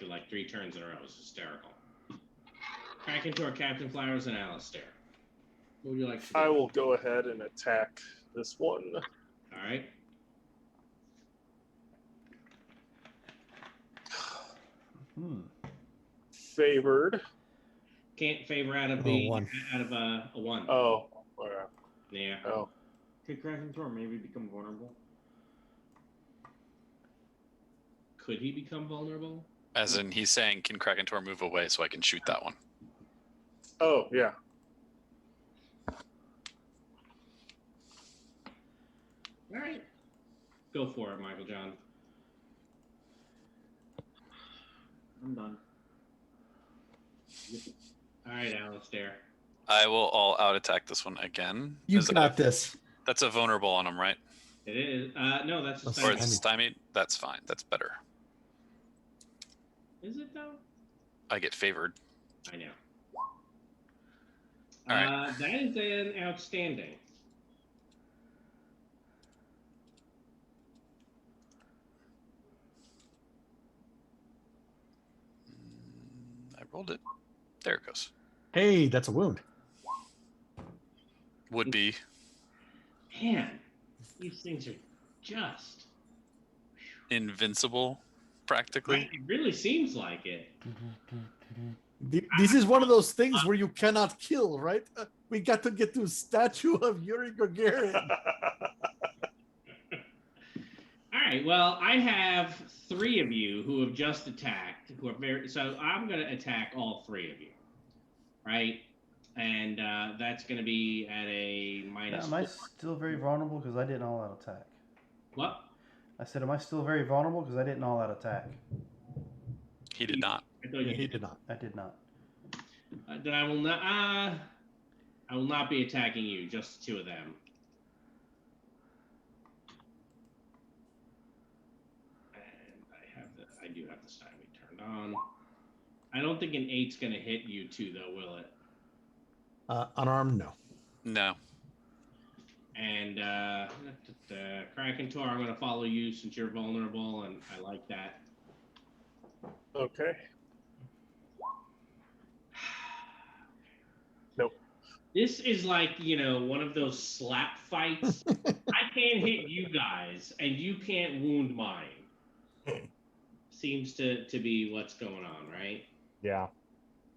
like 3 turns in a row. It was hysterical. Krakentor, Captain Flowers, and Alistair. What would you like to do? I will go ahead and attack this one. All right. Favored. Can't favor out of a 1. Oh. Yeah. Oh. Could Krakentor maybe become vulnerable? Could he become vulnerable? As in, he's saying, can Krakentor move away so I can shoot that one? Oh, yeah. All right. Go for it, Michael John. I'm done. All right, Alistair. I will all out attack this one again. You Is got this. That's a vulnerable on him, right? It is. No, that's a That's Or stymied. it's stymied? That's fine. That's better. Is it though? I get favored. I know. All right. That is an outstanding. I rolled it. There it goes. Hey, that's a wound. Would be. Man, these things are just. Invincible, practically. It really seems like it. This is one of those things where you cannot kill, right? We got to get to a statue of Yuri Gagarin. All right. Well, I have 3 of you who have just attacked. So I'm going to attack all 3 of you, right? And that's going to be at a minus. Am I 4. still very vulnerable because I didn't all out attack? What? I said, am I still very vulnerable because I didn't all out attack? He did not. I thought you He did not. I did not. Then I will not. I will not be attacking you. Just 2 of them. And I do have the stymie turned on. I don't think an 8's going to hit you 2, though, will it? Unarmed, no. No. And Krakentor, I'm going to follow you since you're vulnerable, and I like that. Okay. Nope. This is like, one of those slap fights. I can't hit you guys, and you can't wound mine. Seems to be what's going on, right? Yeah.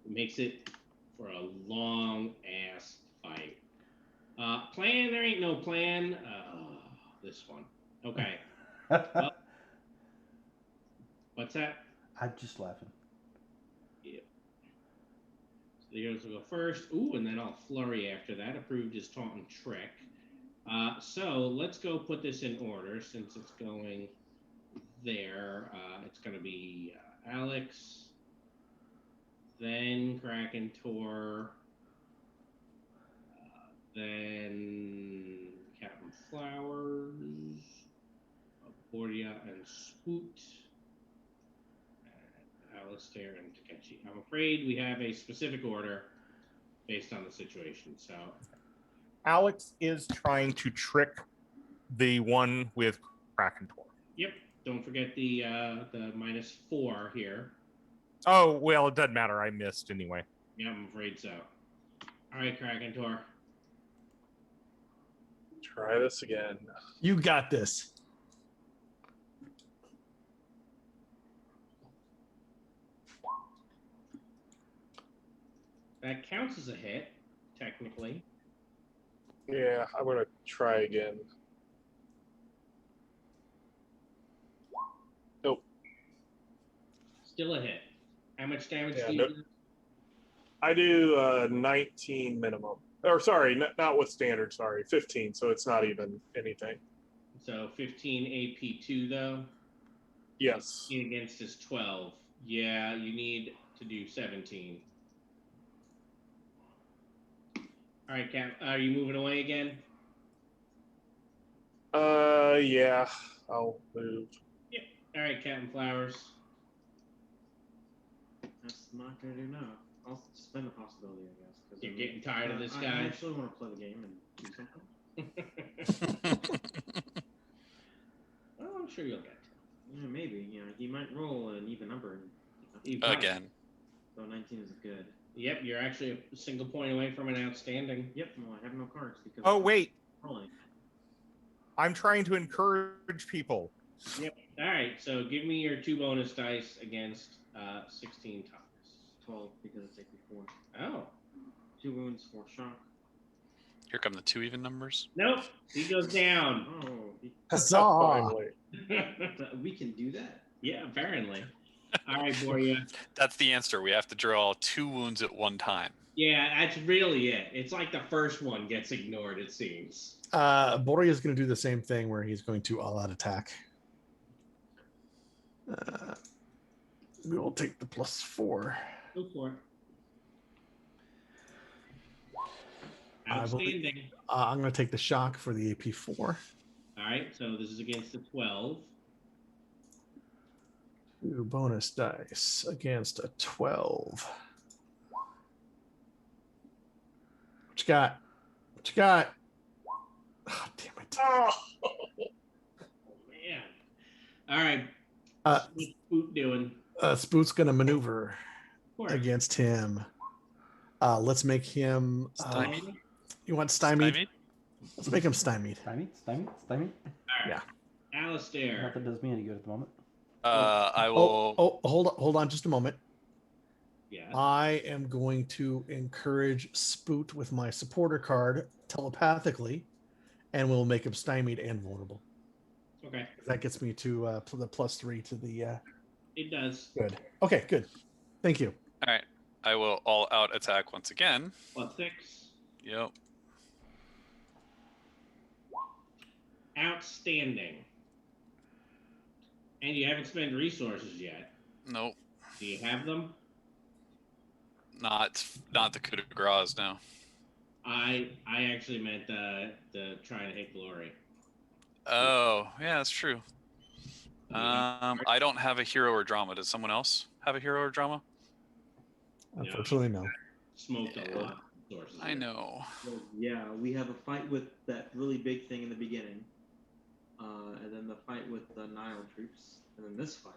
It makes it for a long-ass fight. Plan? There ain't no plan. This one. Okay. Well, what's that? I'm just laughing. Yeah. So the others will go first. Ooh, and then I'll flurry after that. Approved as taunt and trick. So let's go put this in order since it's going there. It's going to be Alex, then Krakentor, then Captain Flowers, Bordia and Spoot, and Alistair and Takechi. I'm afraid we have a specific order based on the situation. So Alex is trying to trick the one with Krakentor. Yep. Don't forget the -4 here. Oh, well, it doesn't matter. I missed anyway. Yeah, I'm afraid so. All right, Krakentor. Try this again. You got this. That counts as a hit, technically. Yeah, I'm gonna try again. Nope. Still a hit. How much damage Yeah, do you nope. do? I do 19 minimum. Or sorry, not with standard. Sorry, 15. So it's not even anything. So 15 AP2 though. Yes. 15 against is 12. Yeah, you need to do 17. All right, Cap. Are you moving away again? Yeah. I'll move. Yep. All right, Captain Flowers. That's not gonna do now. I'll suspend the possibility, I guess. 'Cause You're getting tired of this I guy. actually want to play the game and do something. Well, I'm sure you'll get to. Yeah, maybe. You know, he might roll an even number. And, You might. Again. So 19 is good. Yep, you're actually a single point away from an outstanding. Yep. Well, I have no cards because. Oh wait, Rolling. I'm trying to encourage people. Yep. All right, so give me your 2 bonus dice against 16 toughness. 12 because it's AP4. Oh. 2 wounds, 4 shock. Here come the 2 even numbers. Nope, he goes down. Oh, Huzzah! Finally. we can do that. Yeah, apparently. All right, Boria. That's the answer. We have to draw 2 wounds at one time. Yeah, that's really it. It's like the first one gets ignored, it seems. Boria is going to do the same thing where he's going to all-out attack. We will take the +4. Go for it. I believe- Outstanding. I'm going to take the shock for the AP4. All right, so this is against the 12. 2 bonus dice against a 12. What you got? What you got? Oh, damn it. Oh. Man. All right. Uh, What's Boot doing? Spoot's going to maneuver Of course. against him. Let's make him. Stymied? You want stymied? Stymied? Let's make him stymied. Stymied? All right. Yeah. Alistair. Not that does me any good at the moment. I will. Hold on just a moment. Yeah. I am going to encourage Spoot with my supporter card telepathically, and we'll make him stymied and vulnerable. Okay. That gets me to the +3 to the. It does. Good. Okay, good. Thank you. All right. I will all out attack once again. +6. Yep. Outstanding. And you haven't spent resources yet. Nope. Do you have them? Not the coup de grace, no. I actually meant the trying to hit glory. Oh, yeah, that's true. I don't have a hero or drama. Does someone else have a hero or drama? Unfortunately, no. Smoked a Yeah. lot of resources. I know. Well, yeah, we have a fight with that really big thing in the beginning, and then the fight with the Nile troops, and then this fight,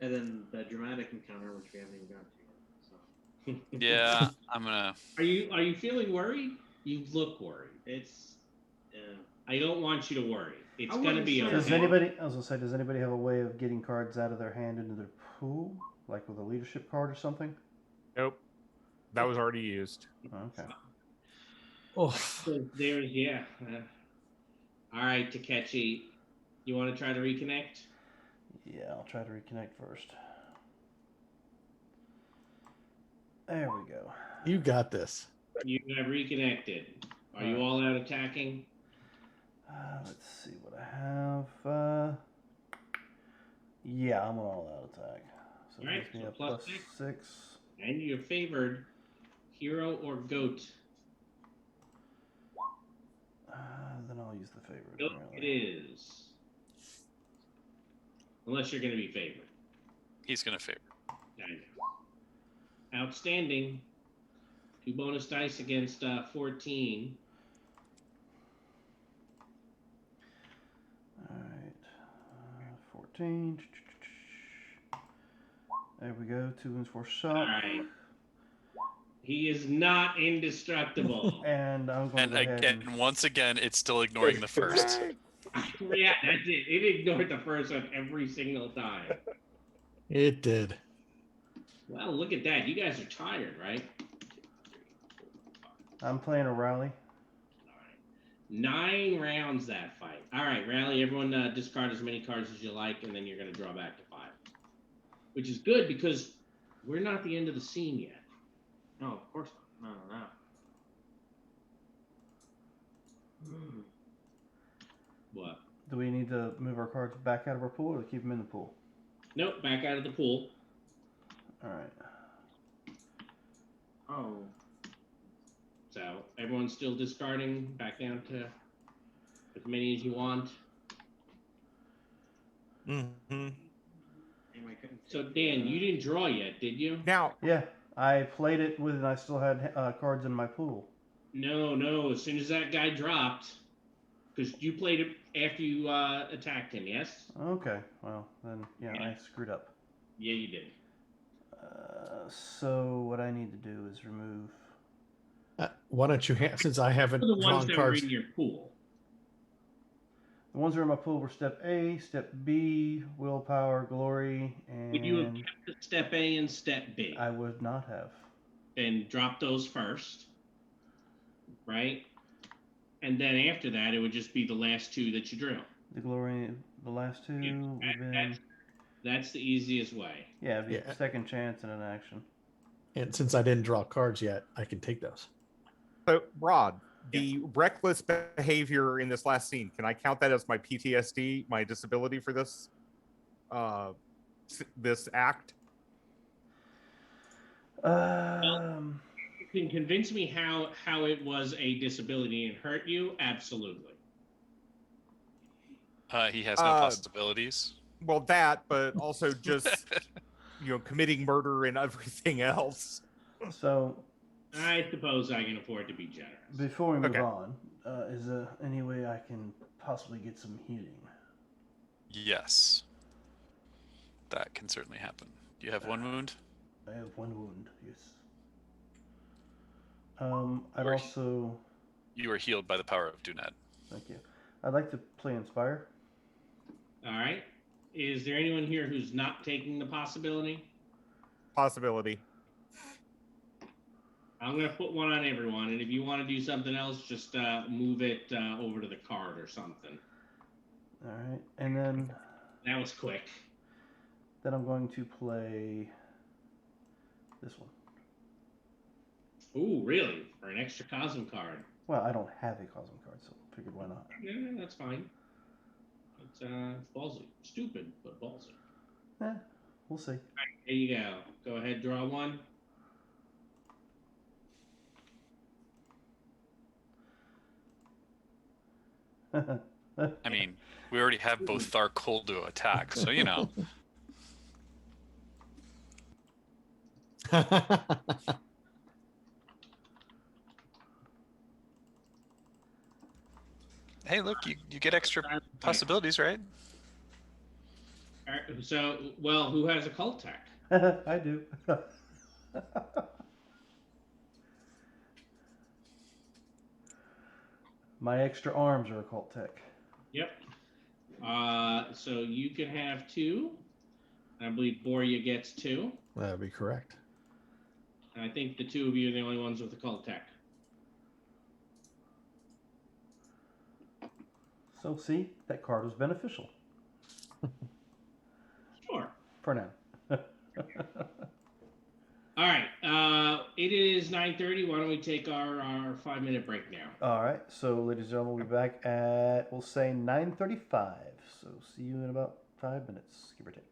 and then the dramatic encounter, which we haven't even got to yet. So Yeah, I'm gonna. Are you feeling worried? You look worried. it's, I don't want you to worry. It's I gonna wouldn't be say- okay. Does anybody? I was gonna say, does anybody have a way of getting cards out of their hand into their pool, like with a leadership card or something? Nope. That was already used. Okay. Oh, So there's all right, Takechi. You want to try to reconnect? Yeah, I'll try to reconnect first. There we go. you got this. You have reconnected. Are you all out attacking? Let's see what I have. Yeah, I'm an all-out attack. So Alright, gives me so a plus +6. And you're favored hero or goat. Then I'll use the favorite. Goat it apparently. is. Unless you're going to be favored. He's gonna favor. I know. Outstanding. 2 bonus dice against 14. Alright. 14. There we go. 2 wounds for shock. All right. He is not indestructible. And I'm going And to go ahead again, and once again, it's still ignoring the first. Yeah, that's it. It ignored the first one every single time. It did. Well, look at that. You guys are tired, right? I'm playing a rally. 9 rounds that fight. All right, rally. Everyone discard as many cards as you like, and then you're going to draw back to 5. Which is good because we're not at the end of the scene yet. No, of course not. No. What? Do we need to move our cards back out of our pool or keep them in the pool? Nope, back out of the pool. All right. Oh. So everyone's still discarding back down to as many as you want. Mm-hmm. So Dan, you didn't draw yet, did you? Now, Yeah, I played it with, and I still had cards in my pool. No. As soon as that guy dropped, because you played it after you attacked him, yes? Okay, well, then, yeah, I screwed up. Yeah, you did. So what I need to do is remove... Why don't you, since I haven't For the ones drawn that were cards, in your pool. The ones that are in my pool were step A, step B, willpower, glory, Would you have and kept step A and step B? I would not have. And drop those first, right? And then after that, it would just be the last 2 that you drew. The glory, the last 2 Yeah, would have been... That's the easiest way. Yeah, it'd be Yeah. second chance and an action. and since I didn't draw cards yet, I can take those. so Rod, the reckless behavior in this last scene, can I count that as my PTSD, my disability for this this act? You can convince me how it was a disability and hurt you? Absolutely. He has no possibilities. Well, that, but also just committing murder and everything else. So I suppose I can afford to be generous. before we move Okay. on, is there any way I can possibly get some healing? Yes. That can certainly happen. Do you have 1 wound? I have 1 wound, yes. I'd Or- also... You are healed by the power of Dunad. Thank you. I'd like to play Inspire. All right. Is there anyone here who's not taking the possibility? Possibility. I'm going to put 1 on everyone, and if you want to do something else, just move it over to the card or something. All right, and then That was quick. I'm going to play this one. Ooh, really? For an extra Cosm card? Well, I don't have a Cosm card, so I figured why not. Yeah, that's fine. It's ballsy. Stupid, but ballsy. We'll see. There you go. Go ahead, draw 1. I mean, we already have both Tharkol to attack, so Hey, look, you get extra possibilities, right? All right, so, well, who has a cult tech? I do. My extra arms are occult tech. Yep. So you can have 2. I believe Borya gets 2. That would be correct. And I think the 2 of you are the only ones with the cult tech. So see, that card was beneficial. Sure. For now. All right. It is 9:30. Why don't we take our 5-minute break now? All right. So, ladies and gentlemen, we'll be back at, we'll say 9:35. So, see you in about 5 minutes, give or take.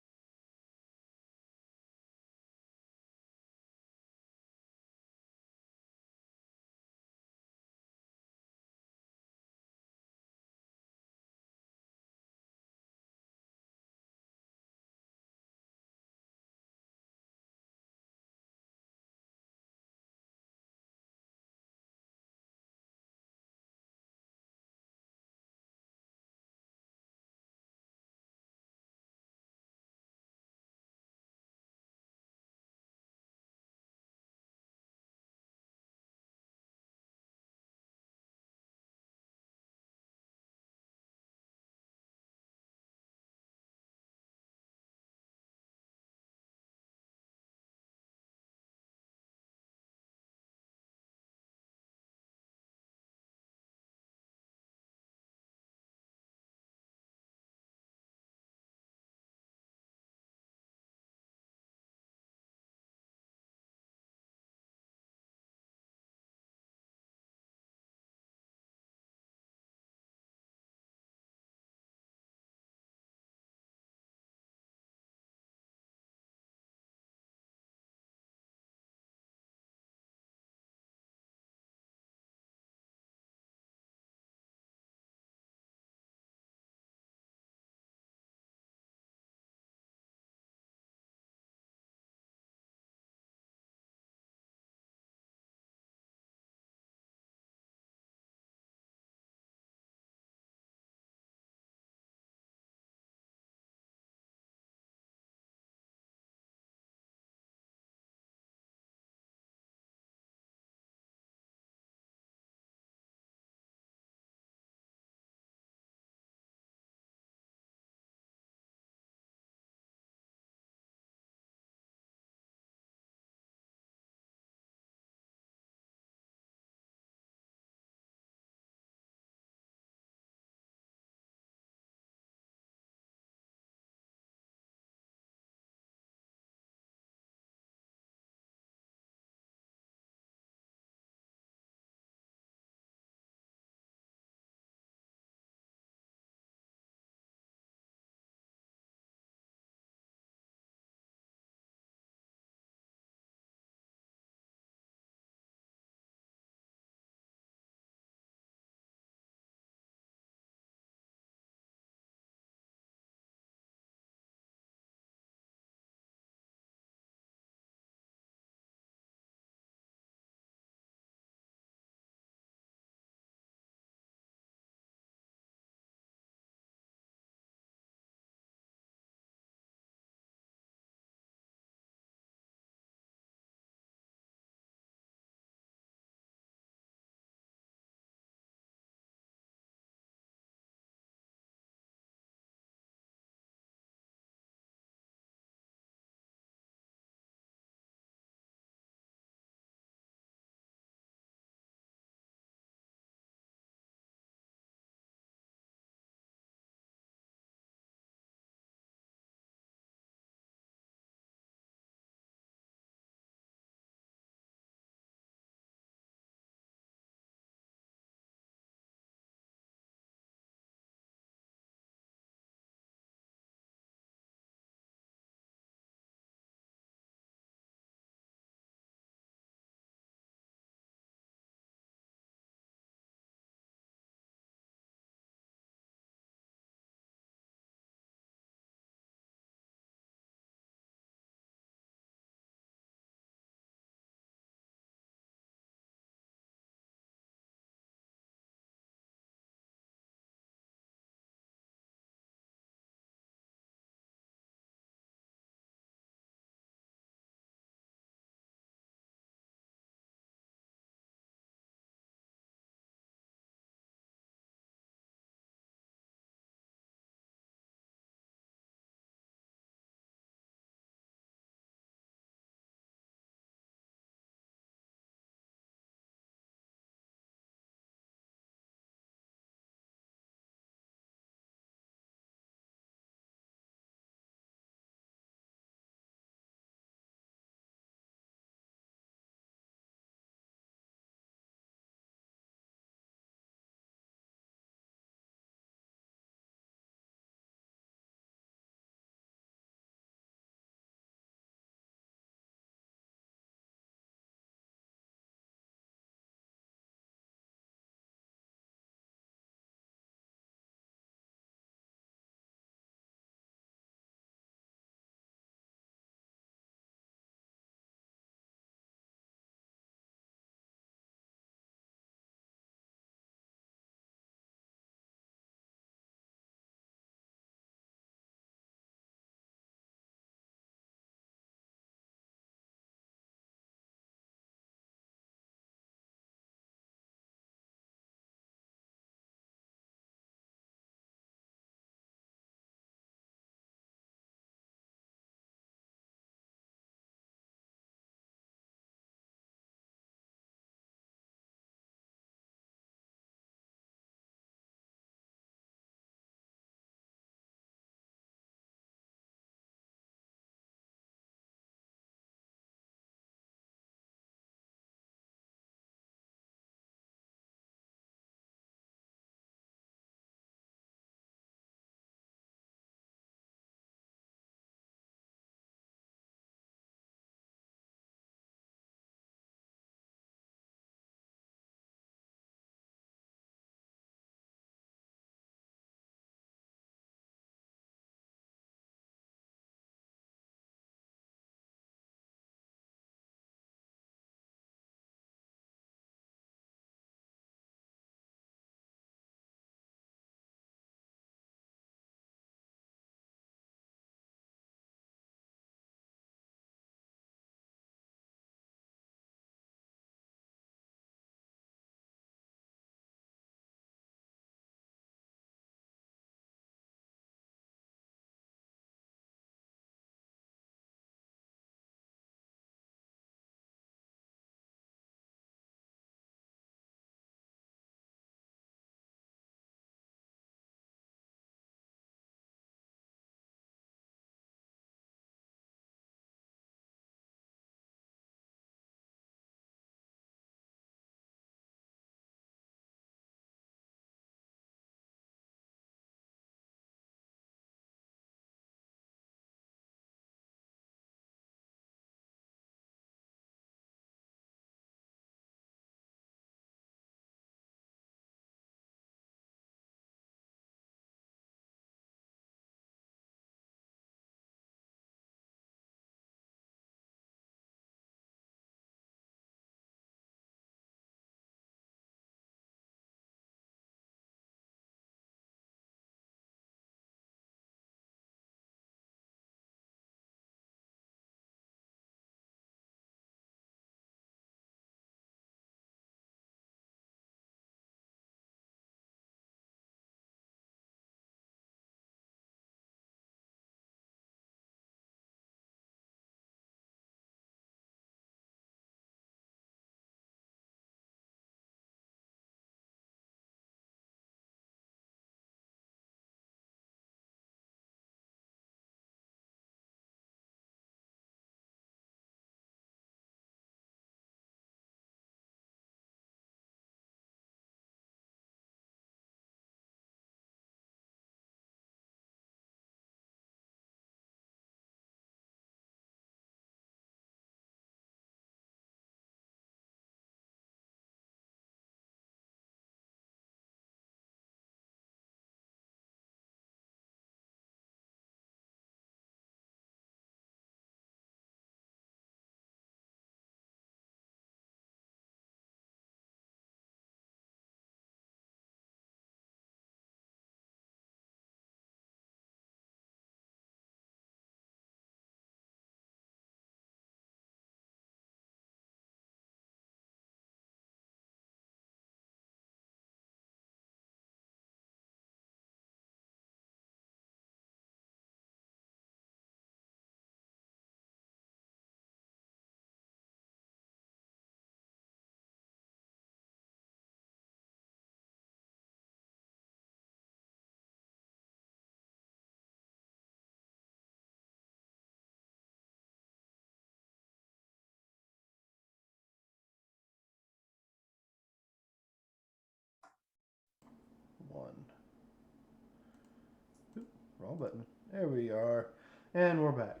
wrong button. There we are. And we're back.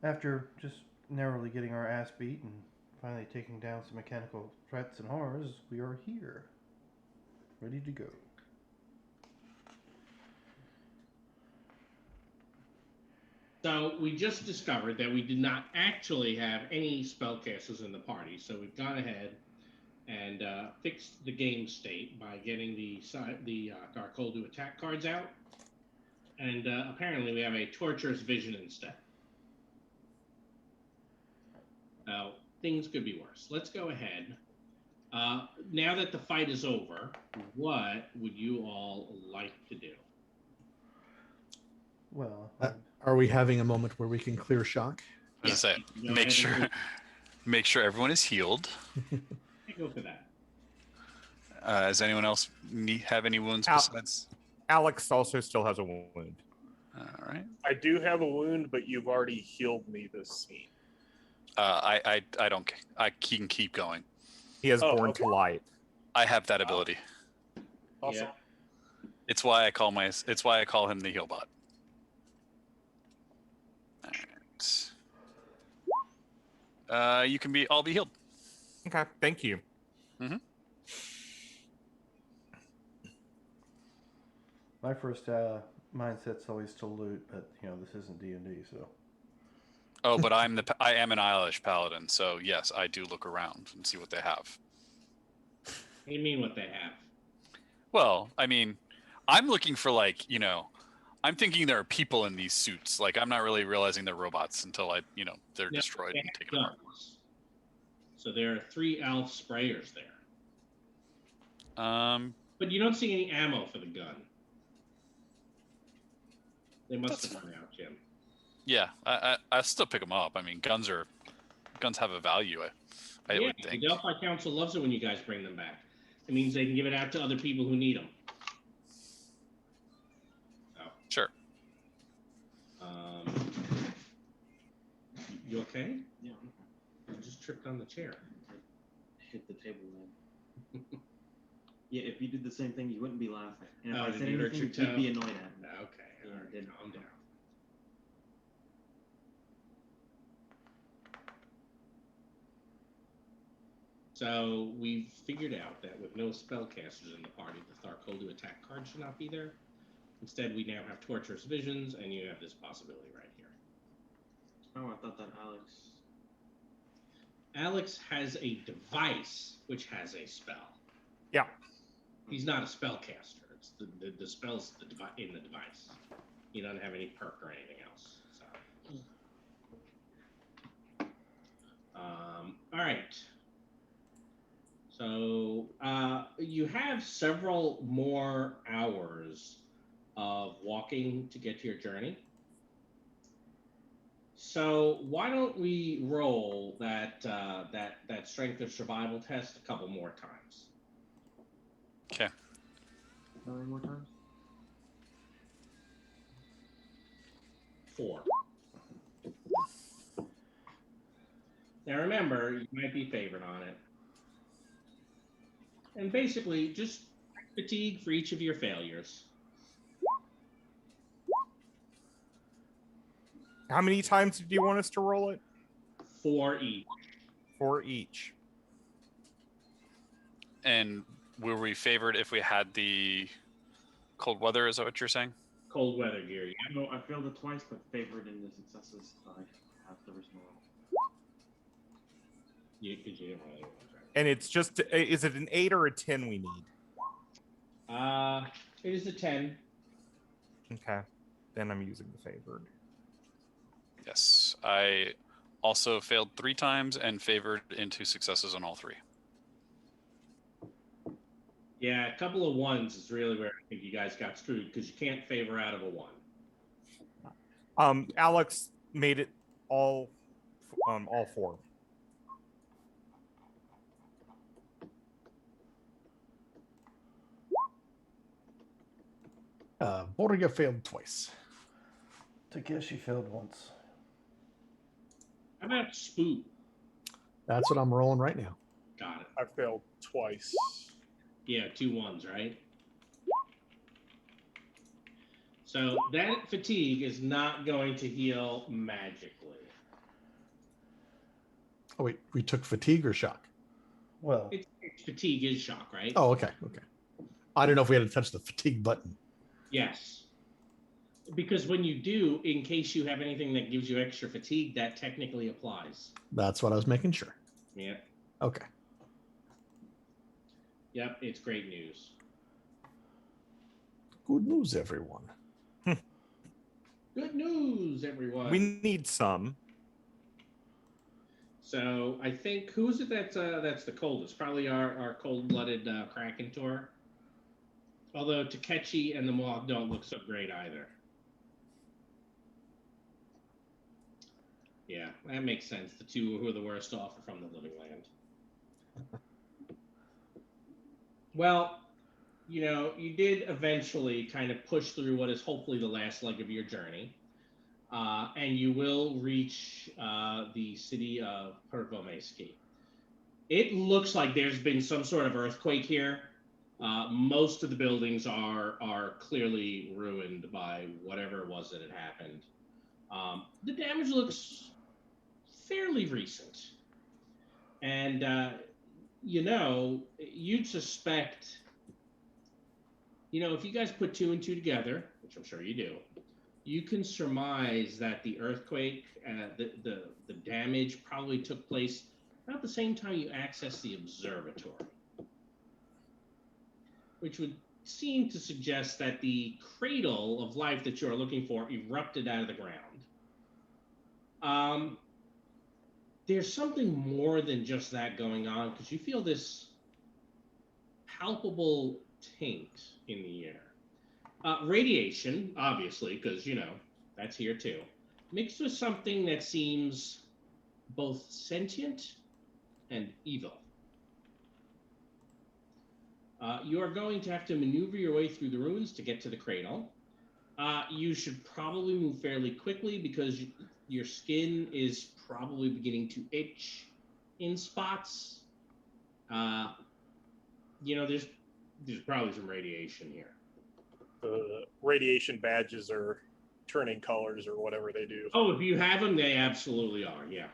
After just narrowly getting our ass beat and finally taking down some mechanical threats and horrors, we are here. Ready to go. So we just discovered that we did not actually have any spellcasters in the party, so we've gone ahead and fixed the game state by getting the our Cold to Attack cards out, and apparently we have a Torturous Vision instead. Now, things could be worse. Let's go ahead. Now that the fight is over, what would you all like to do? Well, Are we having a moment where we can clear shock? As I say, Go make ahead sure and make sure everyone is healed. go for that. Does anyone else have any wounds besides? Alex also still has a wound. All right. I do have a wound, but you've already healed me this scene. I don't. He can keep going. He has Oh, Born okay. to Light. I have that ability. Awesome. Yeah. It's why I call him the heal bot. All right. You can all be healed. Okay, thank you. my first mindset's always to loot, but this isn't D&D, so. Oh, but I am an Eilish paladin, so yes, I do look around and see what they have. What do you mean what they have? Well, I mean, I'm looking for I'm thinking there are people in these suits. Like I'm not really realizing they're robots until they're No, destroyed they and have taken apart. guns. So there are 3 elf sprayers there, but you don't see any ammo for the gun. They must have run out, Jim. Yeah, I still pick them up. I mean, guns have a value. I would think. The Delphi Council loves it when you guys bring them back. It means they can give it out to other people who need them. Sure. You okay? Yeah, You just tripped on the chair. hit the table then. Yeah, if you did the same thing, you wouldn't be laughing. And if Oh, I did said you hurt anything, your you'd be toe? annoyed at me. Okay, Yeah, all right, didn't. calm down. So we've figured out that with no spellcasters in the party, the Tharkol to Attack card should not be there. Instead, we now have Torturous Visions, and you have this possibility right here. Oh, I thought that Alex has a device which has a spell. Yeah. He's not a spellcaster. It's the spell's in the device. He doesn't have any perk or anything else. So, all right. So you have several more hours of walking to get to your journey. So why don't we roll that strength of survival test a couple more times? Okay. How many more times? 4. Now remember, you might be favored on it. And basically, just fatigue for each of your failures. How many times do you want us to roll it? 4 each. 4 each. And were we favored if we had the cold weather? Is that what you're saying? Cold weather gear. Yeah. No, I failed it twice, but favored in the successes I have the original. Because you didn't roll anyone, right? And it's just, is it an 8 or a 10 we need? It is a 10. Okay. Then I'm using the favored. Yes. I also failed 3 times and favored into successes on all 3. Yeah, a couple of 1s is really where I think you guys got screwed because you can't favor out of a 1. Alex made it all 4. Borga failed twice. Takeshi failed once. How about Spook? That's what I'm rolling right now. Got it. I failed twice. Yeah, 2 1s, right? So that fatigue is not going to heal magically. Oh wait, we took fatigue or shock? Well, It's fatigue is shock, right? Oh, okay. I don't know if we had to touch the fatigue button. Yes. Because when you do, in case you have anything that gives you extra fatigue, that technically applies. That's what I was making sure. Yeah. Okay. Yep, it's great news. Good news, everyone. Good news, everyone. We need some. So I think who's it that's the coldest? Probably our cold-blooded Kraken Tour. Although Takechi and the Moth don't look so great either. Yeah, that makes sense. The two who are the worst off are from the Living Land. Well, you did eventually kind of push through what is hopefully the last leg of your journey. And you will reach the city of Pervomeski. It looks like there's been some sort of earthquake here. Most of the buildings are clearly ruined by whatever it was that had happened. The damage looks fairly recent. And, you'd suspect, if you guys put two and two together, which I'm sure you do, you can surmise that the earthquake, the damage probably took place about the same time you accessed the observatory, which would seem to suggest that the cradle of life that you're looking for erupted out of the ground. There's something more than just that going on, because you feel this palpable taint in the air. Radiation, obviously, because, that's here too, mixed with something that seems both sentient and evil. You are going to have to maneuver your way through the ruins to get to the cradle. You should probably move fairly quickly because your skin is probably beginning to itch in spots. There's probably some radiation here. The radiation badges are turning colors or whatever they do. Oh, if you have them, they absolutely are, yeah.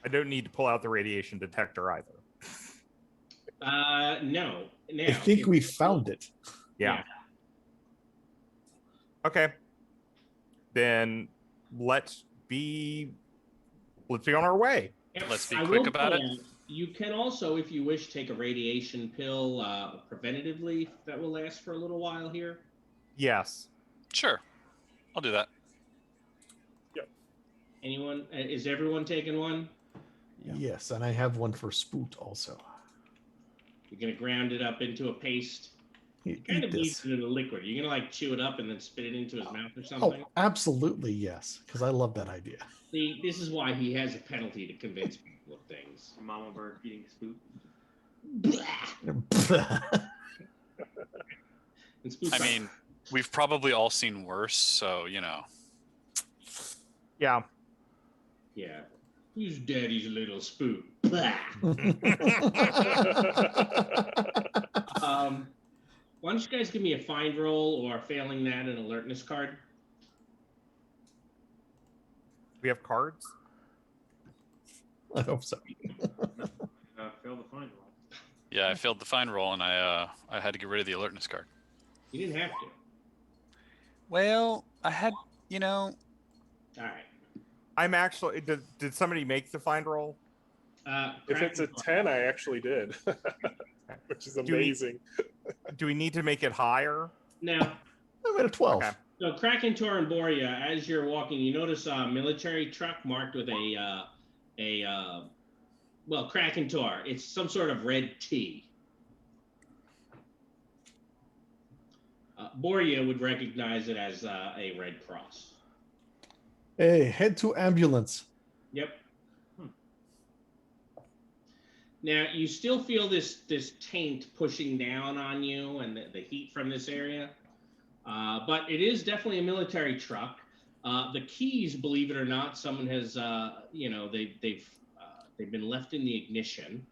I don't need to pull out the radiation detector either. No. Now, I think we found it. Yeah. Okay. Then let's be on our way. Let's be I quick will about it. point out, you can also, if you wish, take a radiation pill preventatively that will last for a little while here. Yes. Sure. I'll do that. Anyone? Is everyone taking one? Yeah. Yes, and I have one for Spoot also. You're going to ground it up into a paste. Eat You kind of this. needs it in a liquid. You're going to chew it up and then spit it into his mouth or Oh, something? absolutely yes, because I love that idea. See, this is why he has a penalty to convince people of things. Mama bird eating spoot. And Spook's I like, mean, we've probably all seen worse, so Yeah. yeah. Who's daddy's little spook? Why don't you guys give me a find roll, or failing that, an alertness card? We have cards. I hope so. Fail the find roll. yeah, I failed the find roll, and I had to get rid of the alertness card. You didn't have to. Well, I had, All right. I'm actually. Did somebody make the find roll? If it's a 10, I actually did, which is we- amazing. Do we need to make it higher? Now, I'm at a 12. Okay. so Kraken, Tor, and Boria, as you're walking, you notice a military truck marked with Kraken Tor. It's some sort of red T. Boria would recognize it as a Red Cross. Hey, head to ambulance. Yep. Now, you still feel this taint pushing down on you and the heat from this area, but it is definitely a military truck. The keys, believe it or not, someone has, they've been left in the ignition.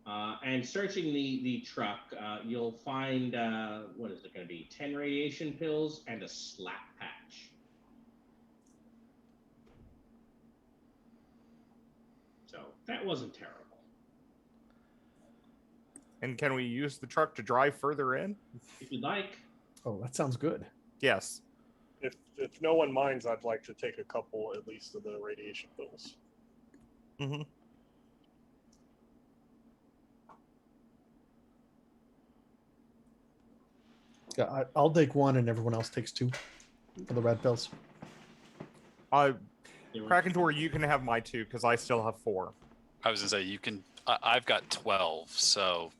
And searching the truck, you'll find, what is it going to be, 10 radiation pills and a slap patch. So that wasn't terrible. And can we use the truck to drive further in? If you'd like. Oh, that sounds good. Yes. If no one minds, I'd like to take a couple at least of the radiation pills. Mm-hmm. Yeah, I'll take one, and everyone else takes two for the red pills. Krakentor, you can have my 2 because I still have 4. I was gonna say you can. I've got 12, so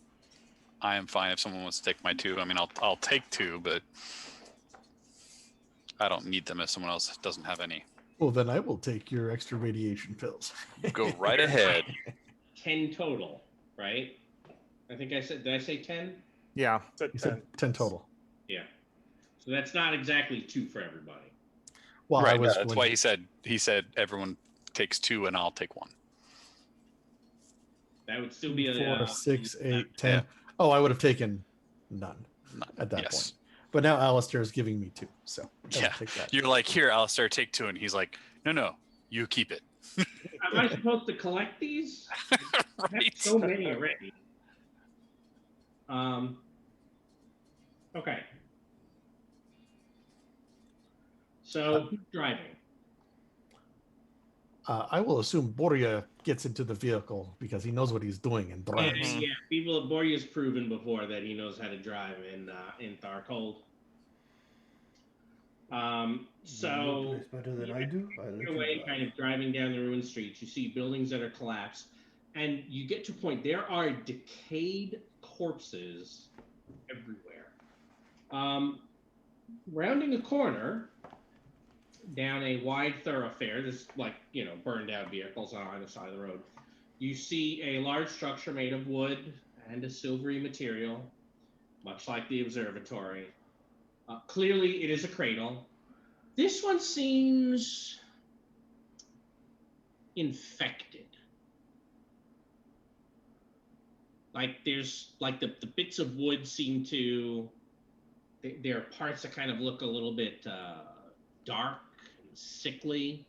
I am fine if someone wants to take my 2. I mean, I'll take 2, but I don't need them if someone else doesn't have any. Well, then I will take your extra radiation pills. Go right ahead. 10 total, right? I think I said, did I say 10? Yeah. It's at You 10. said 10 total. Yeah. So that's not exactly 2 for everybody. Well, I Right. was That's going why he said everyone takes 2 and I'll take 1. That would still be a 4, 6, 8, 10. Yeah. Oh, I would have taken none at that Yes. point. But now Alistair is giving me 2, so I will Yeah. take that. You're like, here, Alistair, take 2, and he's like, no, you keep it. Am I supposed to collect these? I have Right. so many already. Okay. So who's driving? I will assume Boria gets into the vehicle because he knows what he's doing and drives. Yeah, people. Borya's proven before that he knows how to drive in Tharcold. So It's better than I do. I let your you way, drive. kind of driving down the ruined streets, you see buildings that are collapsed, and you get to a point. There are decayed corpses everywhere. Rounding a corner down a wide thoroughfare, this burned out vehicles on either side of the road, you see a large structure made of wood and a silvery material, much like the observatory. Clearly, it is a cradle. This one seems infected. Like there's the bits of wood seem to. There are parts that kind of look a little bit dark and sickly.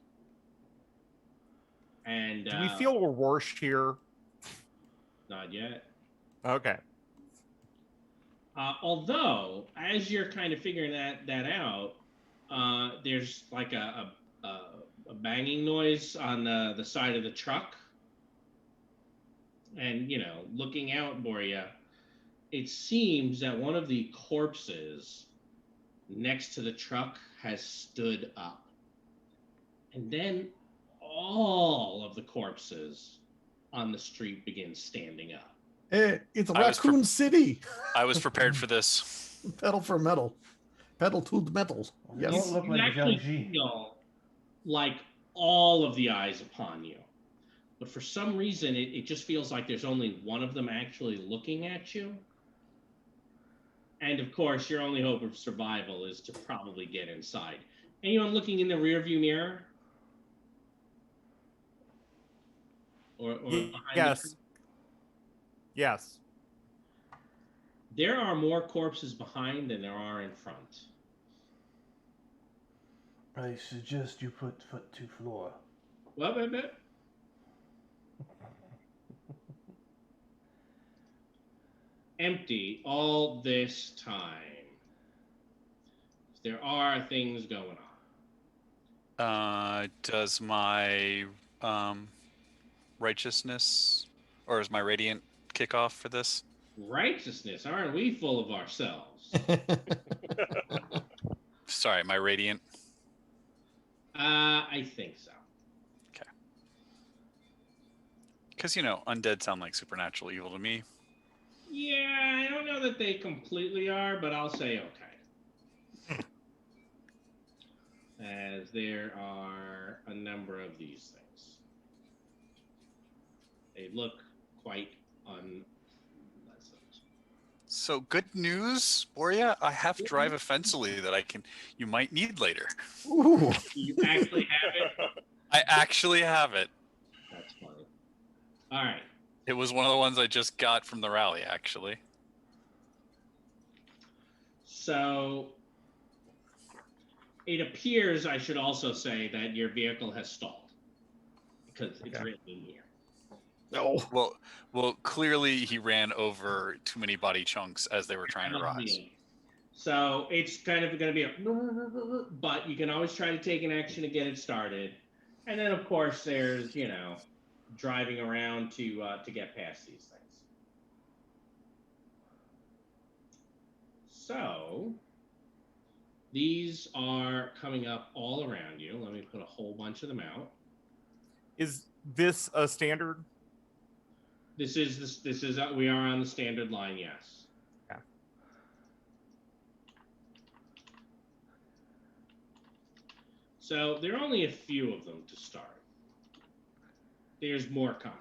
And Do we feel we're worse here? not yet. Okay. Although, as you're kind of figuring that out, there's like a banging noise on the side of the truck. And, looking out, Boria, it seems that one of the corpses next to the truck has stood up. And then all of the corpses on the street begin standing up. Hey, it's I was Raccoon City. I was prepared for this. Pedal for metal. Pedal to the metal. You Yes. don't look You like actually Zhang Ji. feel like all of the eyes upon you. But for some reason, it just feels like there's only one of them actually looking at you. And of course, your only hope of survival is to probably get inside. Anyone looking in the rearview mirror? Or behind Yes. the- Yes. There are more corpses behind than there are in front. I suggest you put foot to floor. What? Empty all this time. There are things going on. Does my righteousness, or is my radiant kick off for this? Righteousness, aren't we full of ourselves? Sorry, my radiant. I think so. Because, undead sound like supernatural evil to me. Yeah, I don't know that they completely are, but I'll say okay. As there are a number of these things. They look quite unpleasant. So good news, Boria. I have drive offensively that you might need later. Ooh. You actually have it? I actually have it. That's funny. All right. It was one of the ones I just got from the rally, actually. So it appears, I should also say, that your vehicle has stalled because it's Okay. written in here. No. Well, clearly he ran over too many body chunks as they were trying to rise. So it's kind of going to be a, but you can always try to take an action to get it started, and then of course there's driving around to get past these things. So these are coming up all around you. Let me put a whole bunch of them out. Is this a standard? This is we are on the standard line, yes. Yeah. So there are only a few of them to start. There's more coming.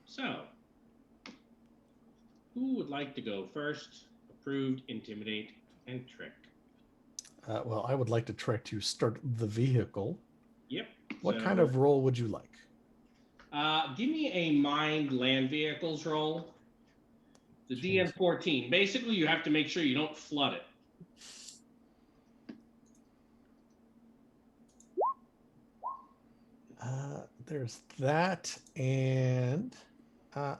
So, who would like to go first? Approved, intimidate, and trick. Well, I would like to try to start the vehicle. Yep. What kind of roll would you like? Give me a mind land vehicles roll. The DN14. Basically, you have to make sure you don't flood it. There's that, and well,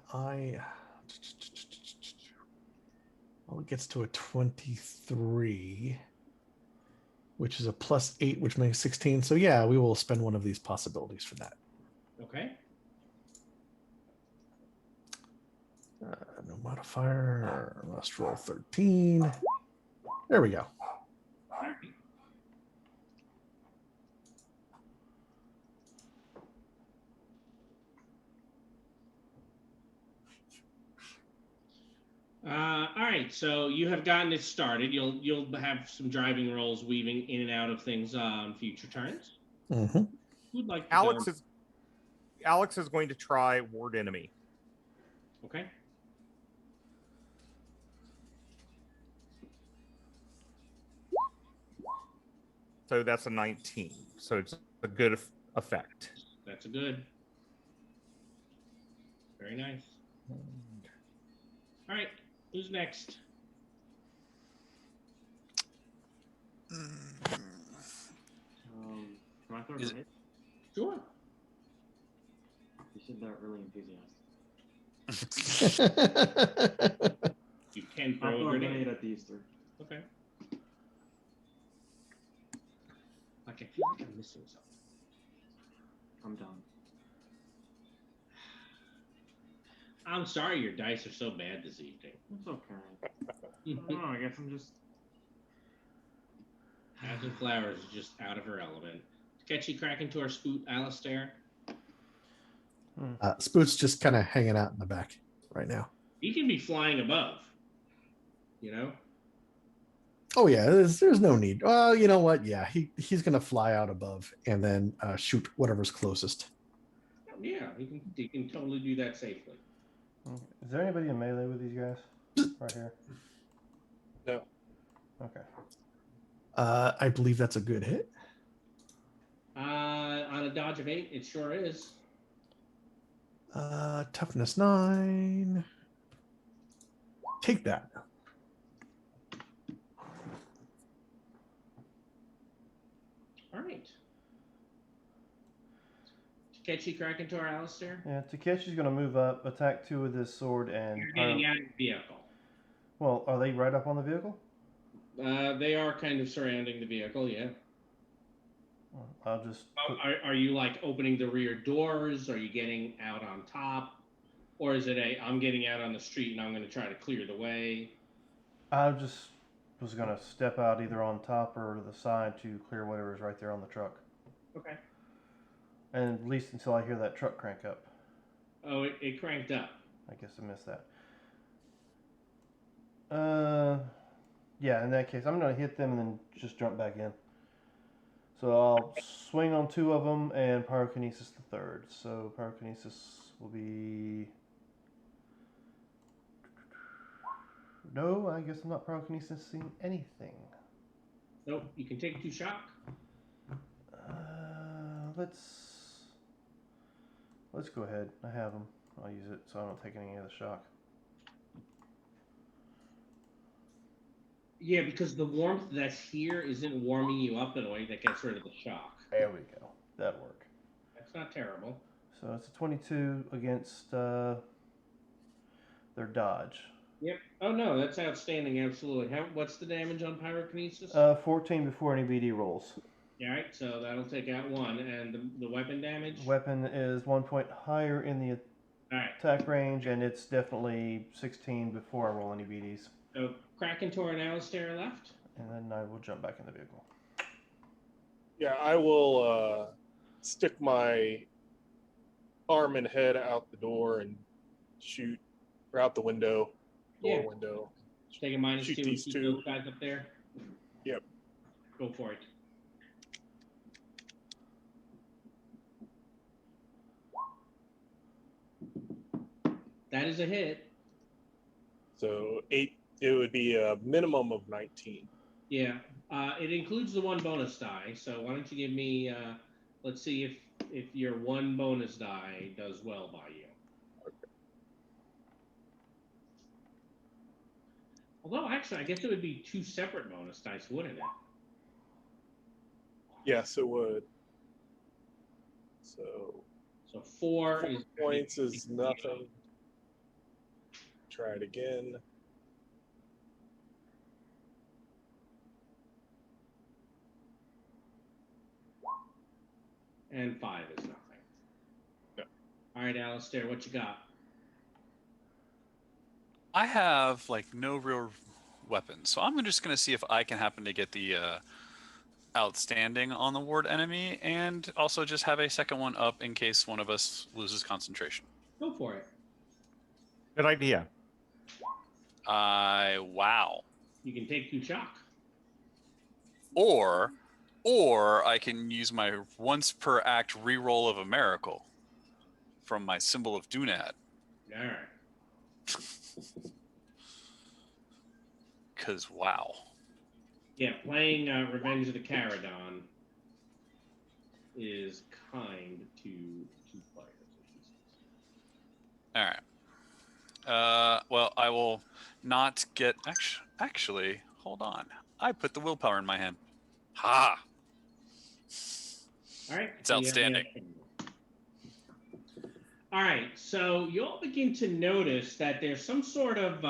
it gets to a 23, which is a +8, which makes 16. So yeah, we will spend one of these possibilities for that. Okay. No modifier. Must roll 13. There we go. All right, so you have gotten it started. You'll have some driving rolls weaving in and out of things on future turns. Mm-hmm. Who'd like to Alex is going to try ward enemy. Okay. So that's a 19. So it's a good effect. That's a good. Very nice. All right, who's next? Can I throw a Is- grenade? Sure. You said that really enthusiastic. You can I'll throw throw a grenade. at these three. Okay. Like I feel like I'm missing something. I'm done. I'm sorry your dice are so bad this evening. It's okay. I don't know. I guess I'm just. Captain Flowers is just out of her element. Catchy cracking to our spoot, Alistair. Spoot's just kind of hanging out in the back right now. He can be flying above. Oh yeah, there's no need. Well, you know what? Yeah, he's gonna fly out above and then shoot whatever's closest. Yeah, he can totally do that safely. Is there anybody in melee with these guys? Right here. No. Okay. I believe that's a good hit. On a dodge of 8, it sure is. Toughness 9. Take that. All right. Catchy cracking to our Alistair. Yeah, Takeshi's going to move up, attack 2 with his sword, and... You're getting out of the vehicle. Well, are they right up on the vehicle? They are kind of surrounding the vehicle, yeah. I'll just... Are you like opening the rear doors? Are you getting out on top? Or is it I'm getting out on the street and I'm going to try to clear the way? I just was going to step out either on top or to the side to clear whatever's right there on the truck. Okay. And at least until I hear that truck crank up. Oh, it cranked up. I guess I missed that. Yeah, in that case, I'm going to hit them and then just jump back in. So I'll swing on 2 of them and pyrokinesis the third. So pyrokinesis will be... No, I guess I'm not pyrokinesising anything. Nope, you can take 2 shock. let's go ahead. I have them. I'll use it so I don't take any of the shock. Yeah, because the warmth that's here isn't warming you up in a way that gets rid of the shock. There we go. That'll work. That's not terrible. So it's a 22 against their dodge. Yep. Oh no, that's outstanding. Absolutely. What's the damage on pyrokinesis? 14 before any BD rolls. All right, so that'll take out 1, and the weapon damage. Weapon is 1 point higher in the All right. attack range, and it's definitely 16 before I roll any BDs. So Krakentor and Alistair are left. And then I will jump back in the vehicle. Yeah, I will stick my arm and head out the door and shoot, or out the window, door Yeah. window. Take a minus Shoot 2 and these keep two. those guys up there. Yep. Go for it. That is a hit. So 8, it would be a minimum of 19. Yeah. It includes the 1 bonus die. So why don't you give me? Let's see if your 1 bonus die does well by you. Okay. Although actually, I guess it would be 2 separate bonus dice, wouldn't it? Yes, it would. So So 4 4 is points is nothing. Try it again. And 5 is nothing. Yep. All right, Alistair, what you got? I have like no real weapons, so I'm just gonna see if I can happen to get the outstanding on the ward enemy, and also just have a second one up in case one of us loses concentration. Go for it. Good idea. Wow. You can take 2 shock. Or I can use my once per act reroll of a miracle from my symbol of Dunad. All right. Cause wow. Yeah, playing Revenge of the Caradon is kind to 2 players. All right. Well, I will not get. Actually, hold on. I put the willpower in my hand. Ha! All right. It's outstanding. All right. So you'll begin to notice that there's some sort of,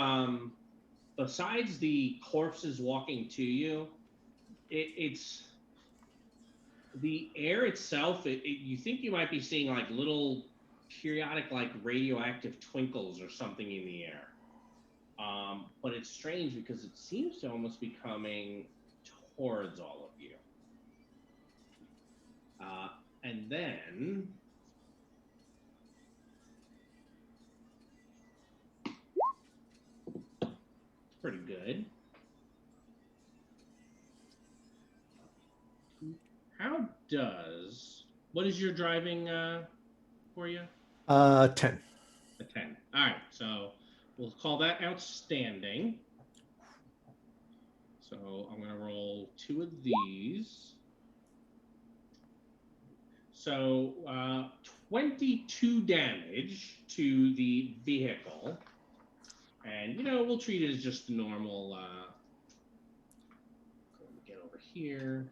besides the corpses walking to you, it's the air itself. You think you might be seeing like little periodic like radioactive twinkles or something in the air. But it's strange because it seems to almost be coming towards all of you. And then pretty good. What is your driving for you? 10. A 10. All right, so we'll call that outstanding. So I'm going to roll 2 of these. So 22 damage to the vehicle. And, we'll treat it as just a normal. Get over here.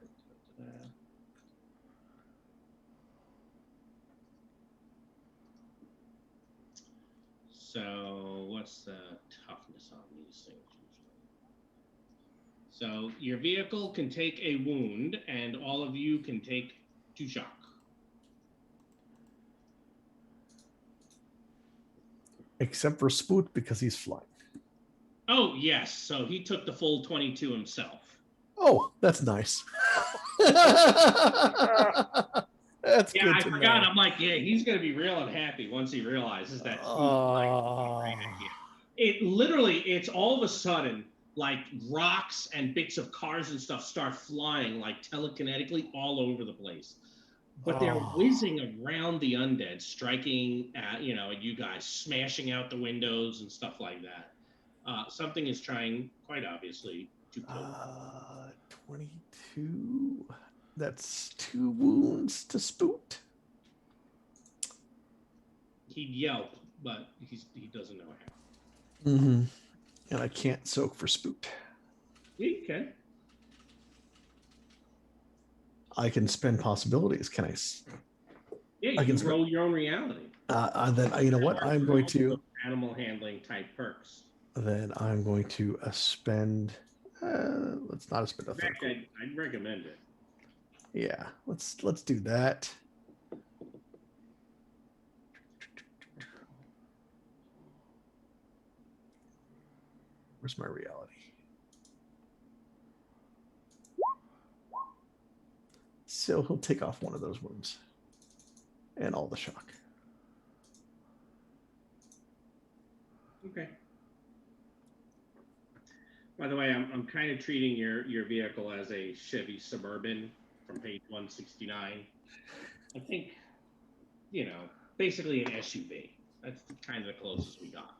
So what's the toughness on these things usually? So your vehicle can take a wound, and all of you can take 2 shock. Except for Spoot because he's flying. Oh, yes. So he took the full 22 himself. Oh, that's nice. That's Yeah, good I to forgot. know. I'm like, yeah, he's going to be real unhappy once he realizes that. It's all of a sudden, like rocks and bits of cars and stuff start flying like telekinetically all over the place. But they're whizzing around the undead, striking at, at you guys, smashing out the windows and stuff like that. Something is trying, quite obviously, to kill you. 22. That's 2 wounds to Spoot. He'd yelp, but he doesn't know how. Mm-hmm. And I can't soak for Spoot. Yeah, you can. I can spend possibilities. Can I? Yeah, I you can roll your own reality. Then you know what? I'm going to. Animal handling type perks. Then I'm going to spend. Let's not spend a In third. fact, I'd recommend it. Yeah, let's do that. Where's my reality? So he'll take off one of those wounds and all the shock. Okay. By the way, I'm kind of treating your vehicle as a Chevy Suburban from page 169. I think, basically an SUV. That's kind of the closest we got.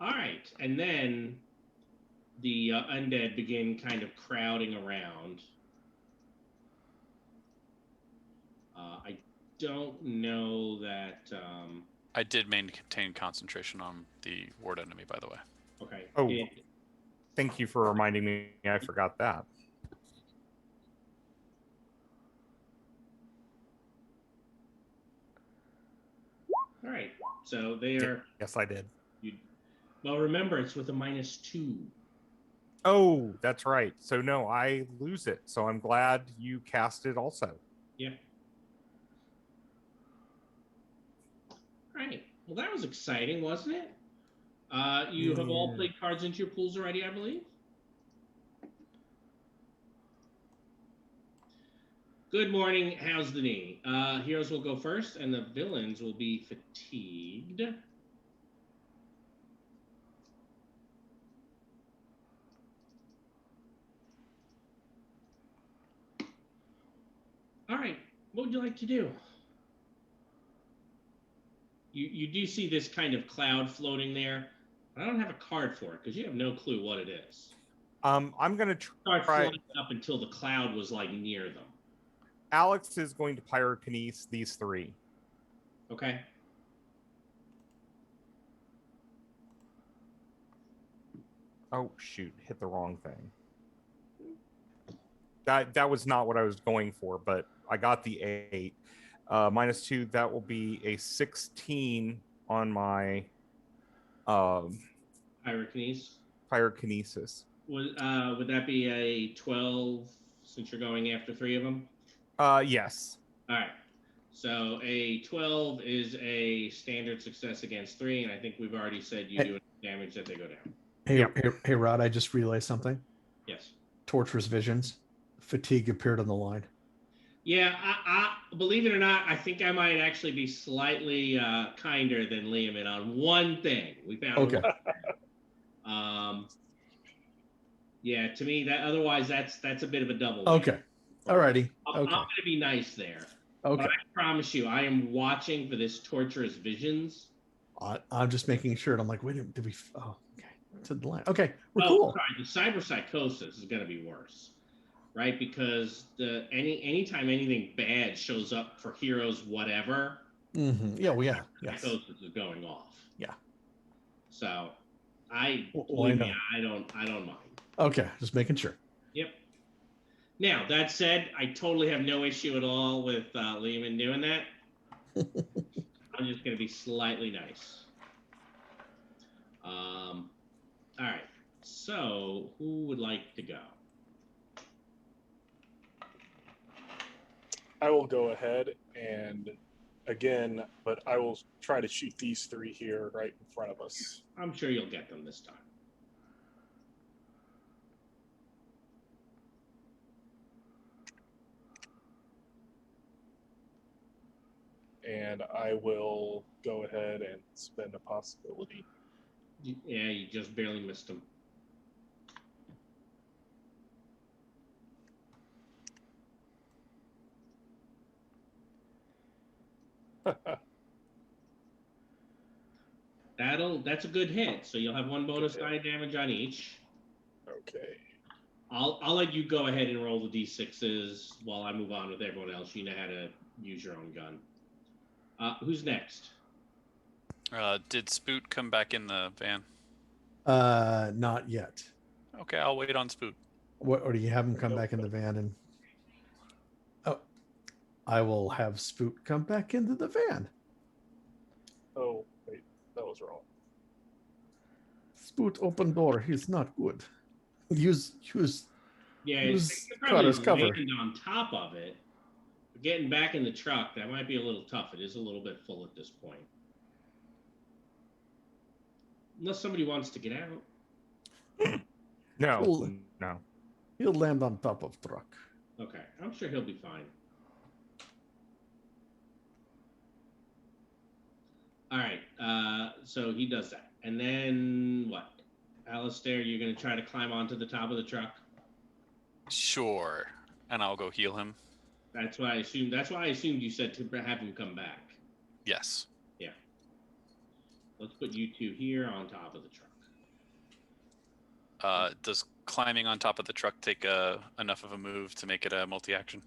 All right, and then the undead begin kind of crowding around. I don't know that. I did maintain concentration on the ward enemy, by the way. Okay. Oh, thank you for reminding me. I forgot that. All right. So they are. Yes, I did. Well, remember, it's with a -2. Oh, that's right. So no, I lose it. So I'm glad you cast it also. Yeah. All right. Well, that was exciting, wasn't it? You have all played cards into your pools already, I believe. Good morning. How's the knee? Heroes will go first, and the villains will be fatigued. All right. What would you like to do? You do see this kind of cloud floating there. I don't have a card for it because you have no clue what it is. I'm gonna Start flying up until the cloud was like near them. Alex is going to pyrokinese these 3. Okay. Oh shoot! Hit the wrong thing. That was not what I was going for, but I got the 8. -2. That will be a 16 on my pyrokinesis. Would that be a 12 since you're going after 3 of them? Yes. All right. So a 12 is a standard success against 3, and I think we've already said you do enough damage that they go down. Hey, Rod, I just realized something. Yes. Torturous visions. Fatigue appeared on the line. Yeah, I believe it or not, I think I might actually be slightly kinder than Liam on one thing. We found one thing. Yeah, to me, otherwise that's a bit of a double. Okay. Alrighty. I'm going to be nice there. Okay. But I promise you, I am watching for this torturous visions. I'm just making sure. And I'm like, wait a minute, did we? Oh, okay. To the line. Okay, we're cool. Sorry, the cyberpsychosis is going to be worse, right? Because anytime anything bad shows up for heroes, whatever. Mm-hmm. Yeah. Well, yeah. Yes. Psychosis is going off. Yeah. So, I don't mind. Okay, just making sure. Yep. Now, that said, I totally have no issue at all with Lehman doing that. I'm just going to be slightly nice. All right. So, who would like to go? I will go ahead and again, but I will try to shoot these 3 here right in front of us. I'm sure you'll get them this time. And I will go ahead and spend a possibility. Yeah, you just barely missed them. That's a good hit. So you'll have 1 bonus die damage on each. Okay. I'll let you go ahead and roll the d6s while I move on with everyone else. You know how to use your own gun. Who's next? Did Spoot come back in the van? Not yet. Okay, I'll wait on Spoot. What, or do you have him come Nope. back in the van and? Oh, I will have Spoot come back into the van. Oh, wait, that was wrong. Spoot, open door. He's not good. Use. Yeah, Who's you caught his probably cover? land on top of it. Getting back in the truck, that might be a little tough. It is a little bit full at this point. Unless somebody wants to get out. No, Cool. no. He'll land on top of truck. Okay, I'm sure he'll be fine. All right, so he does that. And then what? Alistair, you're going to try to climb onto the top of the truck? Sure. And I'll go heal him. That's why I assumed you said to have him come back. Yes. Yeah. Let's put you two here on top of the truck. Does climbing on top of the truck take enough of a move to make it a multi-action?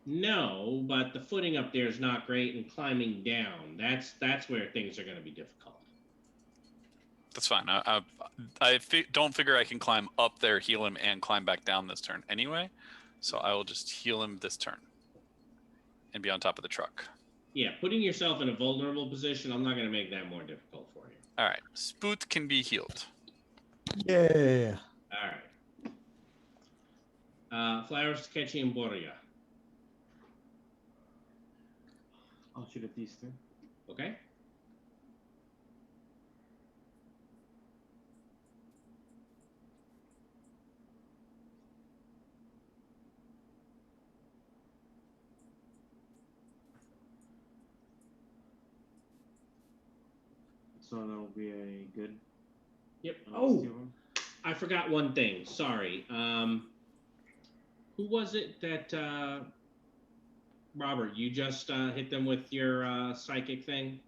No, but the footing up there is not great, and climbing down, that's where things are going to be difficult. That's fine. Don't figure I can climb up there, heal him, and climb back down this turn anyway. So I will just heal him this turn and be on top of the truck. Yeah, putting yourself in a vulnerable position, I'm not going to make that more difficult for you. All right. Spoot can be healed. Yeah. All right. Flowers, Takechi, and Boria. I'll shoot at these two. Okay? So that'll be a good. Yep. on Oh, these two of them. I forgot one thing. Sorry. Who was it that Robert? You just hit them with your psychic thing.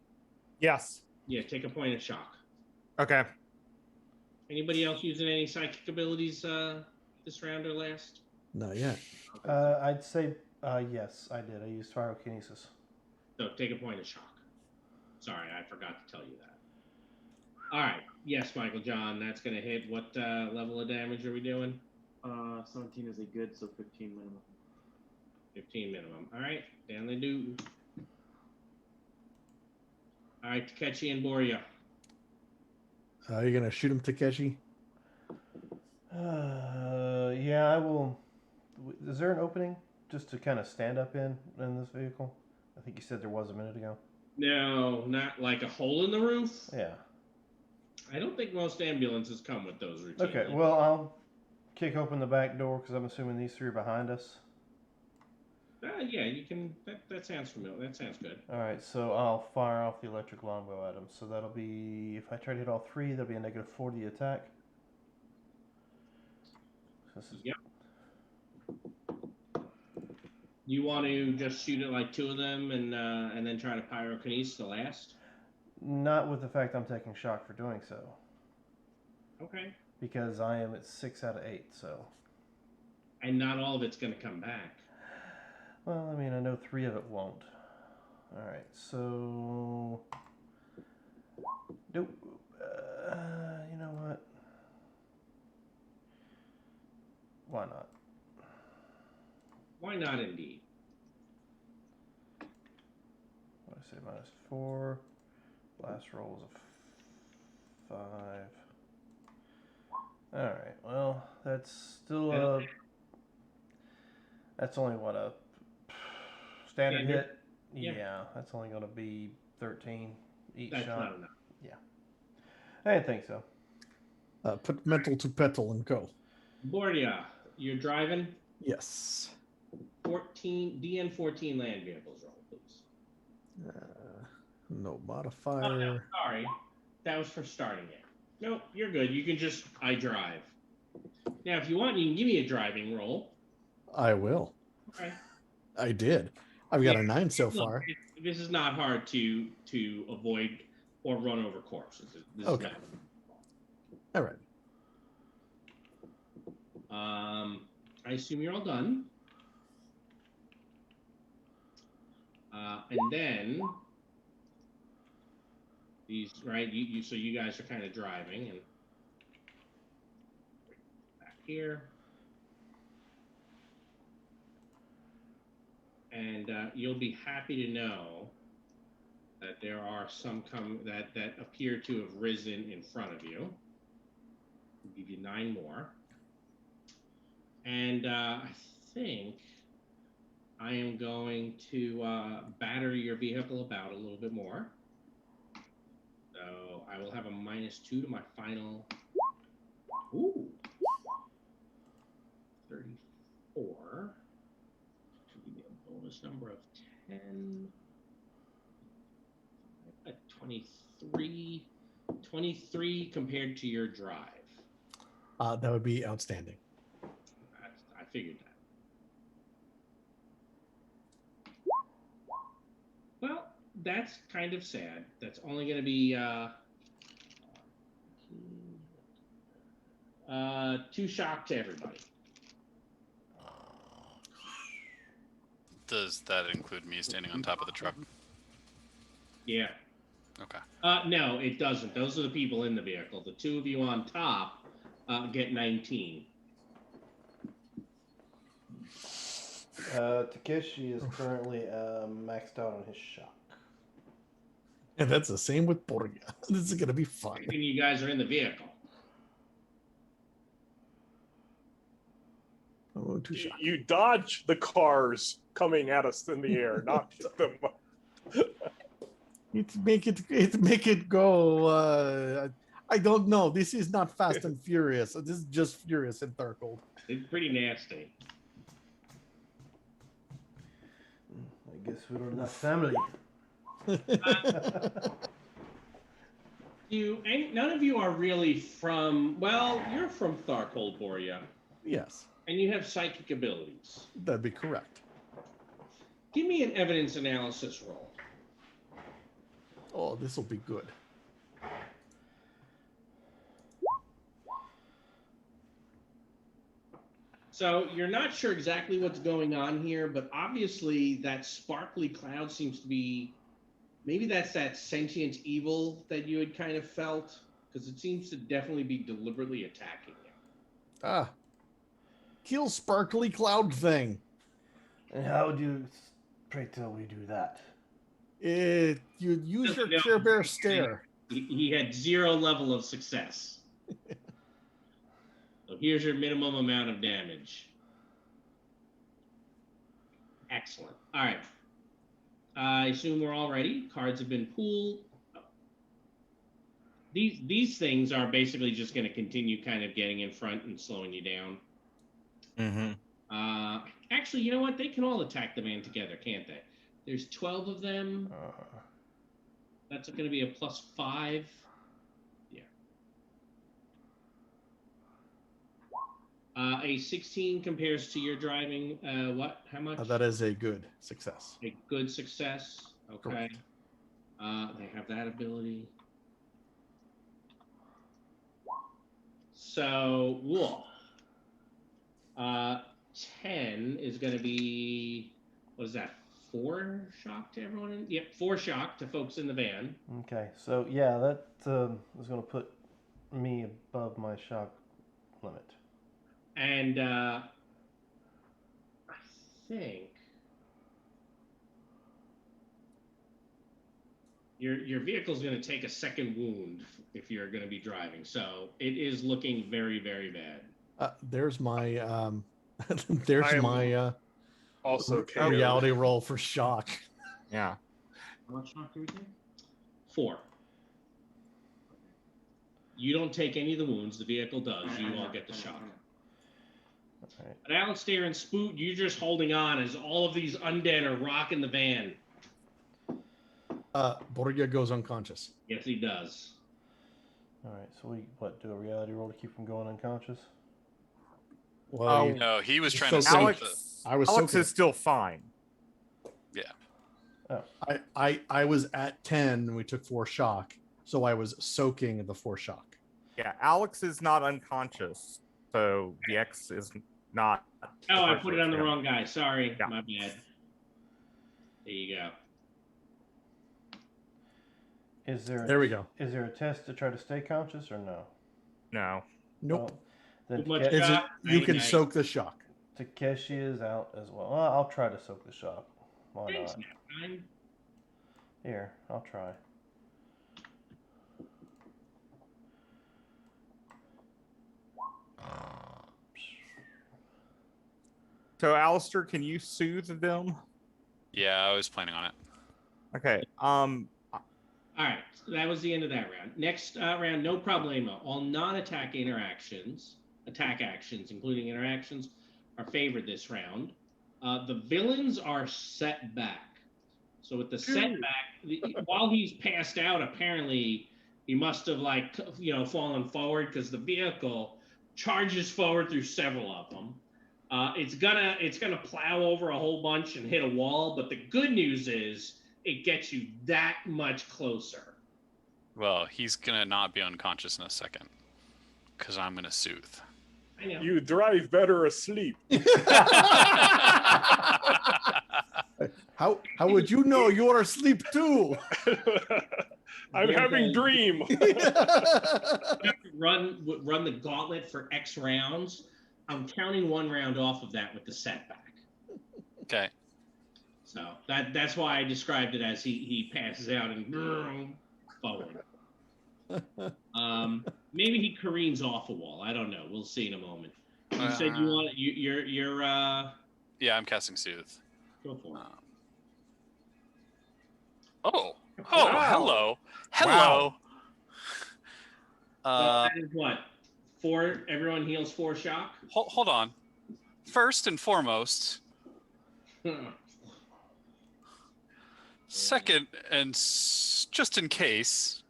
Yes. Yeah. Take a point of shock. Okay. Anybody else using any psychic abilities this round or last? Not yet. I'd say yes, I did. I used pyrokinesis. So take a point of shock. Sorry, I forgot to tell you that. All right. Yes, Michael John, that's going to hit. What level of damage are we doing? 17 is a good, so 15 minimum. 15 minimum. All right. Down they do. All right, Takechi and Boria. Are you gonna shoot him, Takeshi? Yeah, I will. Is there an opening just to kind of stand up in this vehicle? I think you said there was a minute ago. No, not like a hole in the roof. Yeah. I don't think most ambulances come with those routinely. Okay, well, I'll kick open the back door because I'm assuming these three are behind us. Yeah, you can. That sounds familiar. That sounds good. All right, so I'll fire off the electric longbow at them. So that'll be, if I try to hit all three, that'll be a -40 attack. So this is, Yep. You want to just shoot at like two of them and then try to pyrokinesis the last? not with the fact I'm taking shock for doing so, Okay. because I am at 6 out of 8. So, And not all of it's going to come back. well, I mean, I know 3 of it won't. All right, so nope. You know what? Why not? Why not, indeed? What did I say? -4. Last roll is a 5. All right. Well, that's still that's only what a standard Standard? hit. Yeah. Yeah, that's only going to be 13 each That's shot. not enough. I didn't think so. Put mental to petal and go. Bordia, you're driving. Yes. 14 DN14 land vehicles roll, please. No Oh, modifier. no, sorry. That was for starting it. Nope, you're good. You can just I drive. Now, if you want, you can give me a driving roll. I will. Okay. I did. I've got Yeah. a 9 so Look, far. this is not hard to avoid or run over corpses. This Okay. is All right. I assume you're all done. And then these, right? So you guys are kind of driving and back here, and you'll be happy to know that there are some that appear to have risen in front of you. I'll give you 9 more. And I think I am going to batter your vehicle about a little bit more. So I will have a -2 to my final. Ooh. 34. Should give me a bonus number of 10. 23. 23 compared to your drive. That would be outstanding. I figured that. Well, that's kind of sad. That's only going to be 2 shock to everybody. Does that include me standing on top of the truck? Yeah. Okay. No, it doesn't. Those are the people in the vehicle. The 2 of you on top get 19. Takeshi is currently maxed out on his shock. And that's the same with Borgia. This is going to be fun. And you guys are in the vehicle. Oh, too shocked. You dodge the cars coming at us in the air, not hit them. Make it go. I don't know. This is not Fast and Furious. This is just Furious and Darkhold. It's pretty nasty. I guess we're not family. None of you are really from. Well, you're from Tharkhold, Boria, Yes, and you have psychic abilities. that'd be correct. Give me an evidence analysis roll. Oh, this will be good. So you're not sure exactly what's going on here, but obviously that sparkly cloud seems to be, maybe that's that sentient evil that you had kind of felt, because it seems to definitely be deliberately attacking you. Ah, kill sparkly cloud thing. And how do, pray tell, we do that? You use your No. Care Bear stare. He had 0 level of success. So here's your minimum amount of damage. Excellent. All right. I assume we're all ready. Cards have been pooled. These things are basically just going to continue kind of getting in front and slowing you down. Mm-hmm. Actually, you know what? They can all attack the van together, can't they? There's 12 of them. That's going to be a +5. Yeah. A 16 compares to your driving. What? How much? That is a good success. A good success. Okay. Correct. They have that ability. So, whoa. 10 is going to be, what is that? 4 shock to everyone? Yep, 4 shock to folks in the van. Okay, so yeah, that is going to put me above my shock limit. And I think your vehicle's going to take a second wound if you're going to be driving. So it is looking very, very bad. There's my Also, reality roll for shock. Yeah. How much shock do we take? 4. You don't take any of the wounds. The vehicle does. You all get the shock. Right. But Alistair and Spoot, you're just holding on as all of these undead are rocking the van. Borgia goes unconscious. Yes, he does. All right, so we do a reality roll to keep from going unconscious? Well, Oh, No, he was trying So to save Alex, I was Alex so is still fine. Yeah. I was at 10 and we took 4 shock. so I was soaking the foreshock. Yeah, Alex is not unconscious, so the X is not. Oh, I put it on the wrong guy. Sorry, Yeah. my bad. There you go. There we go. Is there a test to try to stay conscious or no? No. Nope. Well, then Too much Take- Is it? shock? You can Night-night. soak the shock. Takeshi is out as well. I'll try to soak the shock. Why Thanks, not? man. Here, I'll try. So, Alistair, can you soothe them? Yeah, I was planning on it. Okay. All right, so that was the end of that round. Next round, no problemo. All non-attack attack actions, including interactions, are favored this round. The villains are set back. So with the setback, while he's passed out, apparently he must have fallen forward because the vehicle charges forward through several of them. It's gonna plow over a whole bunch and hit a wall. But the good news is it gets you that much closer. Well, he's gonna not be unconscious in a second, because I'm gonna soothe. I know. You drive better asleep. How would you know you are asleep too? I'm having dream. Run the gauntlet for X rounds. I'm counting one round off of that with the setback. Okay. So that's why I described it as he passes out and forward. Maybe he careens off a wall. I don't know. We'll see in a moment. You said you want you're Yeah, I'm casting soothe. go for it. Oh, Wow. hello. So that is what? 4. Everyone heals 4 shock. Hold on. First and foremost, second, and just in case,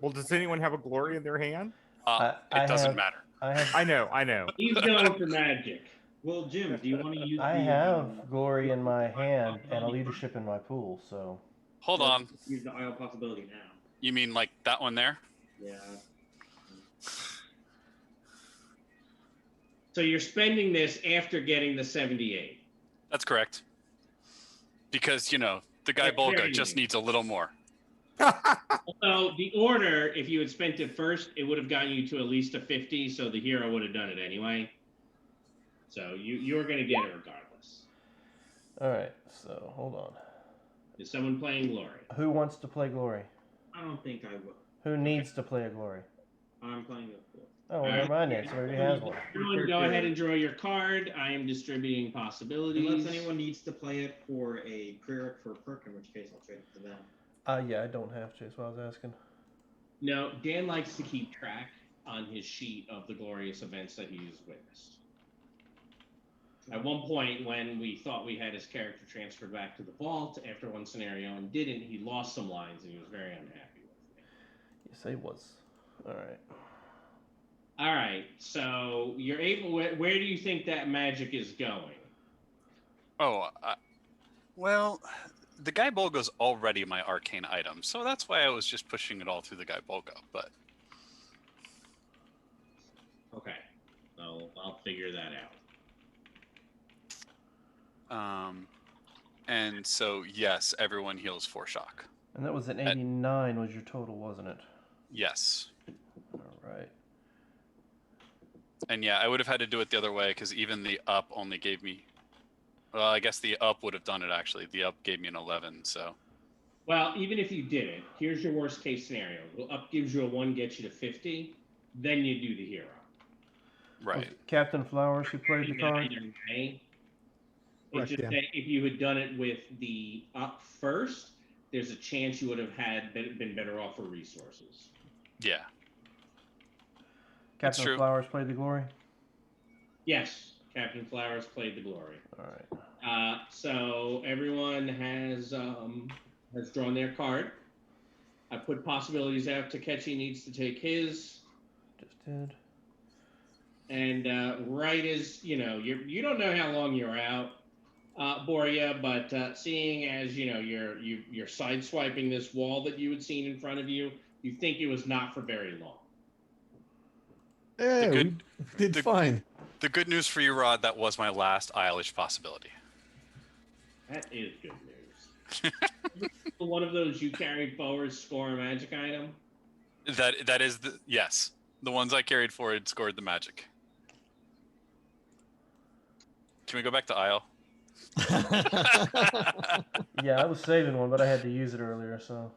Well, does anyone have a glory in their hand? I it doesn't have- matter. I know. He's going for magic. Well, Jim, do you want to use? have glory in my hand and a leadership in my pool. So Hold on. Use the Isle possibility now. You mean like that one there? Yeah. So you're spending this after getting the 78. That's correct. Because, the guy That's Bolga very just neat. needs a little more. So the order, if you had spent it first, it would have gotten you to at least a 50. So the hero would have done it anyway. So you're going to get it regardless. all right. So hold on. Is someone playing Glory? Who wants to play glory? I don't think I will. Who needs to play a glory? I'm playing it. Cool. Oh, well, never mind then. Somebody already has one. Everyone go ahead and draw your card. I am distributing possibilities. Unless anyone needs to play it for a prereq for a perk, in which case I'll trade it to them. Yeah, I don't have to. That's what I was asking. No, Dan likes to keep track on his sheet of the glorious events that he's witnessed. At one point, when we thought we had his character transferred back to the vault after one scenario and didn't, he lost some lines and he was very unhappy with me. Yes, I was. All right. All right, so you're able. Where do you think that magic is going? Oh, well, the guy Bolga's already my arcane item, so that's why I was just pushing it all through the guy Bolga, but... Okay, I'll figure that out. And so, yes, everyone heals 4 shock. And that was an 89 was your total, wasn't it? Yes. All right. And yeah, I would have had to do it the other way, because even the up only gave me... Well, I guess the up would have done it, actually. The up gave me an 11, so... Well, even if you didn't, here's your worst case scenario. The up gives you a 1, gets you to 50. Then you do the hero. Right. Was it Captain Flowers who played the card? Either way. Correct, It's just yeah. that if you had done it with the up first, there's a chance you would have been better off for resources. Yeah. That's Captain true. Flowers played the glory? Yes, Captain Flowers played the glory. All right. So everyone has drawn their card. I put possibilities out. Takeshi needs to take his. Just did. And right as you don't know how long you're out. Boria, but seeing as you're sideswiping this wall that you had seen in front of you, you think it was not for very long. Hey, we did the- fine. The good news for you, Rod, that was my last Eilish possibility. That is good news. One of those you carried forward score a magic item. That is yes. The ones I carried forward scored the magic. Can we go back to Isle? Yeah, I was saving one, but I had to use it earlier, so.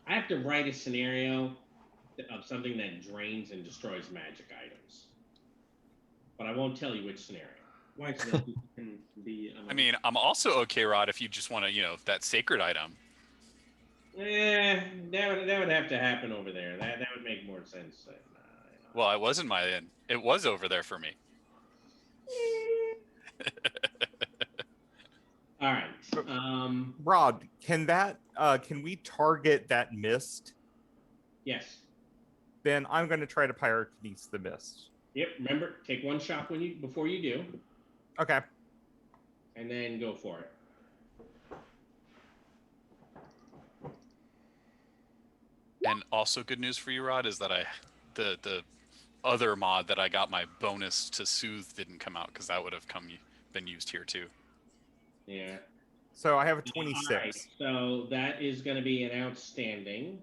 I have to write a scenario of something that drains and destroys magic items, but I won't tell you which scenario. Why? So that you can be. I mean, I'm also okay, Rod, if you just want to, that sacred item. That would have to happen over there. That would make more sense. Well, it wasn't my end. It was over there for me. All right. Rod, can we target that mist? Yes. Then I'm going to try to pyrokinesis the mist. Yep. Remember, take one shot before you do, Okay. and then go for it. And also good news for you, Rod, is that the other mod that I got my bonus to soothe didn't come out because that would have been used here too. Yeah. So I have a All 26. right, so that is going to be an outstanding.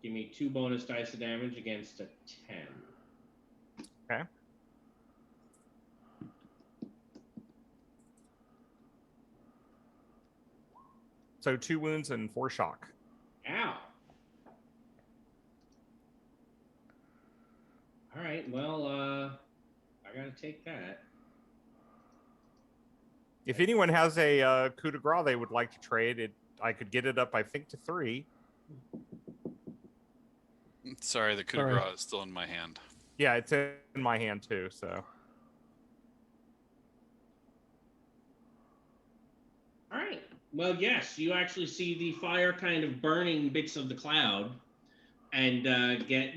Give me 2 bonus dice of damage against a 10. Okay. So 2 wounds and 4 shock. Ow. All right, well, I got to take that. If anyone has a coup de grace they would like to trade, I could get it up, I think, to 3. Sorry, the coup de grace is still in my hand. Yeah, it's in my hand too, so. All right. Well, yes, you actually see the fire kind of burning bits of the cloud, and get,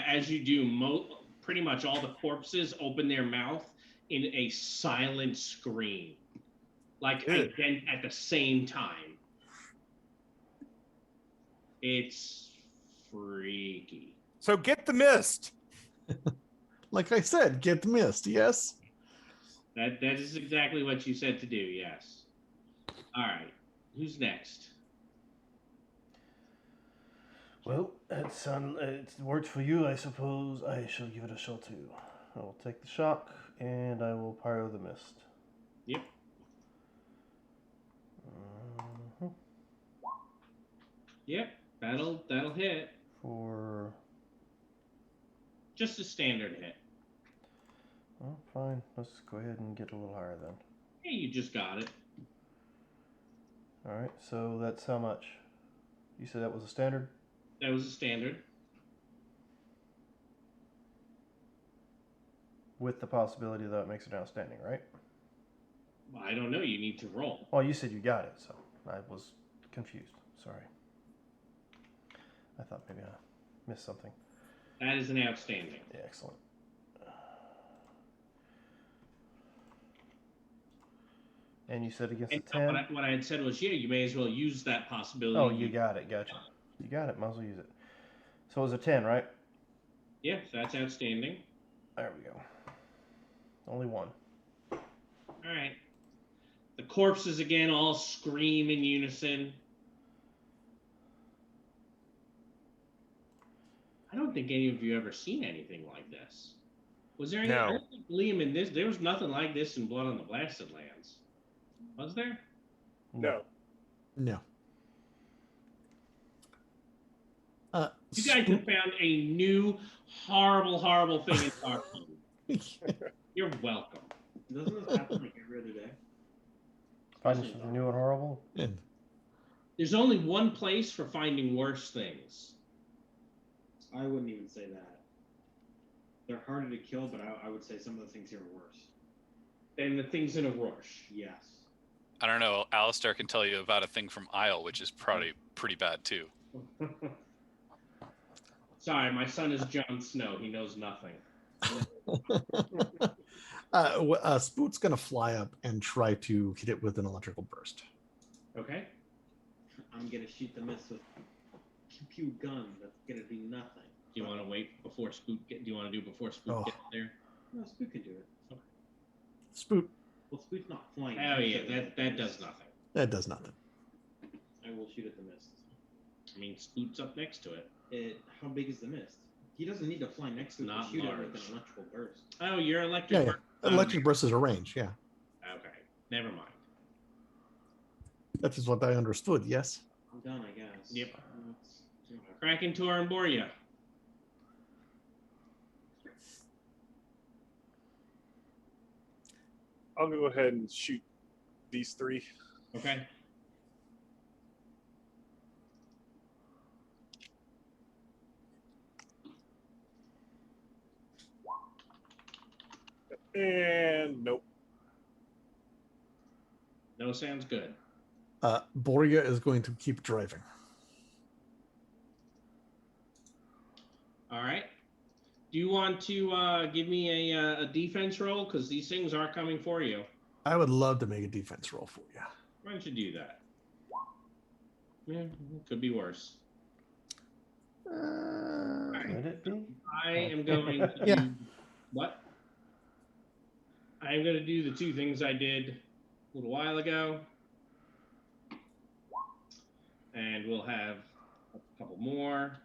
as you do, pretty much all the corpses open their mouth in a silent scream, like Good. again at the same time. It's freaky. So get the mist. Like I said, get the mist. Yes. That is exactly what you said to do. Yes. All right. Who's next? Well, it worked for you, I suppose. I shall give it a shot too. I will take the shock, and I will pyro the mist. Yep. Mhm. Yep. That'll hit. For Just a standard hit. well, fine. Let's go ahead and get a little higher then. Hey, you just got it. All right. So that's how much? You said that was a standard. That was a standard. With the possibility that it makes it outstanding, right? Well, I don't know. You need to roll. Oh, you said you got it, so I was confused. Sorry. I thought maybe I missed something. That is an outstanding. Yeah, excellent. And you said against And a 10? what I had said was, yeah, you may as well use that possibility. Oh, you got it. Gotcha. You got it. Might as well use it. So it was a 10, right? Yeah, that's outstanding. There we go. Only one. All right. The corpses again all scream in unison. I don't think any of you ever seen anything like this. Was there any? No. I don't think, Liam, in this, there was nothing like this in Blood on the Blasted Lands. Was there? No. No. You guys have found a new horrible, horrible thing in Starfield. You're welcome. Doesn't this happen like every other day? Finding something new and horrible? And There's only one place for finding worse things. I wouldn't even say that. They're harder to kill, but I would say some of the things here are worse. Than the things in a Rorsch. Yes. I don't know. Alistair can tell you about a thing from Isle, which is probably pretty bad too. Sorry, my son is Jon Snow. He knows nothing. Spoot's gonna fly up and try to hit it with an electrical burst. Okay. I'm gonna shoot the mist with pew pew gun. That's gonna do nothing. Do you want to wait before Spook get? Do you want to do before Spook Oh. gets there? No, Spook can do it. Spoot, Well, Spook's not flying. Oh yeah, so that does nothing. that does nothing. I will shoot at the mist. I mean, Spook's up next to it. How big is the mist? He doesn't need to fly next to it Not to shoot it large. with an electrical burst. Oh, you're electric. Yeah, yeah. burst. Electric burst is a range. Yeah, Okay, never mind. that is what I understood. Yes. I'm done, I guess. Yep. Kraken, Tor, and Borya. I'll go ahead and shoot these three. Okay. And nope. No sounds good. Borgia is going to keep driving. All right. Do you want to give me a defense roll? Because these things are coming for you. I would love to make a defense roll for you. Why don't you do that? Yeah, could be worse. Could it be? I am going to Yeah. do what? I am going to do the two things I did a little while ago. And we'll have a couple more.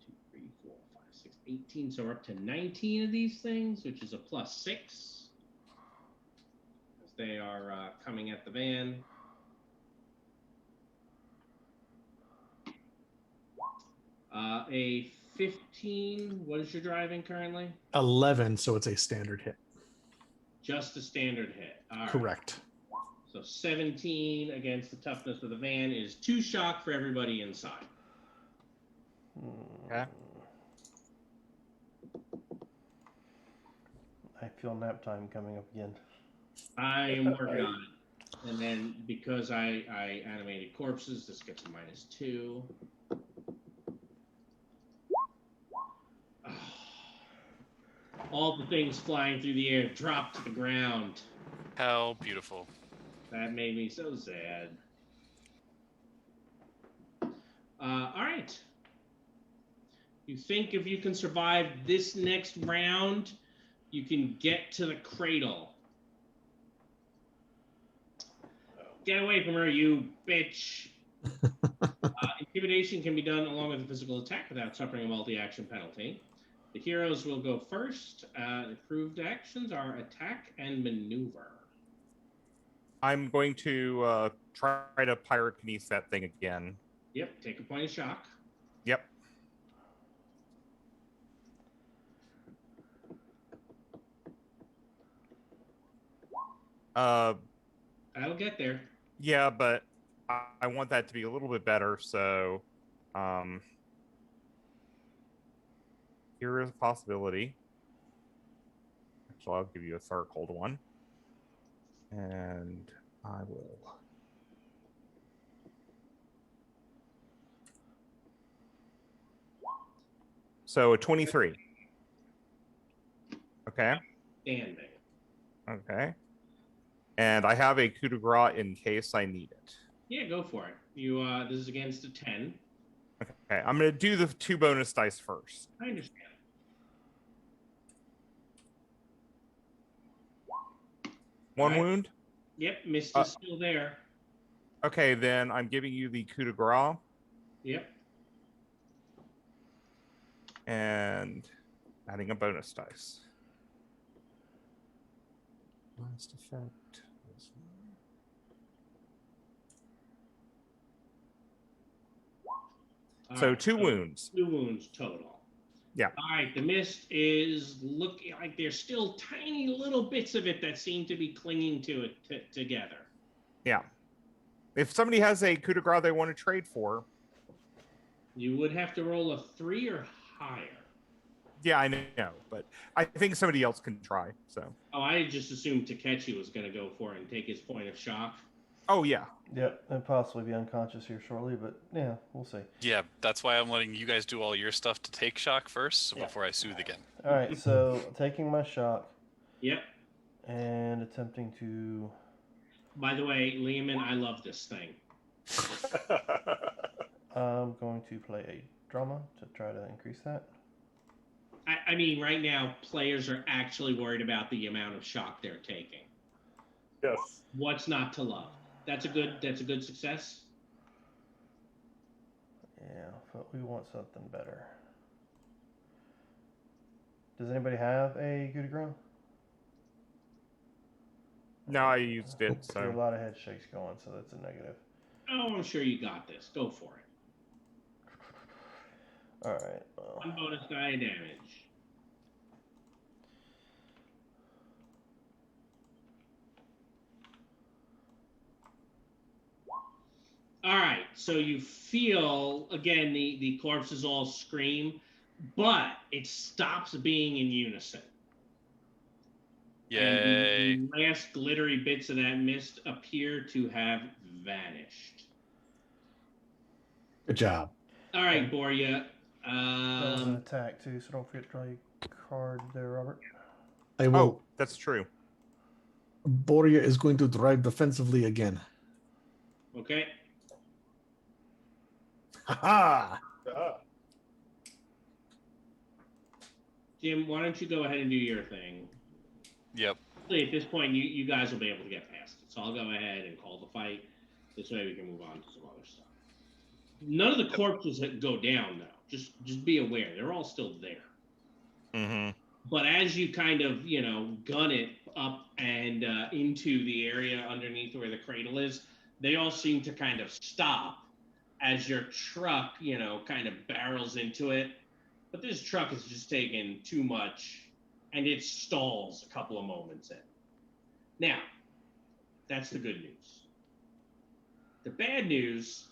2, 3, 4, 5, 6, 18. So we're up to 19 of these things, which is a +6. As they are coming at the van. A 15. What is your driving currently? 11, so it's a standard hit. Just a standard hit. All right. Correct. So 17 against the toughness of the van is 2 shock for everybody inside. Okay. I feel nap time coming up again. I am working on it. And then because I animated corpses, this gets a -2. All the things flying through the air drop to the ground. How beautiful. That made me so sad. All right. You think if you can survive this next round, you can get to the cradle. Get away from her, you bitch. Intimidation can be done along with a physical attack without suffering a multi-action penalty. The heroes will go first. Approved actions are attack and maneuver. I'm going to try to pyrokinesis that thing again. Yep, take a point of shock. Yep. I'll get there. Yeah, but I want that to be a little bit better, so here is a possibility. Actually, I'll give you a third cold one. And I will. So a 23. Okay. Standing. Okay. And I have a coup de grace in case I need it. Yeah, go for it. You this is against a 10. Okay, I'm going to do the 2 bonus dice first. I understand. One Alright. wound. Yep, mist is still there. Okay, then I'm giving you the coup de grace Yep. and adding a bonus dice. Last effect. So Alright, 2 wounds. 2 wounds total. Yeah. All right, the mist is looking like there's still tiny little bits of it that seem to be clinging to it together. Yeah. If somebody has a coup de grace they want to trade for, You would have to roll a 3 or higher. yeah, I know, but I think somebody else can try. So, Oh, I just assumed Takechi was going to go for it and take his point of shock. Oh yeah. Yep, and possibly be unconscious here shortly, but yeah, we'll see. Yeah, that's why I'm letting you guys do all your stuff to take shock first, so Yeah. before I soothe again. All right, so taking my shock Yep. and attempting to. By the way, Lehman, I love this thing. I'm going to play a drama to try to increase that. I mean, right now, players are actually worried about the amount of shock they're taking. Yes. What's not to love? That's a good success. Yeah, but we want something better. Does anybody have a coup de grace? No, I used it. There are a So lot of head shakes going, so that's a negative. Oh, I'm sure you got this. Go for it. All right. Well, 1 bonus die of damage. All right, so you feel again the corpses all scream, but it stops being in unison. Yay! And the last glittery bits of that mist appear to have vanished. Good job. All right, Borya. that was an attack too, so don't forget to draw your card there, Robert. I will. oh, that's true. Borja is going to drive defensively again. Okay. Ha Ah, Jim, why don't you go ahead and do your thing? Yep. Actually, at this point, you guys will be able to get past it. So I'll go ahead and call the fight. This way we can move on to some other stuff. None of the corpses go down, though. Just be aware. They're all still there. Mm-hmm. But as you kind of, gun it up and into the area underneath where the cradle is, they all seem to kind of stop as your truck, kind of barrels into it. But this truck is just taking too much, and it stalls a couple of moments in. Now, that's the good news. The bad news,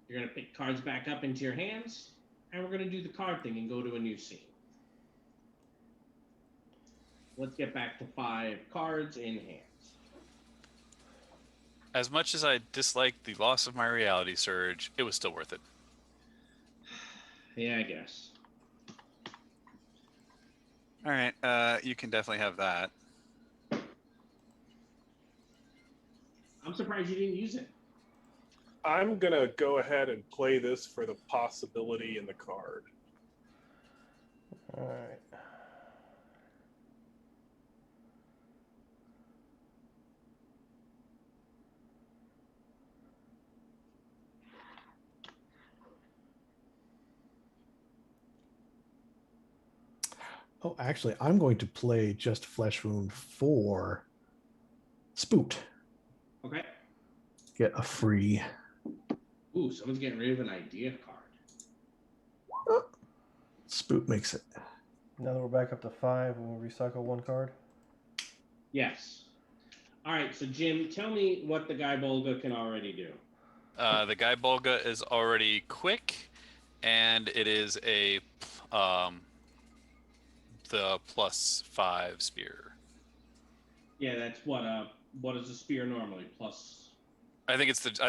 you're going to pick cards back up into your hands, and we're going to do the card thing and go to a new scene. Let's get back to 5 cards in hand. As much as I disliked the loss of my reality surge, it was still worth it. Yeah, I guess. All right, you can definitely have that. I'm surprised you didn't use it. I'm gonna go ahead and play this for the possibility in the card. All right. Oh, actually, I'm going to play just Flesh Wound for Spoot. Okay. Get a free. Ooh, someone's getting rid of an idea card. Spoot makes it. Now that we're back up to 5, we'll recycle 1 card. Yes. All right, so Jim, tell me what the guy Bolga can already do. The Guy Bolga is already quick, and it is a the +5 spear. Yeah, that's what is the spear normally? Plus. I think it's just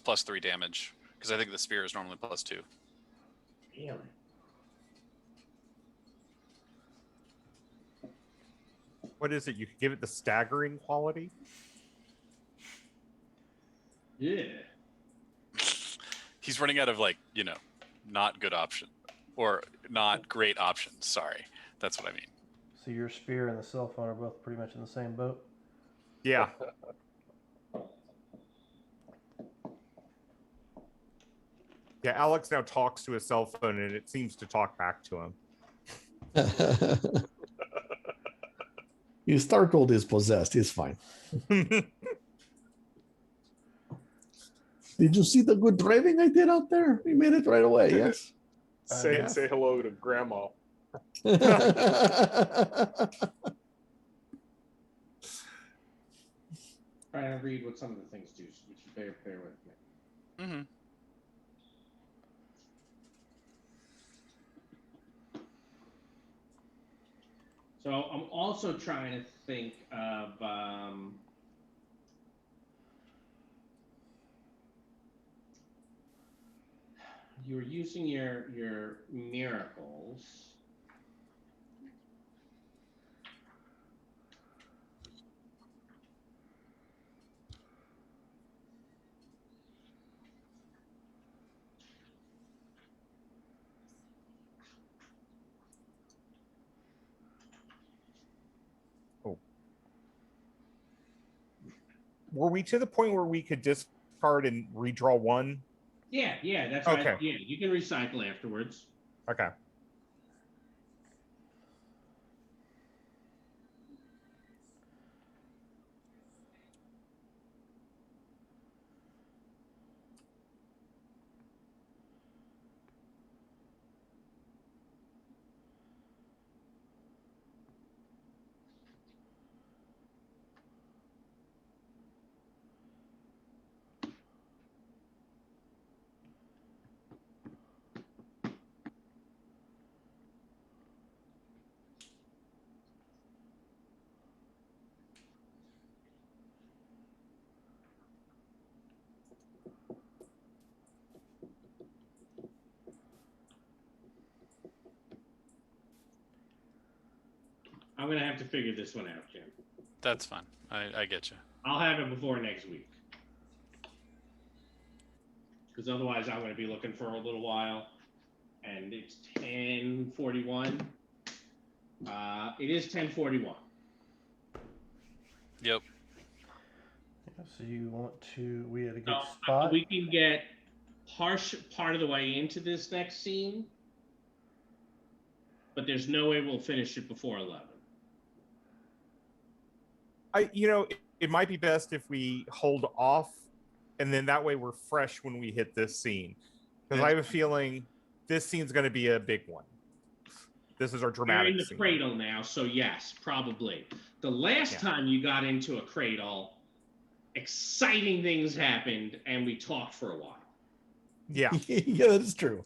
+3 damage because I think the spear is normally +2. Really? What is it? You could give it the staggering quality. Yeah. He's running out of not good option or not great options. Sorry, that's what I mean. So your spear and the cell phone are both pretty much in the same boat. Yeah. Yeah, Alex now talks to his cell phone and it seems to talk back to him. Stargold is possessed. He's fine. Did you see the good driving I did out there? We made it right away. Yes. Say Yes. hello to Grandma. Trying to read what some of the things do, which you bear with me. Mm-hmm. So I'm also trying to think of you're using your miracles. Were we to the point where we could discard and redraw one? Yeah, that's Okay. right. Yeah, you can recycle afterwards. Okay. I'm gonna have to figure this one out, Jim. That's fine. I get you. I'll have it before next week. Because otherwise I'm gonna be looking for a little while. And it's 10:41. It is 10:41. Yep. Yeah, so you want to? We had a good So spot. we can get part of the way into this next scene, but there's no way we'll finish it before 11. It might be best if we hold off, and then that way we're fresh when we hit this scene. Because I have a feeling this scene's going to be a big one. This is our We're dramatic in the scene. cradle now, so yes, probably. The last time you got into a cradle, exciting things happened, and we talked for a while. Yeah. Yeah, that is true.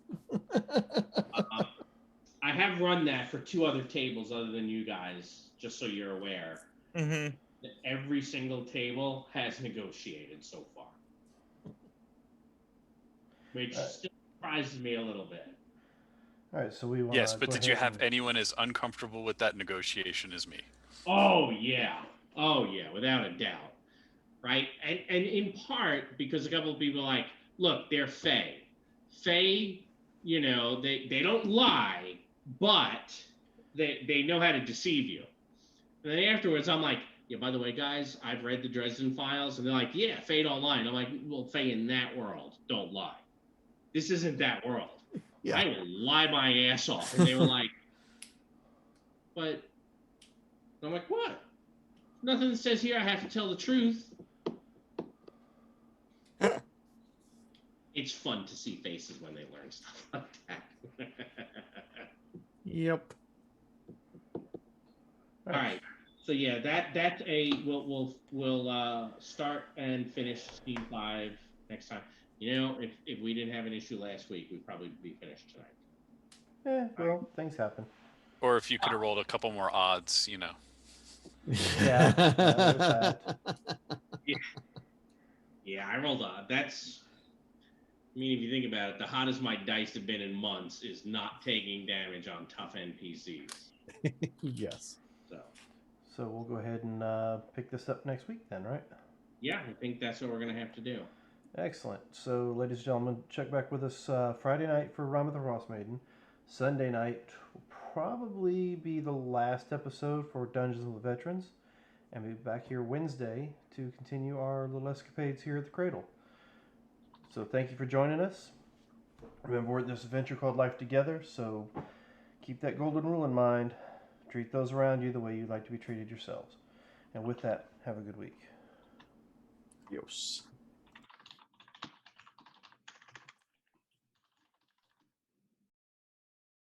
I have run that for 2 other tables other than you guys, just so you're aware. Mm-hmm. That every single table has negotiated so far, which still surprises me a little bit. All right, so we want. Yes, but did you have anyone as uncomfortable with that negotiation as me? Oh yeah, without a doubt, right? And in part because a couple of people are like, look, they're Fae. Fae, they don't lie, but they know how to deceive you. And then afterwards, I'm like, yeah, by the way, guys, I've read the Dresden Files, and they're like, yeah, Fae don't lie. And I'm like, well, Fae in that world don't lie. This isn't that world. Yeah. I will lie my ass off. And they were like, but I'm like, what? Nothing says here I have to tell the truth. It's fun to see faces when they learn stuff like that. Yep. All right. So yeah, that's we'll start and finish Scene 5 next time. If we didn't have an issue last week, we'd probably be finished tonight. Well, things happen. Or if you could have rolled a couple more odds, Yeah, there's that. Yeah, I rolled that's. I mean, if you think about it, the hottest my dice have been in months is not taking damage on tough NPCs. Yes. So we'll go ahead and pick this up next week then, right? Yeah, I think that's what we're going to have to do. Excellent. So, ladies and gentlemen, check back with us Friday night for Rhyme of the Frost Maiden. Sunday night will probably be the last episode for Dungeons with Veterans. And we'll be back here Wednesday to continue our little escapades here at the Cradle. So thank you for joining us. Remember, we're in this adventure called Life Together, so keep that golden rule in mind. Treat those around you the way you'd like to be treated yourselves. And with that, have a good week. Adios.